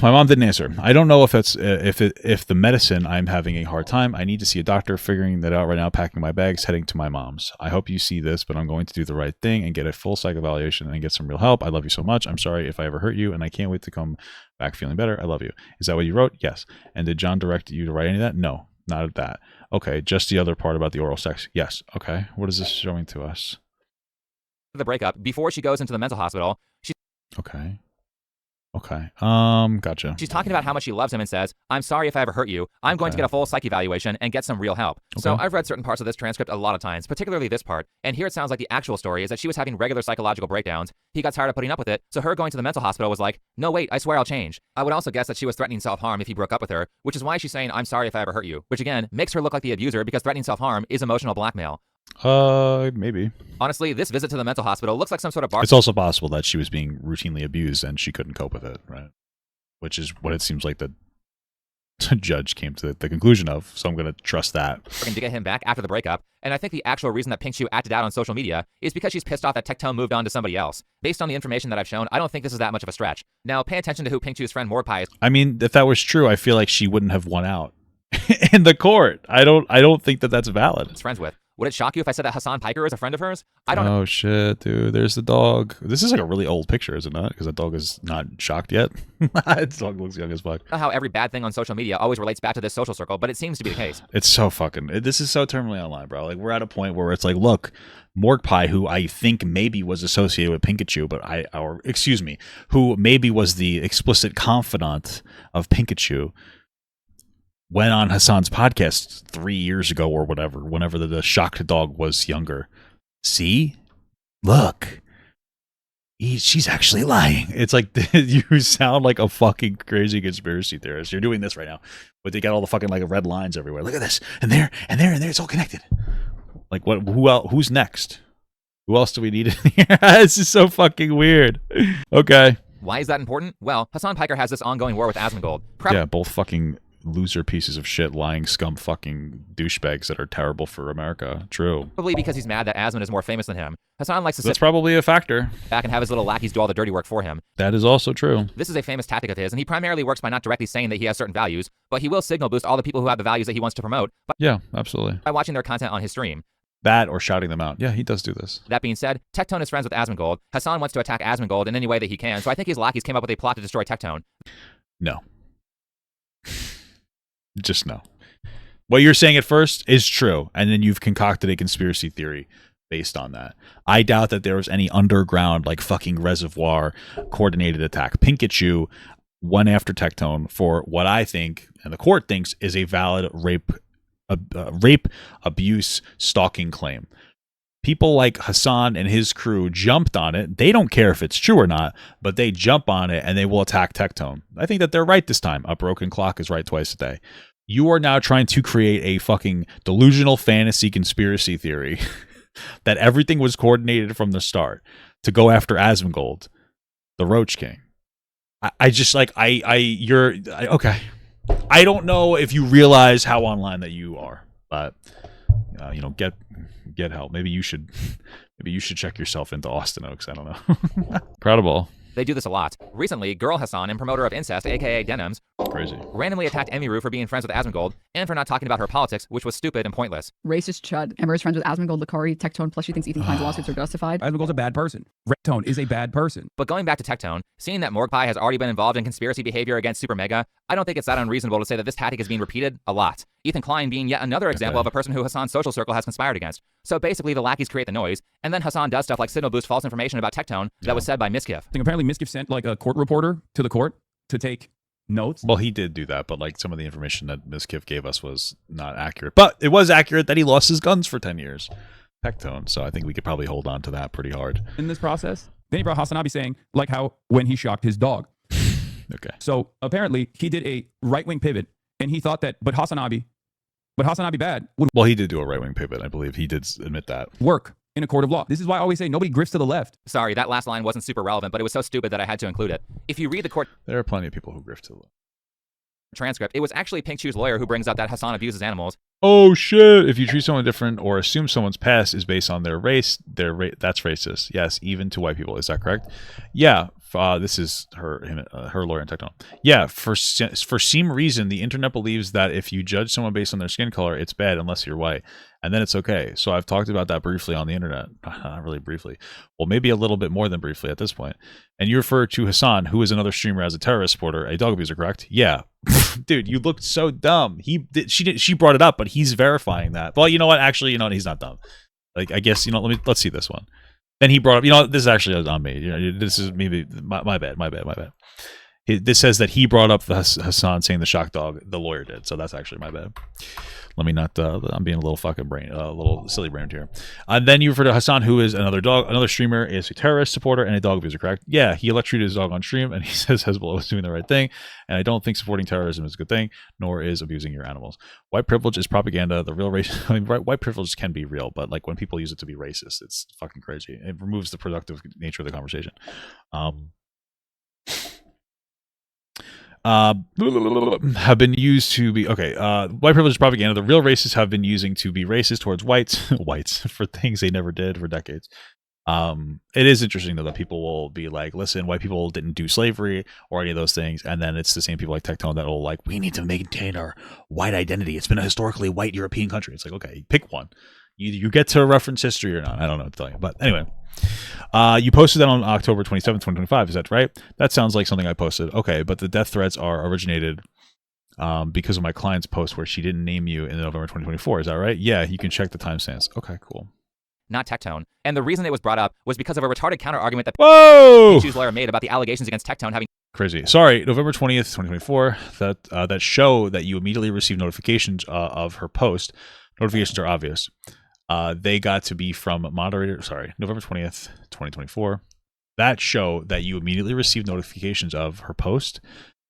My mom didn't answer. I don't know if that's if the medicine, I'm having a hard time. I need to see a doctor, figuring that out right now, packing my bags, heading to my mom's. I hope you see this, but I'm going to do the right thing and get a full psych evaluation and get some real help. I love you so much. I'm sorry if I ever hurt you, and I can't wait to come back feeling better. I love you. Is that what you wrote? Yes. And did John direct you to write any of that? No, not that. Okay, just the other part about the oral sex. Yes. Okay. What is this showing to us? The breakup, before she goes into the mental hospital, she... Okay. Okay. Gotcha. She's talking about how much she loves him and says, I'm sorry if I ever hurt you. I'm going to get a full psych evaluation and get some real help. Okay. So I've read certain parts of this transcript a lot of times, particularly this part. And here it sounds like the actual story is that she was having regular psychological breakdowns. He got tired of putting up with it. So her going to the mental hospital was like, no, wait, I swear I'll change. I would also guess that she was threatening self-harm if he broke up with her, which is why she's saying, I'm sorry if I ever hurt you, which again, makes her look like the abuser because threatening self-harm is emotional blackmail. Maybe. Honestly, this visit to the mental hospital looks like some sort of bar. It's also possible that she was being routinely abused and she couldn't cope with it, right? Which is what it seems like the judge came to the conclusion of, so I'm going to trust that. To get him back after the breakup, and I think the actual reason that Pink Chu acted out on social media is because she's pissed off that Tectone moved on to somebody else. Based on the information that I've shown, I don't think this is that much of a stretch. Now, pay attention to who Pink Chu's friend Morpai is. I mean, if that was true, I feel like she wouldn't have won out in the court. I don't think that that's valid. Is friends with. Would it shock you if I said that Hassan Piker is a friend of hers? I don't know. Oh, shit, dude. There's the dog. This is like a really old picture, is it not? Because that dog is not shocked yet. This dog looks young as fuck. How every bad thing on social media always relates back to this social circle, but it seems to be the case. This is so terminally online, bro. Like, we're at a point where it's like, look, Morpai, who I think maybe was associated with Pikachu, who maybe was the explicit confidant of Pikachu, went on Hassan's podcast 3 years ago or whatever, whenever the shocked dog was younger. See? Look. She's actually lying. It's like, you sound like a fucking crazy conspiracy theorist. You're doing this right now, but they got all the fucking like red lines everywhere. Look at this. And there, and there, and there. It's all connected. Like, what? Who else? Who's next? Who else do we need in here? This is so fucking weird. Okay. Why is that important? Well, Hassan Piker has this ongoing war with Asmongold. Yeah, both fucking loser pieces of shit, lying scum fucking douchebags that are terrible for America. True. Probably because he's mad that Asmund is more famous than him. Hassan likes to That's sit probably a factor. back and have his little lackeys do all the dirty work for him. That is also true. This is a famous tactic of his, and he primarily works by not directly saying that he has certain values, but he will signal boost all the people who have the values that he wants to promote Yeah, absolutely. by watching their content on his stream. That or shouting them out. Yeah, he does do this. That being said, Tectone is friends with Asmongold. Hassan wants to attack Asmongold in any way that he can, so I think his lackeys came up with a plot to destroy Tectone. No. Just no. What you're saying at first is true, and then you've concocted a conspiracy theory based on that. I doubt that there was any underground, like fucking reservoir coordinated attack. Pikachu went after Tectone for what I think, and the court thinks, is a valid rape, abuse, stalking claim. People like Hassan and his crew jumped on it. They don't care if it's true or not, but they jump on it and they will attack Tectone. I think that they're right this time. A broken clock is right twice a day. You are now trying to create a fucking delusional fantasy conspiracy theory that everything was coordinated from the start to go after Asmongold, the Roach King. Okay. I don't know if you realize how online that you are, but get help. Maybe you should check yourself into Austin Oaks. I don't know. Incredible. They do this a lot. Recently, Girl Hassan and promoter of incest, aka Denims, crazy, randomly attacked Emiru for being friends with Asmongold and for not talking about her politics, which was stupid and pointless. Racist chud. Ember is friends with Asmongold, Lakari, Tectone, plus she thinks Ethan Klein's lawsuits are justified. Asmongold's a bad person. Tectone is a bad person. But going back to Tectone, seeing that Morpai has already been involved in conspiracy behavior against Super Mega, I don't think it's that unreasonable to say that this tactic is being repeated a lot. Ethan Klein being yet another example of a person who Hassan's social circle has conspired against. So basically, the lackeys create the noise, and then Hassan does stuff like signal boost false information about Tectone that was said by Miskiff. I think apparently Miskiff sent like a court reporter to the court to take notes. Well, he did do that, but like some of the information that Miskiff gave us was not accurate. But it was accurate that he lost his guns for 10 years. Tectone. So I think we could probably hold on to that pretty hard. In this process, then he brought Hassanabi saying, like how when he shocked his dog. Okay. So apparently he did a right-wing pivot, and he thought that, but Hassanabi bad would Well, he did do a right-wing pivot. I believe he did admit that. Work in a court of law. This is why I always say nobody grifts to the left. Sorry, that last line wasn't super relevant, but it was so stupid that I had to include it. If you read the court There are plenty of people who grift to the left. transcript, it was actually Pink Shoe's lawyer who brings up that Hassan abuses animals. Oh shit! If you treat someone different or assume someone's past is based on their race, that's racist. Yes, even to white people. Is that correct? Yeah. This is her lawyer in Tectone. Yeah. For some reason, the internet believes that if you judge someone based on their skin color, it's bad unless you're white, and then it's okay. So I've talked about that briefly on the internet. Not really briefly. Well, maybe a little bit more than briefly at this point. And you refer to Hassan, who is another streamer, as a terrorist supporter, a dog abuser, correct? Yeah. Dude, you looked so dumb. She brought it up, but he's verifying that. Well, you know what? Actually, he's not dumb. Like, I guess, let's see this one. Then he brought up, this is actually on me. This is maybe my bad. This says that he brought up the Hassan saying the shock dog. The lawyer did, so that's actually my bad. Let me not. I'm being a little fucking a little silly brained here. And then you refer to Hassan, who is another streamer, is a terrorist supporter and a dog abuser, correct? Yeah, he electrocuted his dog on stream, and he says Hezbollah was doing the right thing. And I don't think supporting terrorism is a good thing, nor is abusing your animals. White privilege is propaganda. The real race. I mean, white privilege can be real, but like when people use it to be racist, it's fucking crazy. It removes the productive nature of the conversation. Have been used to be white privilege propaganda. The real racists have been using to be racist towards whites for things they never did for decades. It is interesting though that people will be like, listen, white people didn't do slavery or any of those things, and then it's the same people like Tectone that will like, we need to maintain our white identity. It's been a historically white European country. It's like, okay, pick one. You get to reference history or not. I don't know what to tell you, but anyway. You posted that on October 27th, 2025. Is that right? That sounds like something I posted. Okay, but the death threats are originated because of my client's post where she didn't name you in November 2024. Is that right? Yeah, you can check the timestamps. Okay, cool. Not Tectone. And the reason it was brought up was because of a retarded counter-argument that Pichu's lawyer made about the allegations against Tectone having... Crazy. Sorry, November 20th, 2024. That show that you immediately received notifications of her post. Notifications are obvious. They got to be from moderator. Sorry, November 20th, 2024. That show that you immediately received notifications of her post.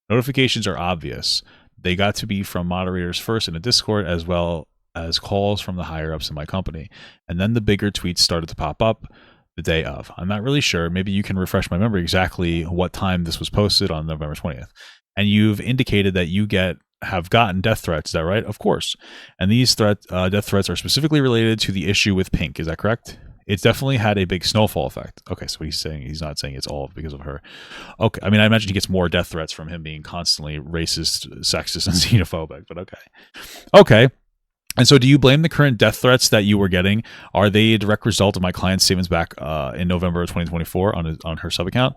Notifications are obvious. They got to be from moderators first in a Discord, as well as calls from the higher ups in my company. And then the bigger tweets started to pop up the day of. I'm not really sure. Maybe you can refresh my memory exactly what time this was posted on November 20th. And you've indicated that you get have gotten death threats. Is that right? Of course. And these death threats are specifically related to the issue with Pink. Is that correct? It's definitely had a big snowfall effect. Okay, so what he's saying, he's not saying it's all because of her. Okay, I mean, I imagine he gets more death threats from him being constantly racist, sexist, and xenophobic, but okay. Okay. And so do you blame the current death threats that you were getting? Are they a direct result of my client's statements back in November of 2024 on her sub account?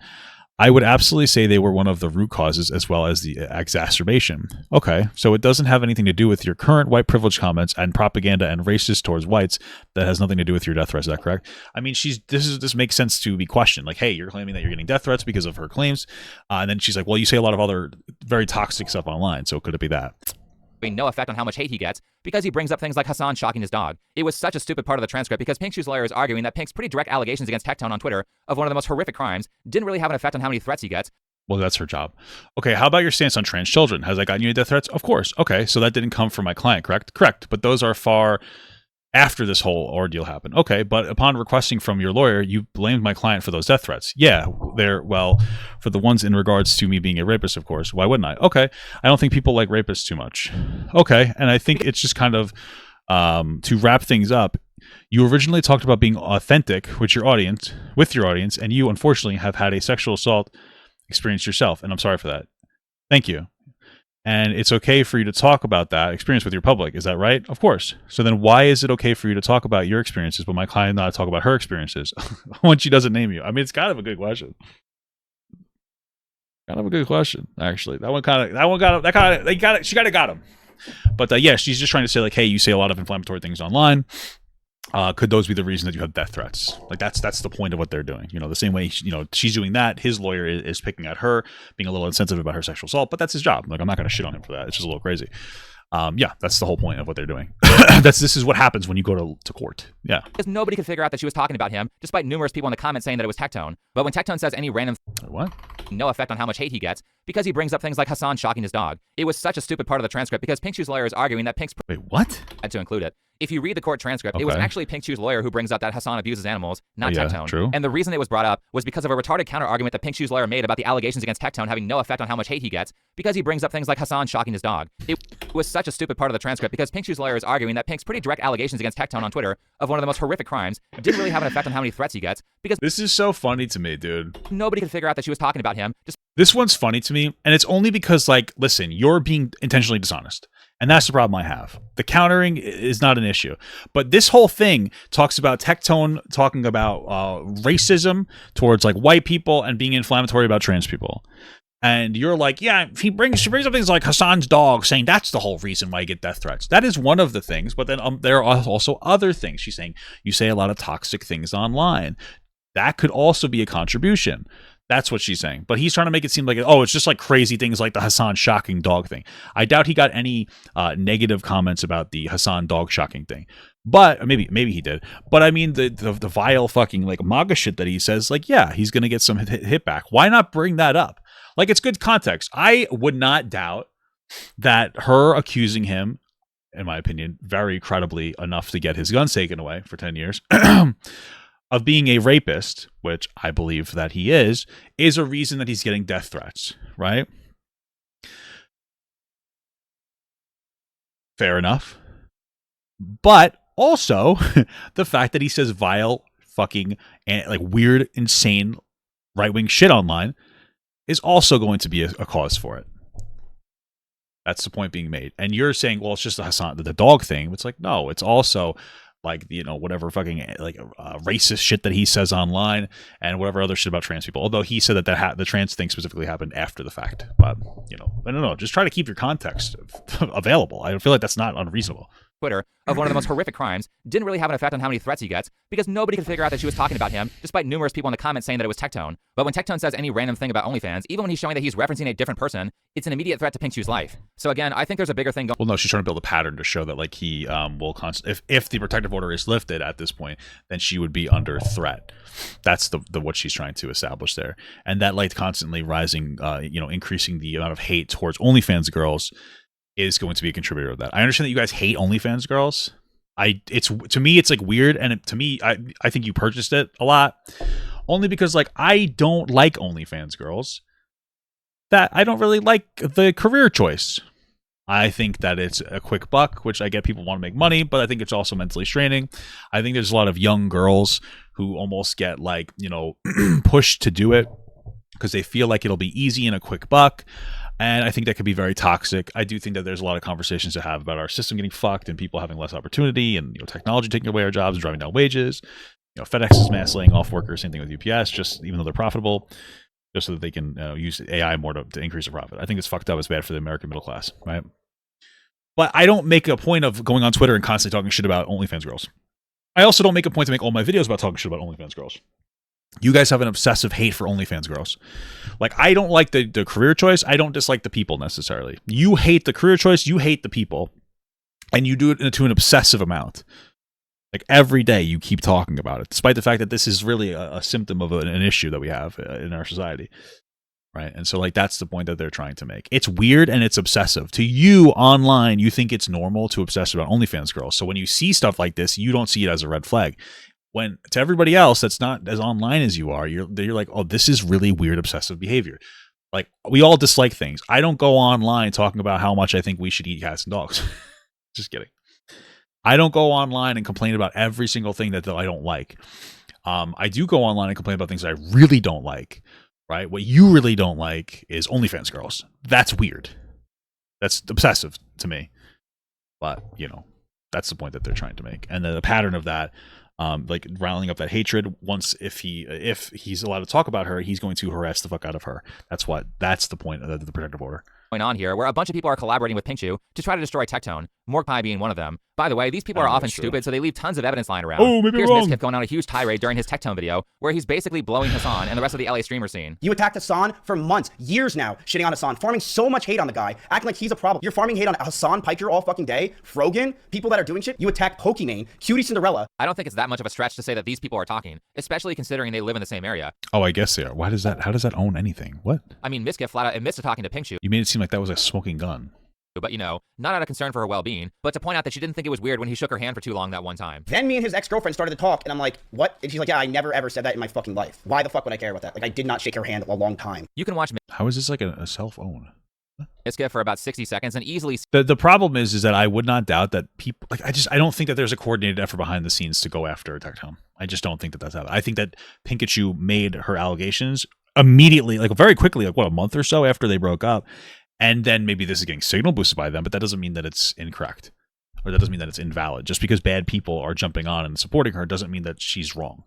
I would absolutely say they were one of the root causes as well as the exacerbation. Okay, so it doesn't have anything to do with your current white privilege comments and propaganda and racist towards whites. That has nothing to do with your death threats. Is that correct? I mean, this makes sense to be questioned. Like, hey, you're claiming that you're getting death threats because of her claims, and then she's like, well, you say a lot of other very toxic stuff online, so could it be that? No effect on how much hate he gets because he brings up things like Hassan shocking his dog. It was such a stupid part of the transcript because Pink Shoe's lawyer is arguing that Pink's pretty direct allegations against Tectone on Twitter of one of the most horrific crimes didn't really have an effect on how many threats he gets. Well, that's her job. Okay, how about your stance on trans children? Has that gotten you death threats? Of course. Okay, so that didn't come from my client, correct? Correct, but those are far after this whole ordeal happened. Okay, but upon requesting from your lawyer, you blamed my client for those death threats. Yeah, for the ones in regards to me being a rapist, of course. Why wouldn't I? Okay, I don't think people like rapists too much. Okay, and I think it's just kind of, to wrap things up, you originally talked about being authentic with your audience, and you, unfortunately, have had a sexual assault experience yourself, and I'm sorry for that. Thank you. And it's okay for you to talk about that experience with your public. Is that right? Of course. So then why is it okay for you to talk about your experiences, but my client not talk about her experiences when she doesn't name you? I mean, it's kind of a good question. Kind of a good question, actually. She kind of got him. But yeah, she's just trying to say like, hey, you say a lot of inflammatory things online. Could those be the reason that you have death threats? Like that's the point of what they're doing. You know, the same way, she's doing that. His lawyer is picking at her, being a little insensitive about her sexual assault, but that's his job. Like, I'm not going to shit on him for that. It's just a little crazy. Yeah, that's the whole point of what they're doing. This is what happens when you go to court. Yeah. Because nobody could figure out that she was talking about him, despite numerous people in the comments saying that it was Tectone. But when Tectone says any random no effect on how much hate he gets because he brings up things like Hassan shocking his dog. It was such a stupid part of the transcript because Pink Shoe's lawyer is arguing that Pink's had to include it. If you read the court transcript, it was actually Pink Shoe's lawyer who brings up that Hassan abuses animals, not Tectone. True. And the reason it was brought up was because of a retarded counter argument that Pink Shoe's lawyer made about the allegations against Tectone having no effect on how much hate he gets because he brings up things like Hassan shocking his dog. It was such a stupid part of the transcript because Pink Shoe's lawyer is arguing that Pink's pretty direct allegations against Tectone on Twitter of one of the most horrific crimes didn't really have an effect on how many threats he gets because this is so funny to me, dude. Nobody could figure out that she was talking about him. This one's funny to me, and it's only because, like, listen, you're being intentionally dishonest. And that's the problem I have. The countering is not an issue. But this whole thing talks about Tectone talking about racism towards, like, white people and being inflammatory about trans people. And you're like, yeah, she brings up things like Hassan's dog, saying that's the whole reason why you get death threats. That is one of the things. But then there are also other things. She's saying you say a lot of toxic things online. That could also be a contribution. That's what she's saying. But he's trying to make it seem like, oh, it's just like crazy things like the Hassan shocking dog thing. I doubt he got any negative comments about the Hassan dog shocking thing. But maybe he did. But I mean, the vile fucking like MAGA shit that he says, like, yeah, he's going to get some hit back. Why not bring that up? Like, it's good context. I would not doubt that her accusing him, in my opinion, very credibly enough to get his guns taken away for 10 years, of being a rapist, which I believe that he is a reason that he's getting death threats, right? Fair enough. But also, the fact that he says vile, fucking, like weird, insane, right-wing shit online is also going to be a cause for it. That's the point being made. And you're saying, well, it's just the Hassan, the dog thing. It's like, no, it's also like, whatever fucking like racist shit that he says online and whatever other shit about trans people. Although he said that the trans thing specifically happened after the fact. But, I don't know. Just try to keep your context available. I feel like that's not unreasonable. Twitter of one of the most horrific crimes didn't really have an effect on how many threats he gets because nobody could figure out that she was talking about him, despite numerous people in the comments saying that it was Tectone. But when Tectone says any random thing about OnlyFans, even when he's showing that he's referencing a different person, it's an immediate threat to Pink Shoe's life. So again, I think there's a bigger thing going. Well, no, she's trying to build a pattern to show that like he will if the protective order is lifted at this point, then she would be under threat. That's the what she's trying to establish there, and that like constantly rising, increasing the amount of hate towards OnlyFans girls is going to be a contributor of that. I understand that you guys hate OnlyFans girls. To me it's like weird, and to me I think you purchased it a lot only because like I don't like OnlyFans girls. That I don't really like the career choice. I think that it's a quick buck, which I get people want to make money, but I think it's also mentally straining. I think there's a lot of young girls who almost get like, you know, pushed to do it because they feel like it'll be easy and a quick buck. And I think that could be very toxic. I do think that there's a lot of conversations to have about our system getting fucked and people having less opportunity and, you know, technology taking away our jobs and driving down wages. You know, FedEx is mass laying off workers. Same thing with UPS, just even though they're profitable, just so that they can use AI more to increase the profit. I think it's fucked up. It's bad for the American middle class, right? But I don't make a point of going on Twitter and constantly talking shit about OnlyFans girls. I also don't make a point to make all my videos about talking shit about OnlyFans girls. You guys have an obsessive hate for OnlyFans girls. Like, I don't like the career choice. I don't dislike the people necessarily. You hate the career choice. You hate the people. And you do it to an obsessive amount. Like, every day you keep talking about it, despite the fact that this is really a symptom of an issue that we have in our society. Right. And so, like, that's the point that they're trying to make. It's weird and it's obsessive. To you online, you think it's normal to obsess about OnlyFans girls. So when you see stuff like this, you don't see it as a red flag. When to everybody else that's not as online as you are, you're like, oh, this is really weird, obsessive behavior. Like, we all dislike things. I don't go online talking about how much I think we should eat cats and dogs. Just kidding. I don't go online and complain about every single thing that I don't like. I do go online and complain about things that I really don't like. Right? What you really don't like is OnlyFans girls. That's weird. That's obsessive to me. But, you know, that's the point that they're trying to make. And the pattern of that, like riling up that hatred, once if he's allowed to talk about her, he's going to harass the fuck out of her. That's the point of the protective order. Going on here, where a bunch of people are collaborating with Pinkchu to try to destroy Tectone, Morpai being one of them. By the way, these people are often stupid, so they leave tons of evidence lying around. Oh, maybe Here's wrong. Miskif going on a huge tirade during his Tectone video, where he's basically blowing Hassan and the rest of the LA streamer scene. You attacked Hassan for months, years now, shitting on Hassan, farming so much hate on the guy, acting like he's a problem. You're farming hate on Hassan, Piker all fucking day, Frogan, people that are doing shit. You attack Pokimane, Cutie Cinderella. I don't think it's that much of a stretch to say that these people are talking, especially considering they live in the same area. Oh, I guess they are. How does that own anything? What? I mean, Miskif flat out admits to talking to Pinkchu. You made it seem like that was a smoking gun. But, you know, not out of concern for her well-being, but to point out that she didn't think it was weird when he shook her hand for too long that one time. Then me and his ex-girlfriend started to talk, and I'm like, what? And she's like, yeah, I never ever said that in my fucking life. Why the fuck would I care about that? Like, I did not shake her hand a long time. You can watch How is this like a self-own? Miskif for about 60 seconds and easily... The problem is that I would not doubt that people... Like, I don't think that there's a coordinated effort behind the scenes to go after Tectone. I just don't think that that's happening. I think that Pinkchu made her allegations immediately, like very quickly, like what, a month or so after they broke up. And then maybe this is getting signal boosted by them, but that doesn't mean that it's incorrect. Or that doesn't mean that it's invalid. Just because bad people are jumping on and supporting her doesn't mean that she's wrong.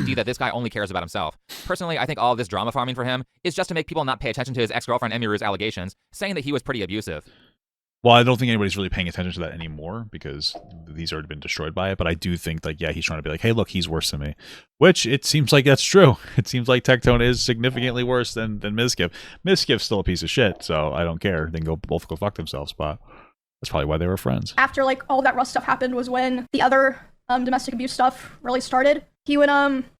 See that this guy only cares about himself. Personally, I think all of this drama farming for him is just to make people not pay attention to his ex-girlfriend Emiru's allegations, saying that he was pretty abusive. Well, I don't think anybody's really paying attention to that anymore because these already been destroyed by it. But I do think like, yeah, he's trying to be like, hey, look, he's worse than me. Which it seems like that's true. It seems like Tectone is significantly worse than Miskif. Miskif's still a piece of shit, so I don't care. They can both go fuck themselves, but that's probably why they were friends. After like all that rough stuff happened was when the other domestic abuse stuff really started. He would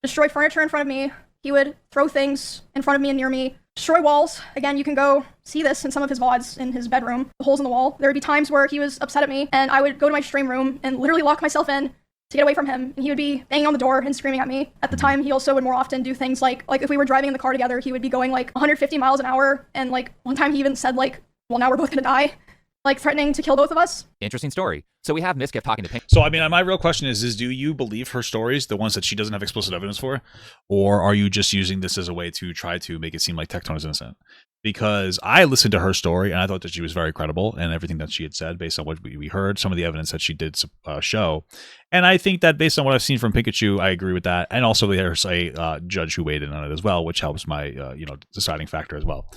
destroy furniture in front of me. He would throw things in front of me and near me. Destroy walls. Again, you can go see this in some of his VODs in his bedroom, the holes in the wall. There would be times where he was upset at me and I would go to my stream room and literally lock myself in to get away from him. And he would be banging on the door and screaming at me. At the time, he also would more often do things like if we were driving in the car together, he would be going like 150 miles an hour. And like one time he even said like, well, now we're both gonna die. Like threatening to kill both of us. Interesting story. So we have Miskif talking to Pink. So, I mean, my real question is do you believe her stories, the ones that she doesn't have explicit evidence for? Or are you just using this as a way to try to make it seem like Tectone is innocent? Because I listened to her story and I thought that she was very credible and everything that she had said based on what we heard, some of the evidence that she did show. And I think that based on what I've seen from Pinkchu, I agree with that. And also there's a judge who weighed in on it as well, which helps my deciding factor as well.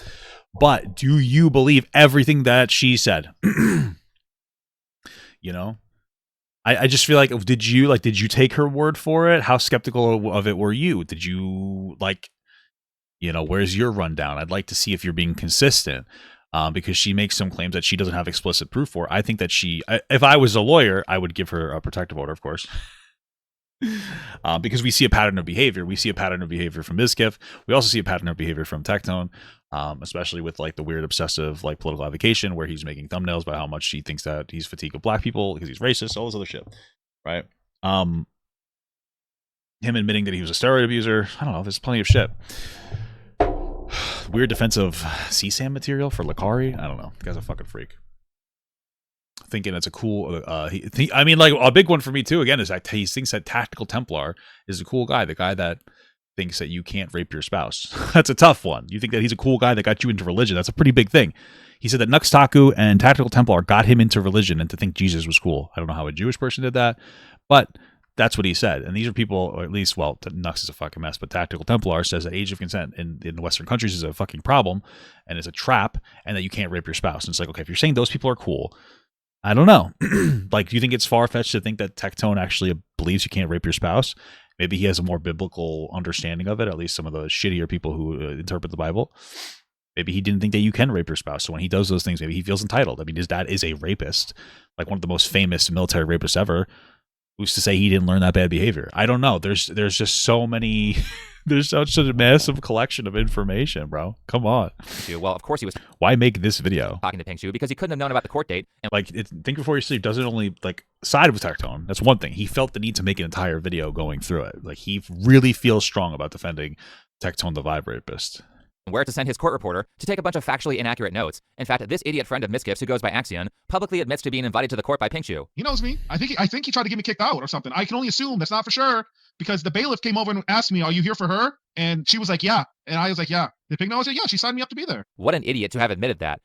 But do you believe everything that she said? I just feel like did you take her word for it? How skeptical of it were you? Did you where's your rundown? I'd like to see if you're being consistent. Because she makes some claims that she doesn't have explicit proof for. I think that if I was a lawyer, I would give her a protective order, of course. Because we see a pattern of behavior. We see a pattern of behavior from Miskif. We also see a pattern of behavior from Tectone, especially with like the weird obsessive like political avocation where he's making thumbnails about how much he thinks that he's fatigued of black people because he's racist, all this other shit, right? Him admitting that he was a steroid abuser. I don't know. There's plenty of shit. weird defensive CSAM material for Lakari. I don't know. The guy's a fucking freak. Thinking it's a cool. I mean, like a big one for me too. Again, is that he thinks that Tactical Templar is a cool guy. The guy that thinks that you can't rape your spouse. That's a tough one. You think that he's a cool guy that got you into religion. That's a pretty big thing. He said that Nuxtaku and Tactical Templar got him into religion and to think Jesus was cool. I don't know how a Jewish person did that, but that's what he said. And these are people, or at least, well, Nux is a fucking mess, but Tactical Templar says that age of consent in Western countries is a fucking problem and is a trap, and that you can't rape your spouse. And it's like, okay, if you're saying those people are cool, I don't know. Like, do you think it's far-fetched to think that Tectone actually believes you can't rape your spouse? Maybe he has a more biblical understanding of it, at least some of the shittier people who interpret the Bible. Maybe he didn't think that you can rape your spouse. So when he does those things, maybe he feels entitled. I mean, his dad is a rapist, like one of the most famous military rapists ever. Who's to say he didn't learn that bad behavior? I don't know. There's just so many... There's such a massive collection of information, bro. Come on. Well, of course he was. Why make this video? Talking to Pink Shoe because he couldn't have known about the court date. And like, Think Before You Sleep doesn't only like side with Tectone. That's one thing. He felt the need to make an entire video going through it. Like, he really feels strong about defending Tectone, the vibe rapist. Where to send his court reporter to take a bunch of factually inaccurate notes. In fact, this idiot friend of Miskiff's who goes by Axion publicly admits to being invited to the court by Pink Shoe. He knows me. I think he tried to get me kicked out or something. I can only assume. That's not for sure because the bailiff came over and asked me, "Are you here for her?" And she was like, "Yeah." And I was like, "Yeah." Did Pink know? I said, "Yeah." She signed me up to be there. What an idiot to have admitted that.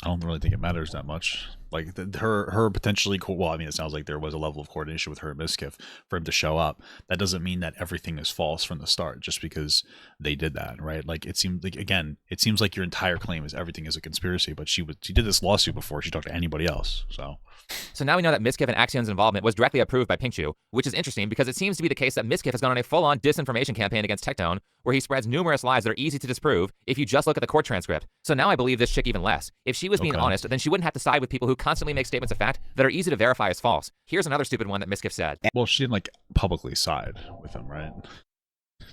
I don't really think it matters that much. Like her potentially, well, I mean, it sounds like there was a level of coordination with her and Miskiff for him to show up. That doesn't mean that everything is false from the start just because they did that, right? Like, it seems like, again, it seems like your entire claim is everything is a conspiracy, but she did this lawsuit before she talked to anybody else. So now we know that Miskiff and Axion's involvement was directly approved by Pink Shoe, which is interesting because it seems to be the case that Miskiff has gone on a full-on disinformation campaign against Tectone, where he spreads numerous lies that are easy to disprove if you just look at the court transcript. So now I believe this chick even less. If she was being honest, then she wouldn't have to side with people who constantly make statements of fact that are easy to verify as false. Here's another stupid one that Miskiff said. Well, she didn't like publicly side with him, right?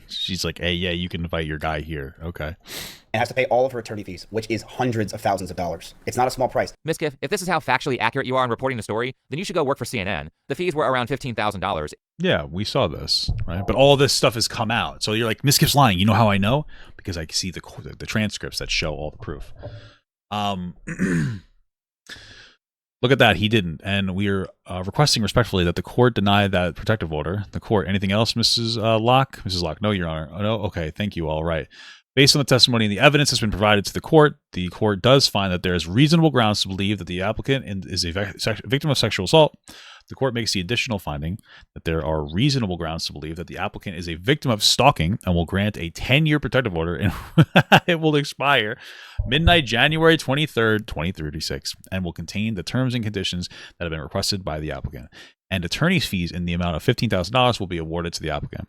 She's like, "Hey, yeah, you can invite your guy here." Okay. And has to pay all of her attorney fees, which is hundreds of thousands of dollars. It's not a small price. Miskiff, if this is how factually accurate you are in reporting the story, then you should go work for CNN. The fees were around $15,000. Yeah, we saw this, right? But all this stuff has come out. So you're like, Miskiff's lying. You know how I know? Because I see the transcripts that show all the proof. Look at that. He didn't. And we're requesting respectfully that the court deny that protective order. The court. Anything else, Mrs. Locke? Mrs. Locke. No, Your Honor. Oh, no? Okay. Thank you. All right. Based on the testimony and the evidence that's been provided to the court does find that there is reasonable grounds to believe that the applicant is a victim of sexual assault. The court makes the additional finding that there are reasonable grounds to believe that the applicant is a victim of stalking and will grant a 10-year protective order, and it will expire midnight January 23rd, 2036, and will contain the terms and conditions that have been requested by the applicant. And attorney's fees in the amount of $15,000 will be awarded to the applicant.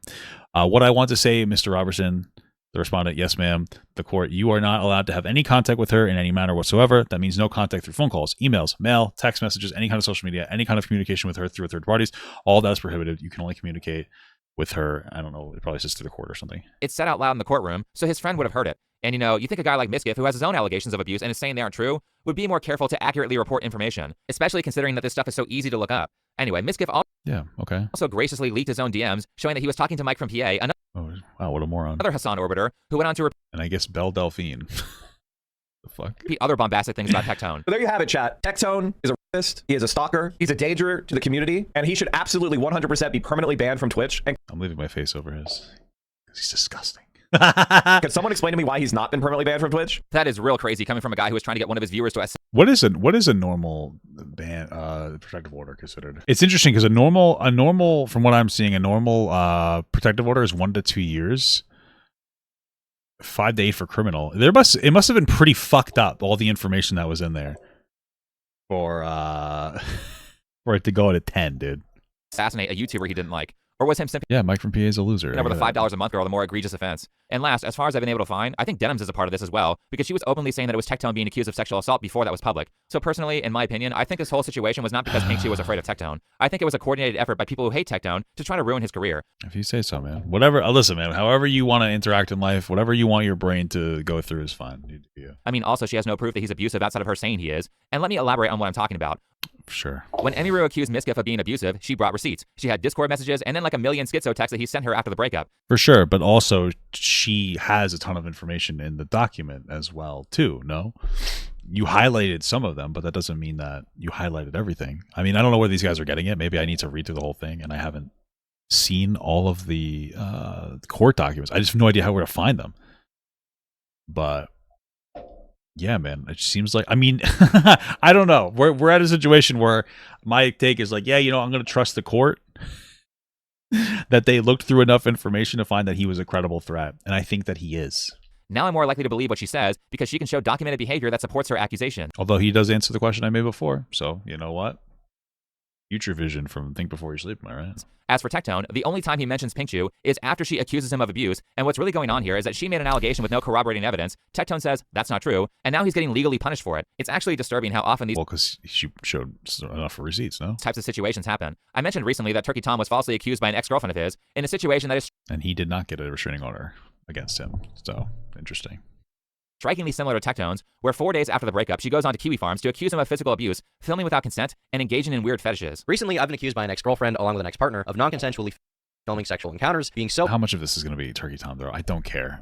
What I want to say, Mr. Robertson, the respondent, yes, ma'am. The court, you are not allowed to have any contact with her in any manner whatsoever. That means no contact through phone calls, emails, mail, text messages, any kind of social media, any kind of communication with her through third parties. All that is prohibited. You can only communicate with her. I don't know. It probably says through the court or something. It's said out loud in the courtroom, so his friend would have heard it. And, you think a guy like Miskiff, who has his own allegations of abuse and is saying they aren't true, would be more careful to accurately report information, especially considering that this stuff is so easy to look up. Anyway, Miskiff also graciously leaked his own DMs, showing that he was talking to Mike from PA, oh, wow, what a moron. Another Hassan orbiter, who went on to and I guess Belle Delphine. The fuck? repeat other bombastic things about Tectone. So there you have it, chat. Tectone is a rapist. He is a stalker. He's a danger to the community. And he should absolutely 100% be permanently banned from Twitch. And I'm leaving my face over his. Because he's disgusting. Can someone explain to me why he's not been permanently banned from Twitch? That is real crazy coming from a guy who was trying to get one of his viewers to What is a normal ban protective order considered? It's interesting because a normal from what I'm seeing, a normal protective order is 1 to 2 years. 5 to 8 for criminal. It must have been pretty fucked up, all the information that was in there for it to go at a 10, dude. Assassinate a YouTuber he didn't like. Or was him simply Mike from PA is a loser. over the $5 a month girl, the more egregious offense. And last, as far as I've been able to find, I think Denims is a part of this as well, because she was openly saying that it was Tectone being accused of sexual assault before that was public. So personally, in my opinion, I think this whole situation was not because Pink Shoe was afraid of Tectone. I think it was a coordinated effort by people who hate Tectone to try to ruin his career. If you say so, man. Whatever. Listen, man. However you want to interact in life, whatever you want your brain to go through is fine. I mean, also, she has no proof that he's abusive outside of her saying he is. And let me elaborate on what I'm talking about. Sure. When Emiru accused Miskiff of being abusive, she brought receipts. She had Discord messages and then like a million schizo texts that he sent her after the breakup. For sure, but also she has a ton of information in the document as well, too, no? You highlighted some of them, but that doesn't mean that you highlighted everything. I mean, I don't know where these guys are getting it. Maybe I need to read through the whole thing, and I haven't seen all of the court documents. I just have no idea where to find them. But yeah, man, it seems like, I mean, I don't know. We're at a situation where my take is like, yeah, you know, I'm going to trust the court that they looked through enough information to find that he was a credible threat. And I think that he is. Now I'm more likely to believe what she says because she can show documented behavior that supports her accusation. Although he does answer the question I made before. So, you know what? Future vision from Think Before You Sleep, am I right? As for Tectone, the only time he mentions Pinkchu is after she accuses him of abuse, and what's really going on here is that she made an allegation with no corroborating evidence. Tectone says that's not true, and now he's getting legally punished for it. It's actually disturbing how often these because she showed enough receipts, no? Types of situations happen. I mentioned recently that Turkey Tom was falsely accused by an ex-girlfriend of his in a situation that is... And he did not get a restraining order against him, so interesting. Strikingly similar to Tectone's, where 4 days after the breakup, she goes on to Kiwi Farms to accuse him of physical abuse, filming without consent, and engaging in weird fetishes. Recently, I've been accused by an ex-girlfriend, along with an ex-partner, of non-consensually filming sexual encounters, being so How much of this is going to be Turkey Tom, though? I don't care.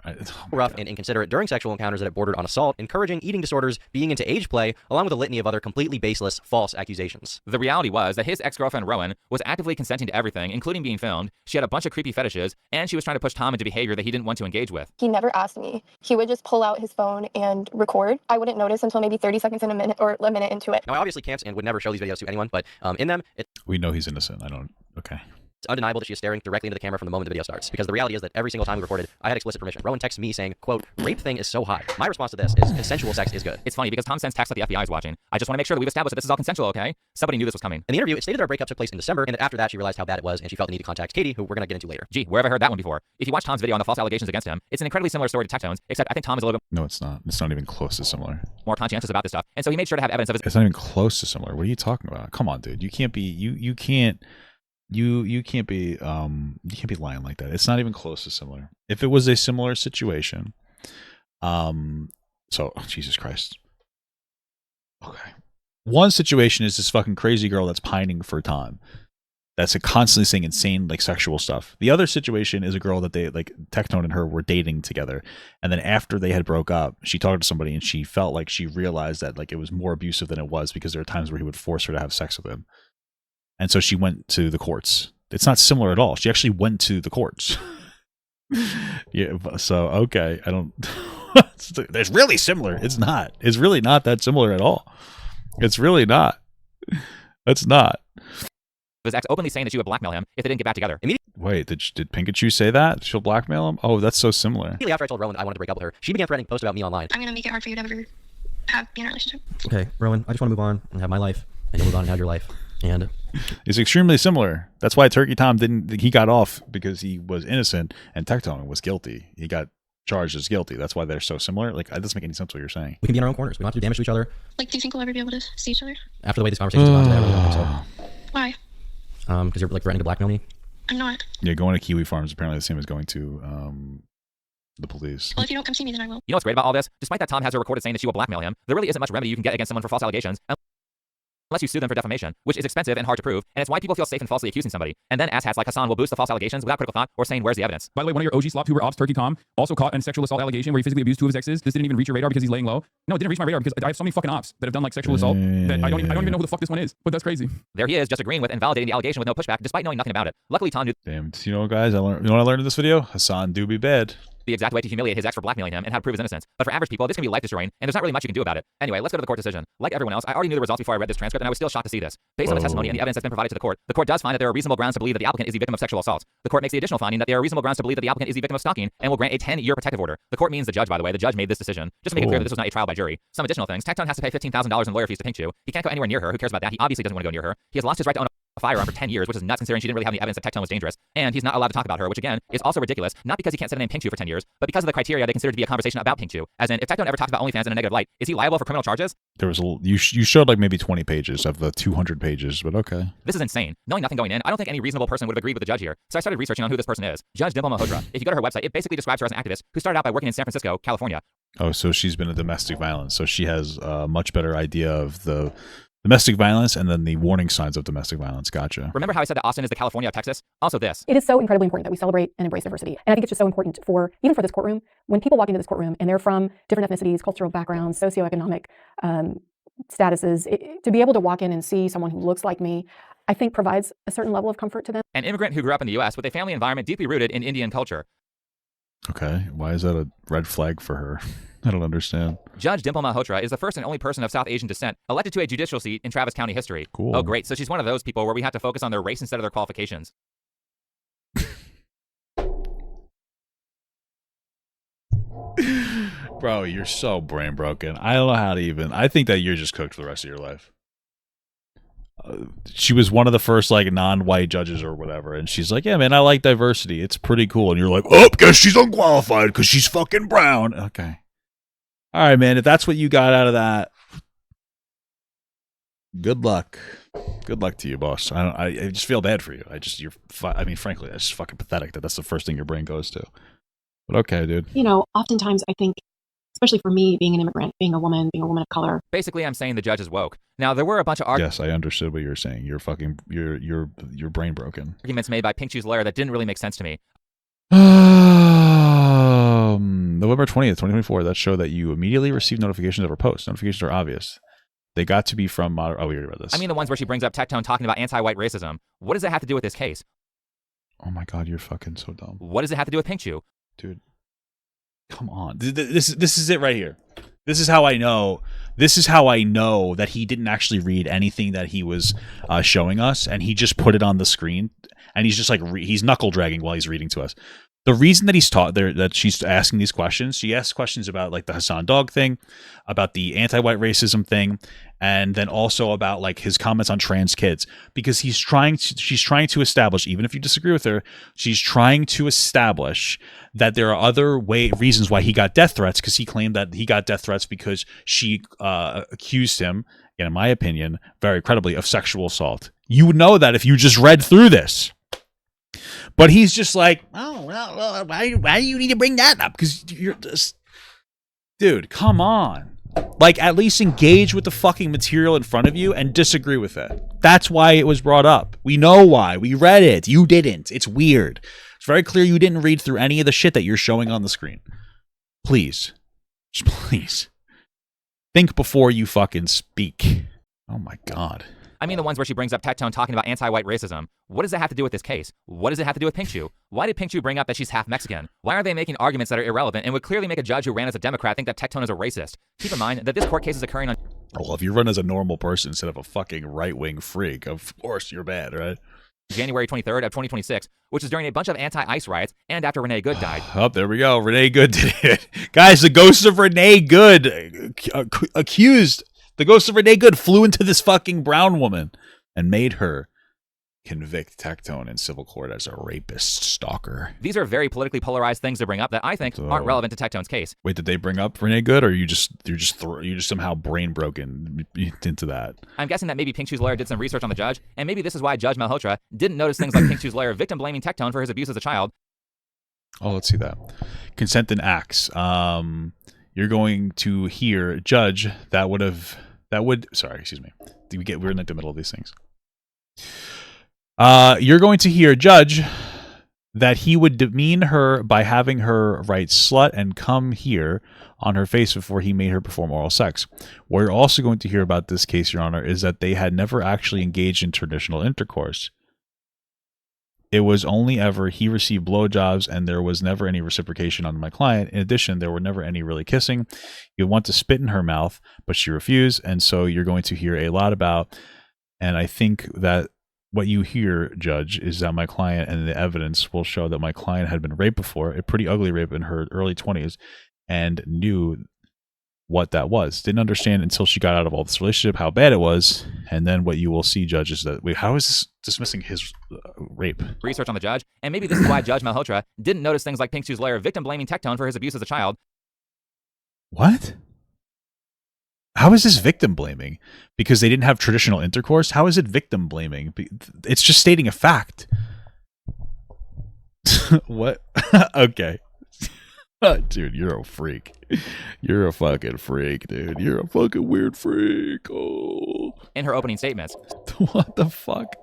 rough and inconsiderate during sexual encounters that it bordered on assault, encouraging eating disorders, being into age play, along with a litany of other completely baseless, false accusations. The reality was that his ex-girlfriend, Rowan, was actively consenting to everything, including being filmed. She had a bunch of creepy fetishes, and she was trying to push Tom into behavior that he didn't want to engage with. He never asked me. He would just pull out his phone and record. I wouldn't notice until maybe 30 seconds in a minute or a minute into it. Now, I obviously can't and would never show these videos to anyone, but in them, we know he's innocent. I don't... Okay. It's undeniable that she is staring directly into the camera from the moment the video starts, because the reality is that every single time we recorded, I had explicit permission. Rowan texts me saying, quote, rape thing is so hot. My response to this is consensual sex is good. It's funny because Tom sends texts that the FBI is watching. I just want to make sure that we've established that this is all consensual, okay? Somebody knew this was coming. In the interview, it stated that our breakup took place in December, and that after that she realized how bad it was, and she felt the need to contact Katie, who we're going to get into later. Gee, where have I heard that one before? If you watch Tom's video on the false allegations against him, it's an incredibly similar story to Tectone's, except I think Tom is a little bit... No, it's not. It's not even close to similar. ...more conscientious about this stuff, and so he made sure to have evidence of his... It's not even close to similar. What are you talking about? Come on, dude. You can't be... You can't be lying like that. It's not even close to similar. If it was a similar situation, so Jesus Christ. Okay. One situation is this fucking crazy girl that's pining for Tom. That's constantly saying insane like sexual stuff. The other situation is a girl that they like Tectone and her were dating together, and then after they had broke up, she talked to somebody and she felt like she realized that like it was more abusive than it was because there were times where he would force her to have sex with him. And so she went to the courts. It's not similar at all. She actually went to the courts. Yeah. So, okay. I don't... It's really similar. It's not. It's really not that similar at all. It's really not. It's not. His ex openly saying that she would blackmail him if they didn't get back together. Wait, did Pikachu say that? She'll blackmail him? Oh, that's so similar. Immediately after I told Rowan that I wanted to break up with her, she began threatening posts about me online. I'm going to make it hard for you to ever be in a relationship. Okay, Rowan, I just want to move on and have my life, and you'll move on and have your life. And it's extremely similar. That's why Turkey Tom he got off because he was innocent and Tectone was guilty. He got charged as guilty. That's why they're so similar. Like, that doesn't make any sense what you're saying. We can be in our own corners. We don't have to do damage to each other. Like, do you think we'll ever be able to see each other? After the way this conversation's gone today, I really don't think so. Why? Because you're like threatening to blackmail me. I'm not. Yeah, going to Kiwi Farms is apparently the same as going to the police. Well, if you don't come see me, then I will. You know what's great about all this? Despite that Tom has her recorded saying that she will blackmail him, there really isn't much remedy you can get against someone for false allegations unless you sue them for defamation, which is expensive and hard to prove, and it's why people feel safe in falsely accusing somebody. And then asshats like Hassan will boost the false allegations without critical thought or saying, where's the evidence? By the way, one of your OG slop tuber ops, Turkey Tom, also caught in a sexual assault allegation where he physically abused two of his exes. This didn't even reach your radar because he's laying low. No, it didn't reach my radar because I have so many fucking ops that have done like sexual assault that I don't even know who the fuck this one is. But that's crazy. There he is, just agreeing with and validating the allegation with no pushback, despite knowing nothing about it. Luckily, Tom knew. Damn, you know, guys, you know what I learned in this video? Hassan do be bad. The exact way to humiliate his ex for blackmailing him and how to prove his innocence. But for average people, this can be life-destroying, and there's not really much you can do about it. Anyway, let's go to the court decision. Like everyone else, I already knew the results before I read this transcript, and I was still shocked to see this. Based on the testimony and the evidence that's been provided to the court does find that there are reasonable grounds to believe that the applicant is the victim of sexual assault. The court makes the additional finding that there are reasonable grounds to believe that the applicant is the victim of stalking and will grant a 10-year protective order. The court means the judge, by the way. The judge made this decision. Just to make it clear that this was not a trial by jury. Some additional things. Tectone has to pay $15,000 in lawyer fees to Pinkchu. He can't go anywhere near her. Who cares about that? He obviously doesn't want to go near her. He has lost his right to own a firearm for 10 years, which is nuts considering she didn't really have any evidence that Tectone was dangerous. And he's not allowed to talk about her, which again is also ridiculous, not because he can't say the name Pinkchu for 10 years, but because of the criteria they consider to be a conversation about Pinkchu. As in, if Tectone ever talks about OnlyFans in a negative light, is he liable for criminal charges? There was you showed like maybe 20 pages of the 200 pages, but okay. This is insane. Knowing nothing going in, I don't think any reasonable person would have agreed with the judge here. So I started researching on who this person is. Judge Dimple Malhotra. If you go to her website, it basically describes her as an activist who started out by working in San Francisco, California. Oh, so she's been a domestic violence. So she has a much better idea of the Domestic violence and then the warning signs of domestic violence. Gotcha. Remember how I said that Austin is the California of Texas? Also this. It is so incredibly important that we celebrate and embrace diversity. And I think it's just so important for, even for this courtroom, when people walk into this courtroom and they're from different ethnicities, cultural backgrounds, socioeconomic statuses, to be able to walk in and see someone who looks like me, I think provides a certain level of comfort to them. An immigrant who grew up in the U.S. with a family environment deeply rooted in Indian culture. Okay, why is that a red flag for her? I don't understand. Judge Dimple Malhotra is the first and only person of South Asian descent elected to a judicial seat in Travis County history. Cool. Oh, great. So she's one of those people where we have to focus on their race instead of their qualifications. Bro, you're so brain broken. I don't know how to even... I think that you're just cooked for the rest of your life. She was one of the first, like, non-white judges or whatever, and she's like, yeah, man, I like diversity. It's pretty cool. And you're like, oh, guess she's unqualified because she's fucking brown. Okay. All right, man, if that's what you got out of that, good luck. Good luck to you, boss. I just feel bad for you. I mean, frankly, that's just fucking pathetic that that's the first thing your brain goes to. But okay, dude. You know, oftentimes I think, especially for me, being an immigrant, being a woman of color. Basically, I'm saying the judge is woke. Now, there were a bunch of Yes, I understood what you were saying. You're fucking, you're brain broken. arguments made by Pink Shoe's lawyer that didn't really make sense to me. November 20th, 2024, that showed that you immediately received notifications of her post. Notifications are obvious. They got to be from... we already read this. I mean the ones where she brings up Tectone talking about anti-white racism. What does that have to do with this case? Oh my God, you're fucking so dumb. What does it have to do with Pink Shoe? Dude, come on. This is it right here. This is how I know. This is how I know that he didn't actually read anything that he was showing us, and he just put it on the screen, and he's just like he's knuckle dragging while he's reading to us. The reason that he's taught there that she's asking these questions, she asks questions about like the Hassan dog thing, about the anti-white racism thing, and then also about like his comments on trans kids, because she's trying to establish, even if you disagree with her, she's trying to establish that there are other reasons why he got death threats, because he claimed that he got death threats because she accused him, and in my opinion, very credibly, of sexual assault. You would know that if you just read through this. But he's just like, oh, well, why do you need to bring that up? Because you're just... Dude, come on. Like, at least engage with the fucking material in front of you and disagree with it. That's why it was brought up. We know why. We read it. You didn't. It's weird. It's very clear you didn't read through any of the shit that you're showing on the screen. Please. Just please. Think before you fucking speak. Oh my God. I mean the ones where she brings up Tectone talking about anti-white racism. What does that have to do with this case? What does it have to do with Pink Shoe? Why did Pink Shoe bring up that she's half Mexican? Why are they making arguments that are irrelevant and would clearly make a judge who ran as a Democrat think that Tectone is a racist? Keep in mind that this court case is occurring on... Well, if you run as a normal person instead of a fucking right-wing freak, of course you're bad, right? January 23rd of 2026, which is during a bunch of anti-ICE riots and after Renee Good died. Oh, there we go. Renee Good did it. Guys, the ghost of Renee Good accused... The ghost of Renee Good flew into this fucking brown woman and made her convict Tectone in civil court as a rapist stalker. These are very politically polarized things to bring up that I think aren't relevant to Tectone's case. Wait, did they bring up Renee Good, or you just somehow brain broken into that? I'm guessing that maybe Pink Shoe's lawyer did some research on the judge, and maybe this is why Judge Malhotra didn't notice things like Pink Shoe's lawyer victim blaming Tectone for his abuse as a child. Oh, let's see that. Consent and acts. You're going to hear judge sorry, excuse me. We're in the middle of these things. You're going to hear judge that he would demean her by having her write slut and come here on her face before he made her perform oral sex. What you're also going to hear about this case, Your Honor, is that they had never actually engaged in traditional intercourse. It was only ever he received blowjobs and there was never any reciprocation on my client. In addition, there were never any really kissing. You want to spit in her mouth, but she refused. And so you're going to hear a lot about, and I think that what you hear, Judge, is that my client and the evidence will show that my client had been raped before, a pretty ugly rape in her early 20s, and knew what that was. Didn't understand until she got out of all this relationship how bad it was. And then what you will see, Judge, is that, wait, how is this dismissing his rape? Research on the judge, and maybe this is why Judge Malhotra didn't notice things like Pink Shoe's lawyer victim blaming Tectone for his abuse as a child. What? How is this victim blaming? Because they didn't have traditional intercourse? How is it victim blaming? It's just stating a fact. What? Okay. Dude, you're a freak. You're a fucking freak, dude. You're a fucking weird freak. Oh. In her opening statements. What the fuck?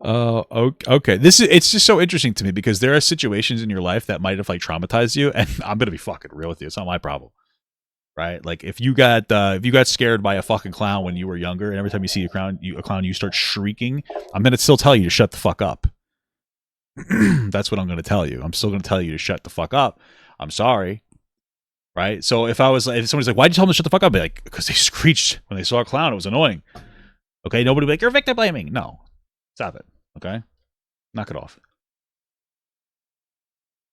Okay. It's just so interesting to me because there are situations in your life that might have like traumatized you, and I'm gonna be fucking real with you. It's not my problem. Right? Like if you got scared by a fucking clown when you were younger, and every time you see a clown, you start shrieking, I'm gonna still tell you to shut the fuck up. That's what I'm gonna tell you. I'm still gonna tell you to shut the fuck up. I'm sorry. Right? So if somebody's like, why'd you tell them to shut the fuck up? I'd be like, because they screeched when they saw a clown. It was annoying. Okay? Nobody would be like, you're victim blaming. No. Stop it. Okay? Knock it off.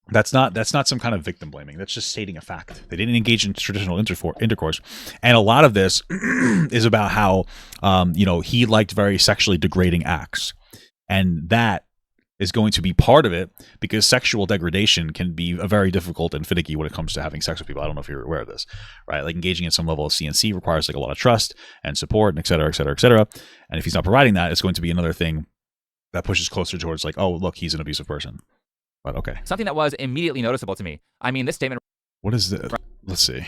That's not some kind of victim blaming. That's just stating a fact. They didn't engage in traditional intercourse. And a lot of this is about how he liked very sexually degrading acts. And that is going to be part of it because sexual degradation can be a very difficult and finicky when it comes to having sex with people. I don't know if you're aware of this, right? Like engaging in some level of CNC requires like a lot of trust and support and et cetera, et cetera, et cetera. And if he's not providing that, it's going to be another thing that pushes closer towards like, oh, look, he's an abusive person. But okay. Something that was immediately noticeable to me. I mean, this statement. What is this? Let's see.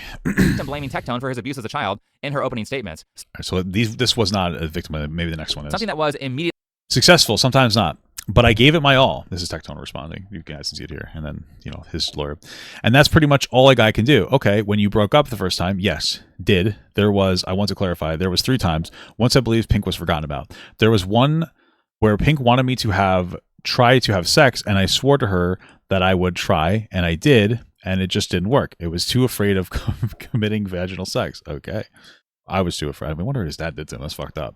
Blaming Tectone for his abuse as a child in her opening statements. So this was not a victim. Maybe the next one is. Something that was immediately successful, sometimes not. But I gave it my all. This is Tectone responding. You guys can see it here. And then, his lawyer. And that's pretty much all a guy can do. Okay, when you broke up the first time, yes, did. I want to clarify, there was 3 times. Once I believe Pink was forgotten about. There was one where Pink wanted me to try to have sex, and I swore to her that I would try, and I did, and it just didn't work. It was too afraid of committing vaginal sex. Okay. I was too afraid. I wonder what his dad did to him. That's fucked up.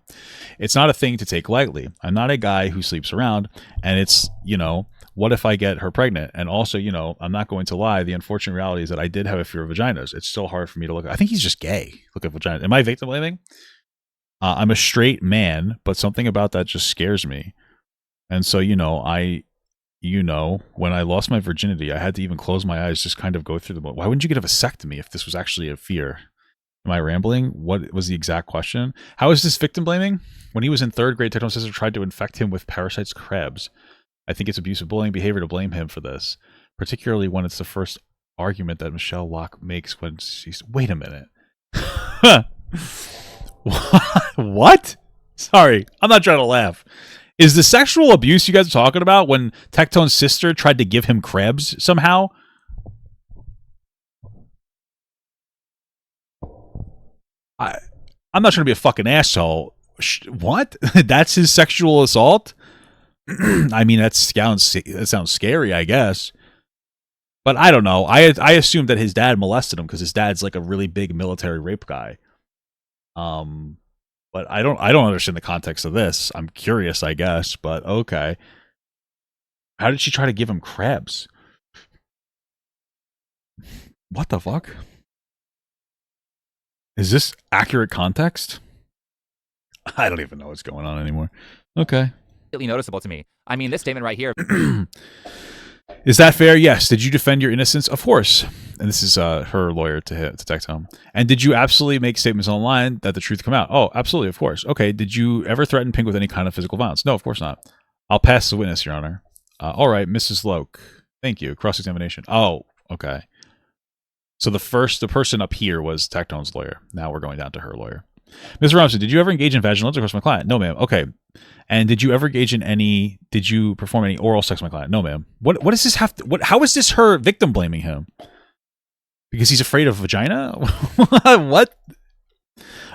It's not a thing to take lightly. I'm not a guy who sleeps around, and it's, what if I get her pregnant? And also, I'm not going to lie. The unfortunate reality is that I did have a fear of vaginas. It's still hard for me to look. I think he's just gay. Look at vagina. Am I victim blaming? I'm a straight man, but something about that just scares me. And so, when I lost my virginity, I had to even close my eyes, just kind of go through why wouldn't you get a vasectomy if this was actually a fear? Am I rambling? What was the exact question? How is this victim blaming? When he was in 3rd grade, Tectone's sister tried to infect him with parasites crabs. I think it's abusive bullying behavior to blame him for this, particularly when it's the first argument that Michelle Locke makes when she's... Wait a minute. What? Sorry, I'm not trying to laugh. Is the sexual abuse you guys are talking about when Tectone's sister tried to give him crabs somehow? I'm not trying to be a fucking asshole. What? That's his sexual assault? I mean, that sounds scary, I guess. But I don't know. I assumed that his dad molested him because his dad's like a really big military rape guy. But I don't understand the context of this. I'm curious, I guess, but okay. How did she try to give him crabs? What the fuck? Is this accurate context? I don't even know what's going on anymore. Okay. Really noticeable to me. I mean, this statement right here. Is that fair? Yes. Did you defend your innocence? Of course. And this is her lawyer to Tectone. And did you absolutely make statements online that the truth come out? Oh, absolutely. Of course. Okay. Did you ever threaten Pink with any kind of physical violence? No, of course not. I'll pass the witness, Your Honor. All right, Mrs. Loke. Thank you. Cross-examination. Oh, okay. So the person up here was Tectone's lawyer. Now we're going down to her lawyer. Mr. Robinson, did you ever engage in vaginal intercourse with my client? No, ma'am. Okay. And did you ever engage in did you perform any oral sex with my client? No, ma'am. What does this have to, how is this her victim blaming him? Because he's afraid of vagina? What?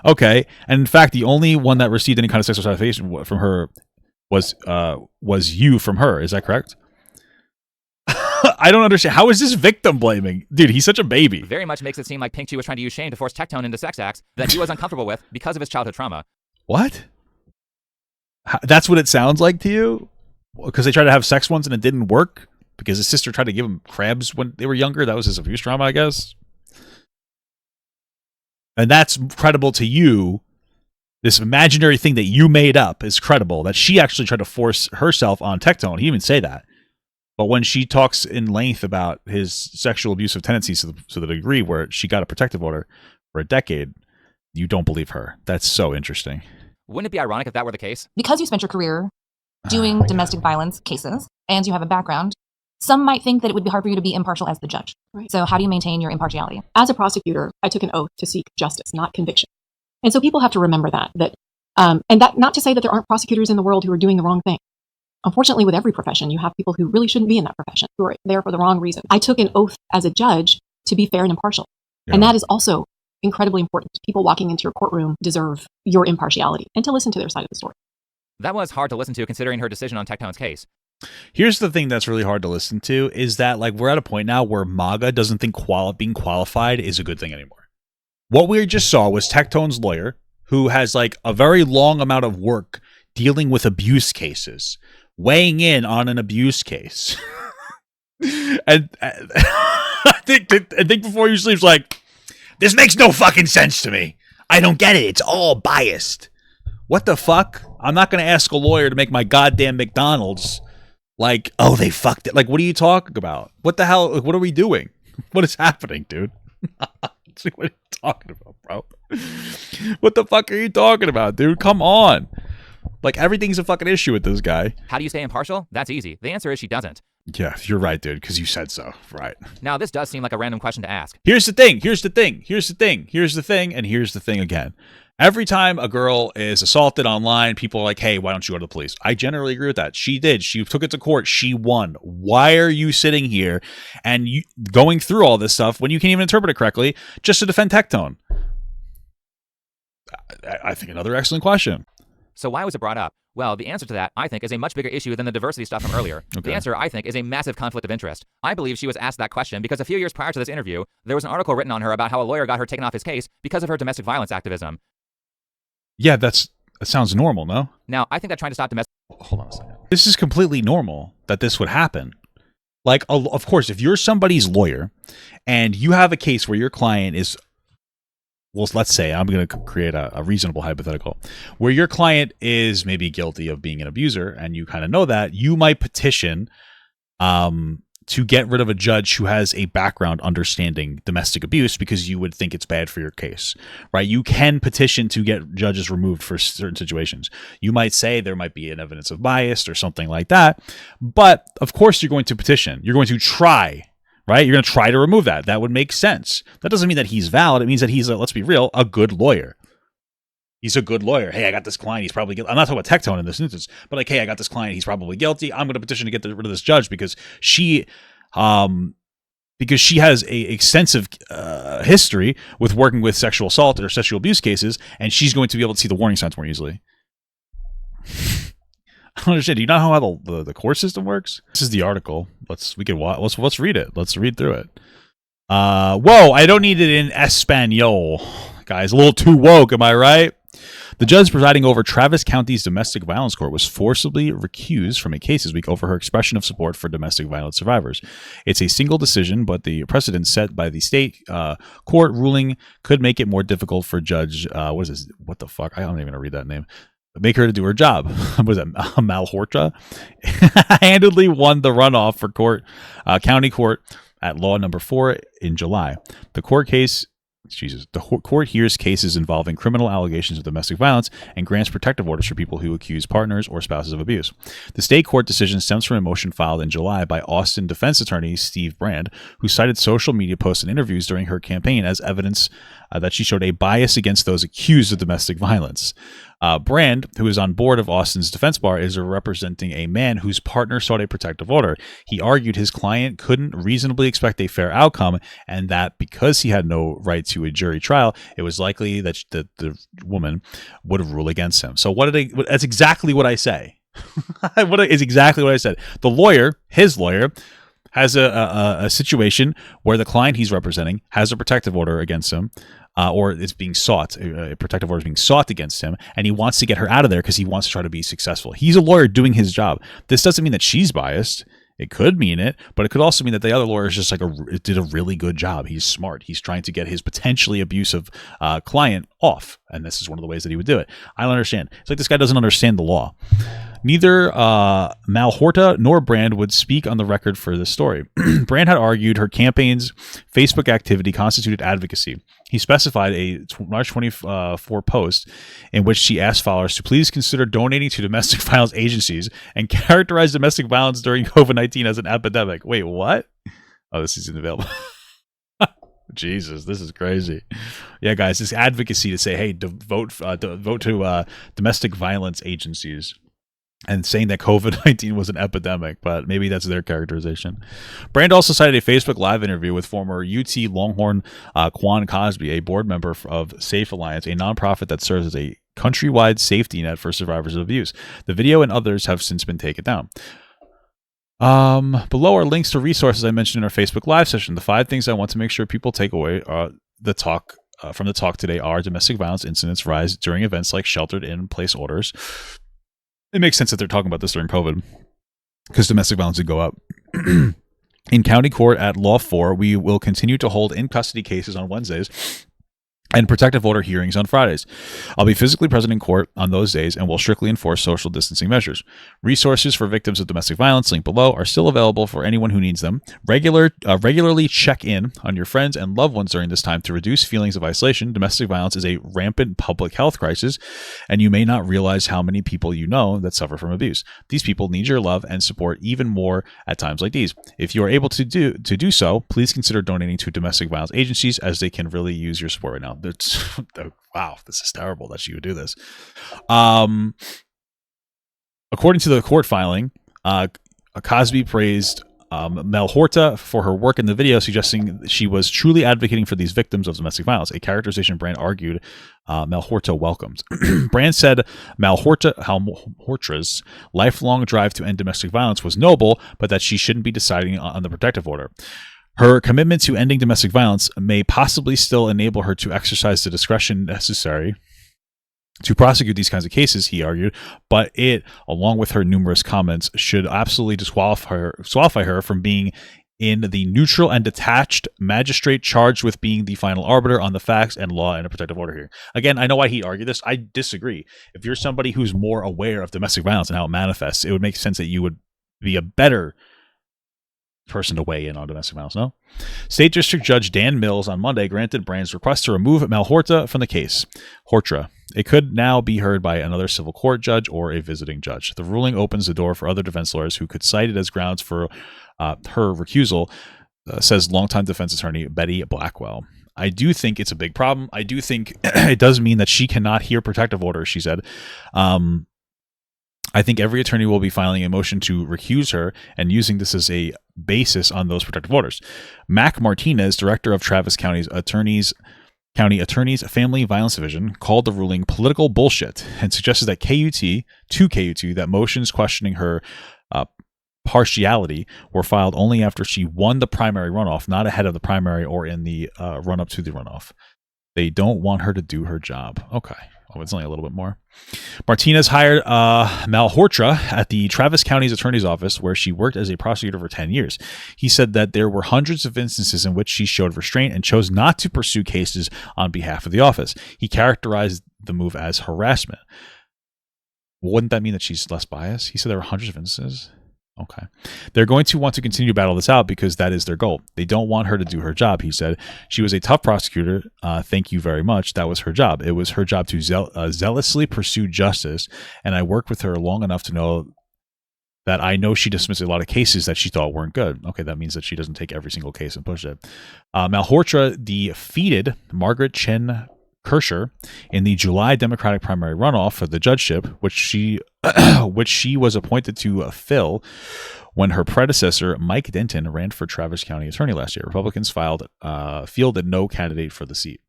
Okay. And in fact, the only one that received any kind of sexual satisfaction from her was you from her. Is that correct? I don't understand. How is this victim blaming? Dude, he's such a baby. Very much makes it seem like Pink Chi was trying to use shame to force Tectone into sex acts that he was uncomfortable with because of his childhood trauma. What? That's what it sounds like to you? Because they tried to have sex once and it didn't work? Because his sister tried to give him crabs when they were younger? That was his abuse trauma, I guess? And that's credible to you. This imaginary thing that you made up is credible. That she actually tried to force herself on Tectone. He didn't even say that. But when she talks in length about his sexual abusive tendencies to the degree where she got a protective order for a decade, you don't believe her. That's so interesting. Wouldn't it be ironic if that were the case? Because you spent your career doing domestic violence cases and you have a background Some might think that it would be hard for you to be impartial as the judge. Right. So how do you maintain your impartiality? As a prosecutor, I took an oath to seek justice, not conviction. And so people have to remember and that not to say that there aren't prosecutors in the world who are doing the wrong thing. Unfortunately, with every profession, you have people who really shouldn't be in that profession, who are there for the wrong reason. I took an oath as a judge to be fair and impartial. Yeah. And that is also incredibly important. People walking into your courtroom deserve your impartiality and to listen to their side of the story. That was hard to listen to considering her decision on Tectone's case. Here's the thing that's really hard to listen to is that like we're at a point now where MAGA doesn't think being qualified is a good thing anymore. What we just saw was Tectone's lawyer, who has like a very long amount of work dealing with abuse cases, weighing in on an abuse case. and I think before you sleep, like, this makes no fucking sense to me. I don't get it. It's all biased. What the fuck? I'm not going to ask a lawyer to make my goddamn McDonald's like, oh, they fucked it. Like, what are you talking about? What the hell? Like, what are we doing? What is happening, dude? What are you talking about, bro? What the fuck are you talking about, dude? Come on. Like, everything's a fucking issue with this guy. How do you stay impartial? That's easy. The answer is she doesn't. Yeah, you're right, dude, because you said so. Right. Now, this does seem like a random question to ask. Here's the thing. Here's the thing. Here's the thing. Here's the thing. And here's the thing again. Every time a girl is assaulted online, people are like, hey, why don't you go to the police? I generally agree with that. She did. She took it to court. She won. Why are you sitting here and you going through all this stuff when you can't even interpret it correctly just to defend Tectone? I think another excellent question. So why was it brought up? Well, the answer to that, I think, is a much bigger issue than the diversity stuff from earlier. Okay. The answer, I think, is a massive conflict of interest. I believe she was asked that question because a few years prior to this interview, there was an article written on her about how a lawyer got her taken off his case because of her domestic violence activism. Yeah, that sounds normal, no? Now, I think that trying to stop domestic... Hold on a second. This is completely normal that this would happen. Like, of course, if you're somebody's lawyer and you have a case where your client is... Well, let's say I'm going to create a reasonable hypothetical where your client is maybe guilty of being an abuser and you kind of know that, you might petition to get rid of a judge who has a background understanding domestic abuse because you would think it's bad for your case, right? You can petition to get judges removed for certain situations. You might say there might be an evidence of bias or something like that, but of course you're going to petition. You're going to try. Right? You're going to try to remove that. That would make sense. That doesn't mean that he's valid. It means that he's, let's be real, a good lawyer. He's a good lawyer. Hey, I got this client. He's probably guilty. I'm not talking about Tectone in this instance, but like, hey, I got this client. He's probably guilty. I'm going to petition to get rid of this judge because she has a extensive history with working with sexual assault or sexual abuse cases, and she's going to be able to see the warning signs more easily. I don't understand. Do you know how the court system works? This is the article. Let's read it. Let's read through it. Whoa, I don't need it in Espanol. Guys, a little too woke, am I right? The judge presiding over Travis County's domestic violence court was forcibly recused from a case this week over her expression of support for domestic violence survivors. It's a single decision, but the precedent set by the state court ruling could make it more difficult for Judge, what is this? What the fuck? I don't even know how to read that name. Make her to do her job. Was that Malhorta? Handedly won the runoff for county court at law number 4 in July. The court hears cases involving criminal allegations of domestic violence and grants protective orders for people who accuse partners or spouses of abuse. The state court decision stems from a motion filed in July by Austin defense attorney Steve Brand, who cited social media posts and interviews during her campaign as evidence that she showed a bias against those accused of domestic violence. Brand, who is on board of Austin's defense bar, is representing a man whose partner sought a protective order. He argued his client couldn't reasonably expect a fair outcome, and that because he had no right to a jury trial, it was likely that the woman would rule against him. So that's exactly what I say. Is exactly what I said. The lawyer, his lawyer, has a situation where the client he's representing has a protective order against him, or it's being sought, a protective order is being sought against him, and he wants to get her out of there because he wants to try to be successful. He's a lawyer doing his job. This doesn't mean that she's biased. It could mean it, but it could also mean that the other lawyer is just did a really good job. He's smart. He's trying to get his potentially abusive client off, and this is one of the ways that he would do it. I don't understand. It's like this guy doesn't understand the law. Neither Malhorta nor Brand would speak on the record for this story. Brand had argued her campaign's Facebook activity constituted advocacy. He specified a March 24 post in which she asked followers to please consider donating to domestic violence agencies and characterize domestic violence during COVID-19 as an epidemic. Wait, what? Oh, this isn't available. Jesus, this is crazy. Yeah, guys, this advocacy to say, hey, vote to domestic violence agencies and saying that COVID-19 was an epidemic, but maybe that's their characterization. Brand also cited a Facebook Live interview with former UT Longhorn Quan Cosby, a board member of Safe Alliance, a nonprofit that serves as a countrywide safety net for survivors of abuse. The video and others have since been taken down. Below are links to resources I mentioned in our Facebook Live session. The 5 things I want to make sure people take away from the talk today are domestic violence incidents rise during events like sheltered-in-place orders. It makes sense that they're talking about this during COVID because domestic violence would go up. In county court at Law 4, we will continue to hold in-custody cases on Wednesdays and protective order hearings on Fridays. I'll be physically present in court on those days and will strictly enforce social distancing measures. Resources for victims of domestic violence, linked below, are still available for anyone who needs them. Regularly check in on your friends and loved ones during this time to reduce feelings of isolation. Domestic violence is a rampant public health crisis, and you may not realize how many people you know that suffer from abuse. These people need your love and support even more at times like these. If you are able to do so, please consider donating to domestic violence agencies, as they can really use your support right now. Wow, this is terrible that she would do this. According to the court filing, Cosby praised Mel Horta for her work in the video, suggesting she was truly advocating for these victims of domestic violence, a characterization Brand argued Mel Horta welcomed. Brand said Mel Horta's lifelong drive to end domestic violence was noble, but that she shouldn't be deciding on the protective order. Her commitment to ending domestic violence may possibly still enable her to exercise the discretion necessary to prosecute these kinds of cases, he argued, but it, along with her numerous comments, should absolutely disqualify her from being in the neutral and detached magistrate charged with being the final arbiter on the facts and law in a protective order hearing. Again, I know why he argued this. I disagree. If you're somebody who's more aware of domestic violence and how it manifests, it would make sense that you would be a better person to weigh in on domestic violence, no? State District Judge Dan Mills on Monday granted Brand's request to remove Mel Horta from the case. Horta. It could now be heard by another civil court judge or a visiting judge. The ruling opens the door for other defense lawyers who could cite it as grounds for her recusal, says longtime defense attorney Betty Blackwell. I do think it's a big problem. I do think it does mean that she cannot hear protective orders, she said. I think every attorney will be filing a motion to recuse her and using this as a basis on those protective orders. Mac Martinez, director of Travis County Attorney's Family Violence Division, called the ruling political bullshit and suggested that KUT that motions questioning her partiality were filed only after she won the primary runoff, not ahead of the primary or in the run-up to the runoff. They don't want her to do her job. Okay. Oh, it's only a little bit more. Martinez hired Mel Horta at the Travis County's attorney's office, where she worked as a prosecutor for 10 years. He said that there were hundreds of instances in which she showed restraint and chose not to pursue cases on behalf of the office. He characterized the move as harassment. Wouldn't that mean that she's less biased? He said there were hundreds of instances. Okay. They're going to want to continue to battle this out because that is their goal. They don't want her to do her job, he said. She was a tough prosecutor. Thank you very much. That was her job. It was her job to zealously pursue justice, and I worked with her long enough to know that I know she dismissed a lot of cases that she thought weren't good. Okay, that means that she doesn't take every single case and push it. Malhotra defeated Margaret Chen Kirscher in the July Democratic primary runoff for the judgeship, which she was appointed to fill when her predecessor Mike Denton ran for Travis County attorney last year. Republicans fielded no candidate for the seat.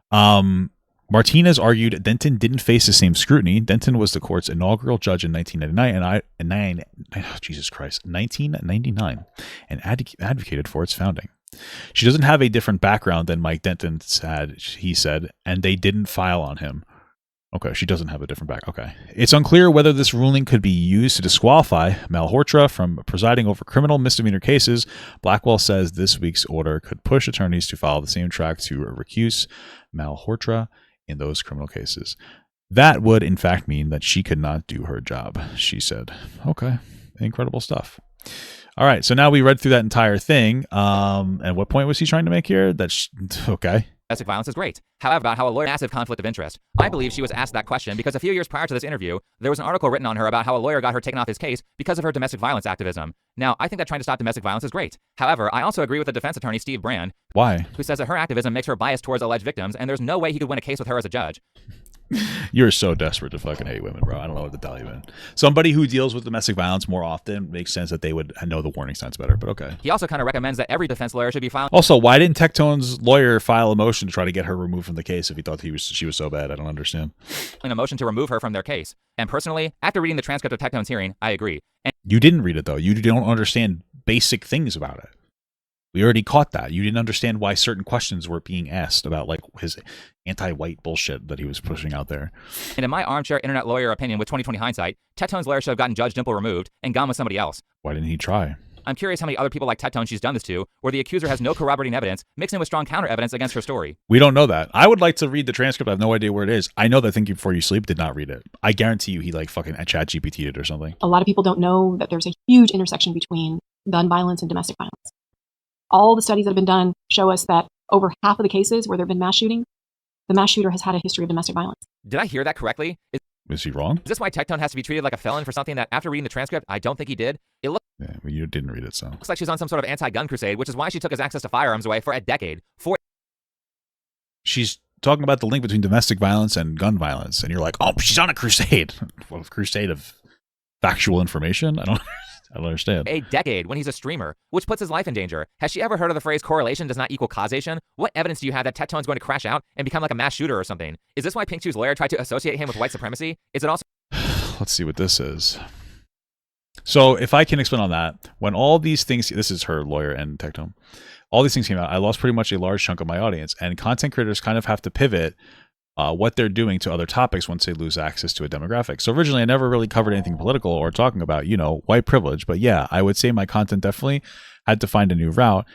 Martinez argued Denton didn't face the same scrutiny. Denton was the court's inaugural judge in 1999 and advocated for its founding. She doesn't have a different background than Mike Denton had, he said, and they didn't file on him. Okay, she doesn't have a different background. Okay. It's unclear whether this ruling could be used to disqualify Malhotra from presiding over criminal misdemeanor cases. Blackwell says this week's order could push attorneys to follow the same track to recuse Malhotra in those criminal cases. That would, in fact, mean that she could not do her job, she said. Okay, incredible stuff. All right, so now we read through that entire thing. And what point was he trying to make here? Okay. Domestic violence is great. However, about how a lawyer massive conflict of interest. I believe she was asked that question because a few years prior to this interview, there was an article written on her about how a lawyer got her taken off his case because of her domestic violence activism. Now, I think that trying to stop domestic violence is great. However, I also agree with the defense attorney Steve Brand. Why? Who says that her activism makes her biased towards alleged victims, and there's no way he could win a case with her as a judge. You're so desperate to fucking hate women, bro. I don't know what to tell you, man. Somebody who deals with domestic violence more often makes sense that they would know the warning signs better, but okay. He also kind of recommends that every defense lawyer should be filing. Also, why didn't Tectone's lawyer file a motion to try to get her removed from the case if he thought she was so bad? I don't understand. A motion to remove her from their case. And personally, after reading the transcript of Tectone's hearing, I agree. And you didn't read it, though. You don't understand basic things about it. We already caught that. You didn't understand why certain questions were being asked about like his anti-white bullshit that he was pushing out there. And in my armchair internet lawyer opinion with 2020 hindsight, Tectone's lawyer should have gotten Judge Dimple removed and gone with somebody else. Why didn't he try? I'm curious how many other people like Tectone she's done this to, where the accuser has no corroborating evidence, mixed in with strong counter evidence against her story. We don't know that. I would like to read the transcript. I have no idea where it is. I know that Thinking Before You Sleep did not read it. I guarantee you he like fucking chat GPT'd it or something. A lot of people don't know that there's a huge intersection between gun violence and domestic violence. All the studies that have been done show us that over half of the cases where there have been mass shootings, the mass shooter has had a history of domestic violence. Did I hear that correctly? Is he wrong? Is this why Tectone has to be treated like a felon for something that, after reading the transcript, I don't think he did? It yeah, well, you didn't read it, so. Looks like she's on some sort of anti-gun crusade, which is why she took his access to firearms away for a decade. She's talking about the link between domestic violence and gun violence, and you're like, oh, she's on a crusade. Well, a crusade of factual information? I don't understand. A decade when he's a streamer, which puts his life in danger. Has she ever heard of the phrase correlation does not equal causation? What evidence do you have that Tectone's going to crash out and become like a mass shooter or something? Is this why Pink Shoe's lawyer tried to associate him with white supremacy? Is it also... Let's see what this is. So if I can explain on that, when all these things, this is her lawyer and Tectone, all these things came out, I lost pretty much a large chunk of my audience, and content creators kind of have to pivot what they're doing to other topics once they lose access to a demographic. So originally I never really covered anything political or talking about, white privilege. But yeah, I would say my content definitely had to find a new route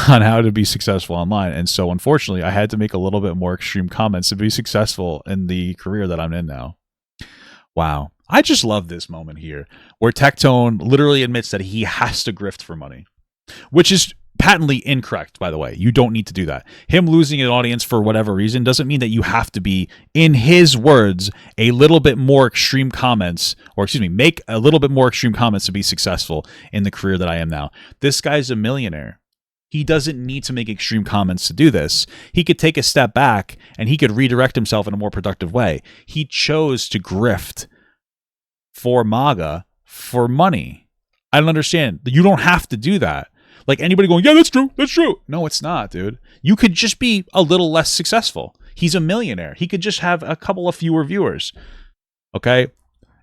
on how to be successful online. And so unfortunately, I had to make a little bit more extreme comments to be successful in the career that I'm in now. Wow. I just love this moment here where Tectone literally admits that he has to grift for money, which is patently incorrect, by the way. You don't need to do that. Him losing an audience for whatever reason doesn't mean that you have to be, in his words, a little bit more extreme comments, or excuse me, make a little bit more extreme comments to be successful in the career that I am now. This guy's a millionaire. He doesn't need to make extreme comments to do this. He could take a step back and he could redirect himself in a more productive way. He chose to grift for MAGA for money. I don't understand. You don't have to do that. Like anybody going, yeah, that's true. That's true. No, it's not, dude. You could just be a little less successful. He's a millionaire. He could just have a couple of fewer viewers. Okay?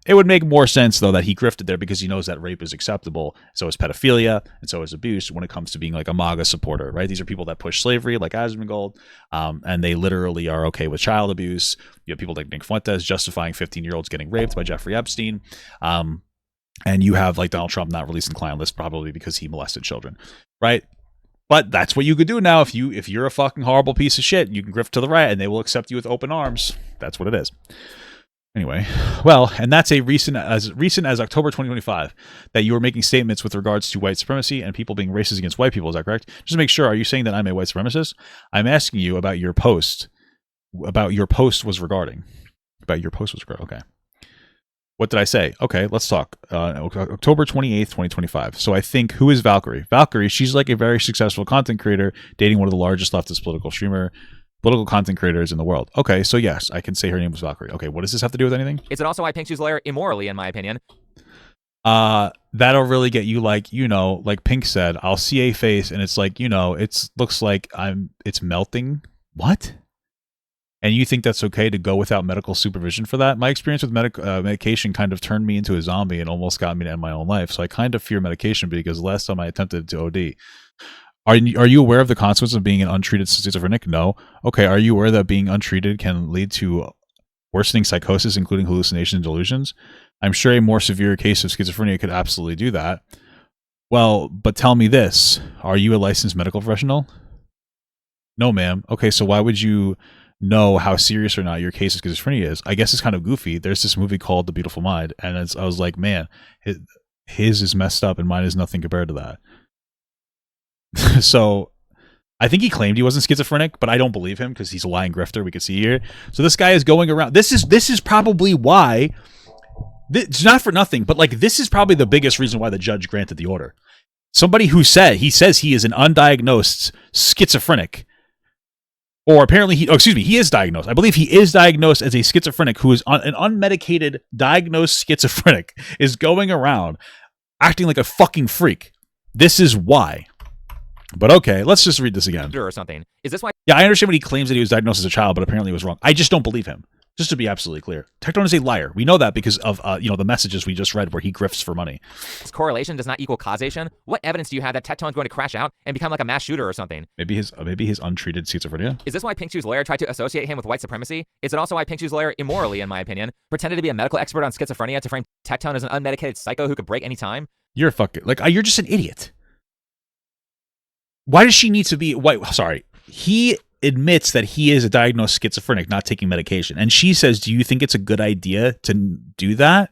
It would make more sense, though, that he grifted there because he knows that rape is acceptable. So is pedophilia, and so is abuse when it comes to being like a MAGA supporter, right? These are people that push slavery, like Asmongold, and they literally are okay with child abuse. You have people like Nick Fuentes justifying 15-year-olds getting raped by Jeffrey Epstein. And you have like Donald Trump not releasing client list probably because he molested children, right? But that's what you could do now. If you're a fucking horrible piece of shit, you can grift to the right and they will accept you with open arms. That's what it is. Anyway, well, and that's as recent as October 2025 that you were making statements with regards to white supremacy and people being racist against white people. Is that correct? Just to make sure, are you saying that I'm a white supremacist? I'm asking you about your post. About your post was regarding. Okay. What did I say? Okay, let's talk. October 28th, 2025. So I think, who is Valkyrie? Valkyrie, she's like a very successful content creator, dating one of the largest leftist political content creators in the world. Okay, so yes, I can say her name was Valkyrie. Okay, what does this have to do with anything? Is it also why Pink Shoe's lawyer immorally, in my opinion? That'll really get you like Pink said, I'll see a face and it's like, it looks like it's melting. What? And you think that's okay to go without medical supervision for that? My experience with medication kind of turned me into a zombie and almost got me to end my own life. So I kind of fear medication because last time I attempted to OD. Are you aware of the consequences of being an untreated schizophrenic? No. Okay, are you aware that being untreated can lead to worsening psychosis, including hallucinations and delusions? I'm sure a more severe case of schizophrenia could absolutely do that. Well, but tell me this. Are you a licensed medical professional? No, ma'am. Okay, so why would you know how serious or not your case of schizophrenia is? I guess it's kind of goofy. There's this movie called The Beautiful Mind, and I was like, man, his is messed up and mine is nothing compared to that. So I think he claimed he wasn't schizophrenic, but I don't believe him because he's a lying grifter. We can see here. So this guy is going around. This is probably why. It's not for nothing, but like this is probably the biggest reason why the judge granted the order. Somebody who says he is an undiagnosed schizophrenic, or apparently he is diagnosed. I believe he is diagnosed as a schizophrenic who is an unmedicated diagnosed schizophrenic is going around acting like a fucking freak. This is why. But okay, let's just read this again. Or something. Is this why? Yeah, I understand when he claims that he was diagnosed as a child, but apparently he was wrong. I just don't believe him. Just to be absolutely clear, Tectone is a liar. We know that because of the messages we just read where he grifts for money. This correlation does not equal causation. What evidence do you have that Tectone's going to crash out and become like a mass shooter or something? Maybe his untreated schizophrenia. Is this why Pink Shoe's lawyer tried to associate him with white supremacy? Is it also why Pink Shoe's lawyer, immorally in my opinion, pretended to be a medical expert on schizophrenia to frame Tectone as an unmedicated psycho who could break any time? You're fucking you're just an idiot. Why does she need to be white? Sorry, he admits that he is a diagnosed schizophrenic, not taking medication, and she says, "Do you think it's a good idea to do that?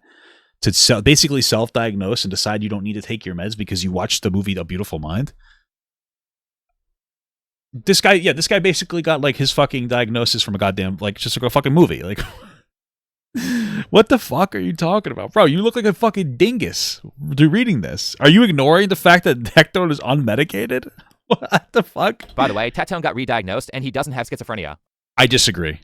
To basically self-diagnose and decide you don't need to take your meds because you watched the movie A Beautiful Mind?" This guy basically got like his fucking diagnosis from a goddamn just like a fucking movie. Like, what the fuck are you talking about, bro? You look like a fucking dingus reading this. Are you ignoring the fact that Tectone is unmedicated? What the fuck? By the way, Tectone got re-diagnosed and he doesn't have schizophrenia. I disagree.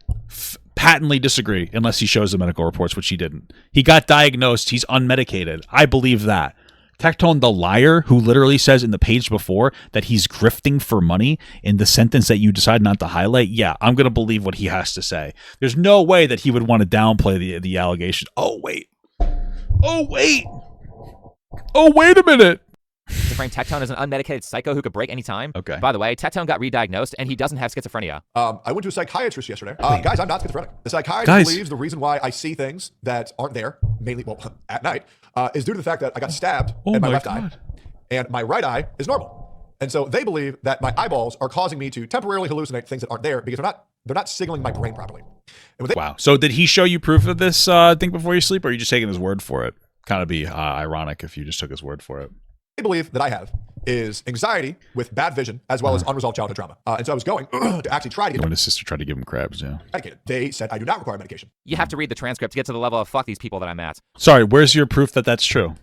Patently disagree, unless he shows the medical reports, which he didn't. He got diagnosed. He's unmedicated. I believe that. Tectone, the liar, who literally says in the page before that he's grifting for money in the sentence that you decide not to highlight, yeah, I'm going to believe what he has to say. There's no way that he would want to downplay the allegation. Oh, wait. Oh, wait. Oh, wait a minute. To frame Tectone as an unmedicated psycho who could break any time. Okay. By the way, Tectone got re-diagnosed and he doesn't have schizophrenia. I went to a psychiatrist yesterday. Guys, I'm not schizophrenic. The psychiatrist believes the reason why I see things that aren't there, mainly, at night, is due to the fact that I got stabbed in my left eye, and my right eye is normal. And so they believe that my eyeballs are causing me to temporarily hallucinate things that aren't there because they're not signaling my brain properly. Wow. So did he show you proof of this thing before you sleep, or are you just taking his word for it? Kind of be ironic if you just took his word for it. They believe that I have is anxiety with bad vision as well as unresolved childhood trauma. And so I was going to actually try to get when his sister tried to give him crabs, yeah. medicated. They said I do not require medication. You have to read the transcript to get to the level of fuck these people that I'm at. Sorry, where's your proof that that's true?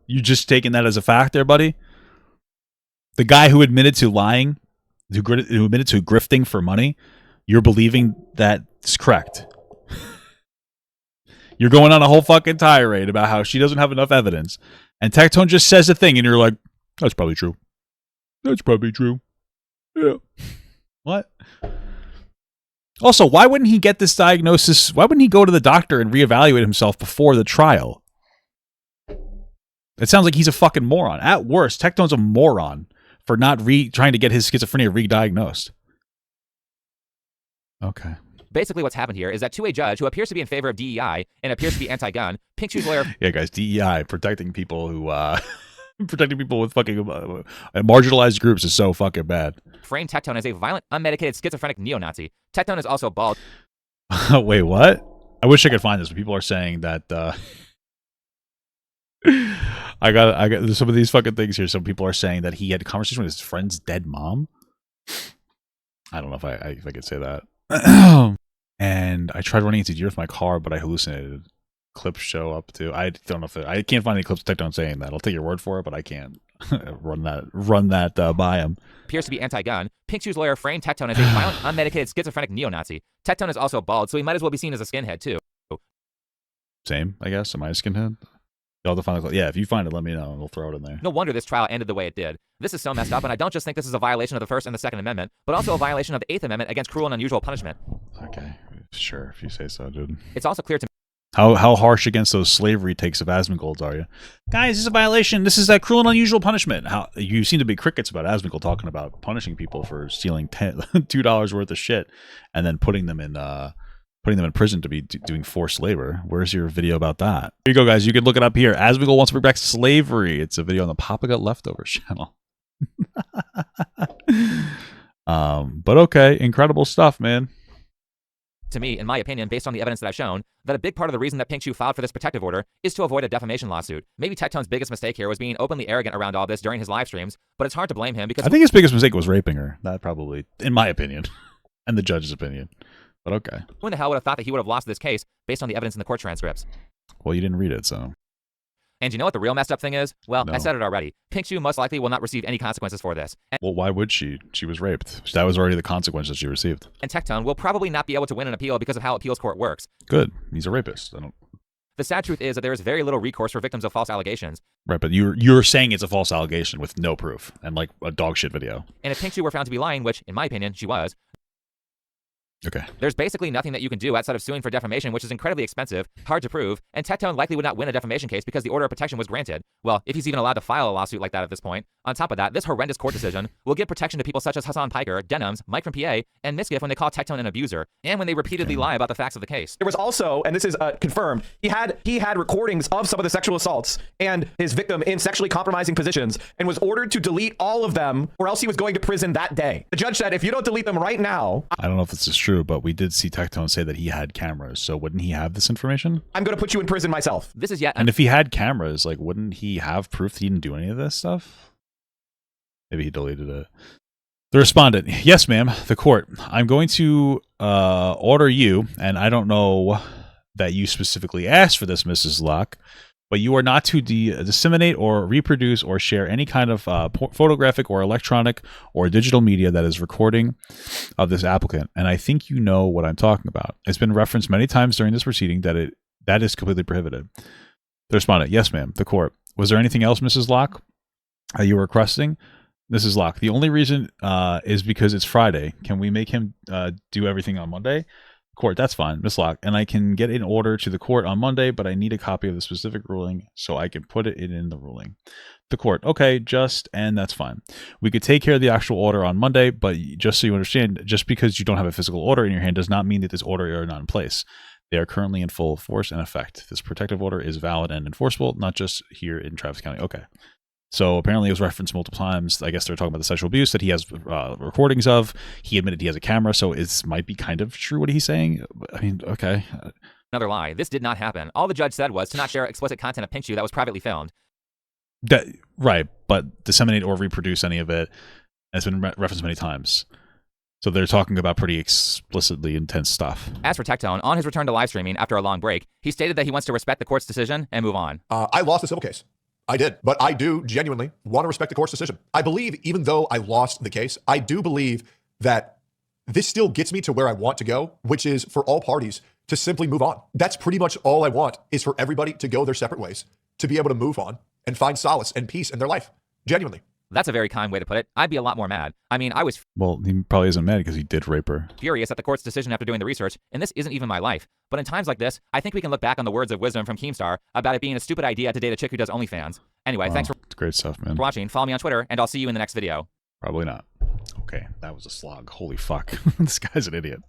You just taking that as a fact there, buddy? The guy who admitted to lying, who admitted to grifting for money, you're believing that's correct. You're going on a whole fucking tirade about how she doesn't have enough evidence. And Tectone just says a thing and you're like, that's probably true. That's probably true. Yeah. What? Also, why wouldn't he get this diagnosis? Why wouldn't he go to the doctor and reevaluate himself before the trial? It sounds like he's a fucking moron. At worst, Tectone's a moron for not trying to get his schizophrenia re-diagnosed. Okay. Basically, what's happened here is that to a judge who appears to be in favor of DEI and appears to be anti-gun, Pink Shoe's lawyer... Yeah, guys, DEI, protecting people who... protecting people with fucking... marginalized groups is so fucking bad. framed Tectone as a violent, unmedicated, schizophrenic neo-Nazi. Tectone is also bald. Wait, what? I wish I could find this, but people are saying that... I got some of these fucking things here. Some people are saying that he had a conversation with his friend's dead mom. I don't know if I could say that. And I tried running into deer with my car, but I hallucinated. Clips show up too. I don't know if I can't find any clips of Tectone saying that. I'll take your word for it, but I can't run that by him. Appears to be anti-gun. Pink Shoe's lawyer framed Tectone as a violent, unmedicated, schizophrenic neo-Nazi. Tectone is also bald, so he might as well be seen as a skinhead too. Same, I guess. Am I a skinhead? You'll have to find the clip. Yeah, if you find it, let me know and we'll throw it in there. No wonder this trial ended the way it did. This is so messed up, and I don't just think this is a violation of the First and the Second Amendment, but also a violation of the Eighth Amendment against cruel and unusual punishment. Okay, sure, if you say so, dude. It's also clear to me. How harsh against those slavery takes of Asmongold are you? Guys, this is a violation. This is that cruel and unusual punishment. How you seem to be crickets about Asmongold talking about punishing people for stealing $2 worth of shit and then putting them in prison to be doing forced labor. Where's your video about that? Here you go, guys. You can look it up here. Asmongold wants to bring back slavery. It's a video on the Papa Gut Leftovers channel. But okay, incredible stuff, man. to me, in my opinion, based on the evidence that I've shown, that a big part of the reason that Pink Chew filed for this protective order is to avoid a defamation lawsuit. Maybe Tectone's biggest mistake here was being openly arrogant around all this during his live streams, but it's hard to blame him because I think his biggest mistake was raping her. That probably, in my opinion, and the judge's opinion. But okay. Who in the hell would have thought that he would have lost this case based on the evidence in the court transcripts? Well, you didn't read it, so. And you know what the real messed up thing is? Well, No. I said it already. Pink Chew most likely will not receive any consequences for this. Well, why would she? She was raped. That was already the consequences she received. And Tectone will probably not be able to win an appeal because of how appeals court works. Good. He's a rapist. I don't. The sad truth is that there is very little recourse for victims of false allegations. Right, but you're saying it's a false allegation with no proof and like a dog shit video. And if Pink Chew were found to be lying, which, in my opinion, she was, Okay. there's basically nothing that you can do outside of suing for defamation, which is incredibly expensive, hard to prove, and Tectone likely would not win a defamation case because the order of protection was granted. Well, if he's even allowed to file a lawsuit like that at this point. On top of that, this horrendous court decision will give protection to people such as Hassan Piker, Denims, Mike from PA, and Miskiff when they call Tectone an abuser, and when they repeatedly lie about the facts of the case. There was also, and this is confirmed, he had recordings of some of the sexual assaults and his victim in sexually compromising positions and was ordered to delete all of them or else he was going to prison that day. The judge said, if you don't delete them right now... I don't know if this is true, but we did see Tectone say that he had cameras, so wouldn't he have this information? I'm going to put you in prison myself. This is yet... And if he had cameras, like, wouldn't he have proof that he didn't do any of this stuff? Maybe he deleted it. The respondent, yes, ma'am, the court. I'm going to order you, and I don't know that you specifically asked for this, Mrs. Locke, but you are not to disseminate or reproduce or share any kind of photographic or electronic or digital media that is recording of this applicant. And I think you know what I'm talking about. It's been referenced many times during this proceeding that is completely prohibited. The respondent, yes, ma'am, the court. Was there anything else, Mrs. Locke, you were requesting? Mrs. Locke, the only reason is because it's Friday. Can we make him do everything on Monday? Court, that's fine, Miss Locke. And I can get an order to the court on Monday, but I need a copy of the specific ruling so I can put it in the ruling. The court, okay, and that's fine. We could take care of the actual order on Monday, but just so you understand, just because you don't have a physical order in your hand does not mean that this order are not in place. They are currently in full force and effect. This protective order is valid and enforceable, not just here in Travis County. Okay. So apparently it was referenced multiple times. I guess they're talking about the sexual abuse that he has recordings of. He admitted he has a camera, so it might be kind of true what he's saying. I mean, okay. Another lie. This did not happen. All the judge said was to not share explicit content of Pink Chew that was privately filmed. Right, but disseminate or reproduce any of it has been referenced many times. So they're talking about pretty explicitly intense stuff. As for Tectone, on his return to live streaming after a long break, he stated that he wants to respect the court's decision and move on. I lost the civil case. I did, but I do genuinely want to respect the court's decision. I believe, even though I lost the case, I do believe that this still gets me to where I want to go, which is for all parties to simply move on. That's pretty much all I want, is for everybody to go their separate ways, to be able to move on and find solace and peace in their life. Genuinely. That's a very kind way to put it. I'd be a lot more mad. I mean, I was Well, he probably isn't mad because he did rape her. furious at the court's decision after doing the research, and this isn't even my life. But in times like this, I think we can look back on the words of wisdom from Keemstar about it being a stupid idea to date a chick who does OnlyFans. Anyway, thanks for It's great stuff, man. watching. Follow me on Twitter, and I'll see you in the next video. Probably not. Okay, that was a slog. Holy fuck. This guy's an idiot.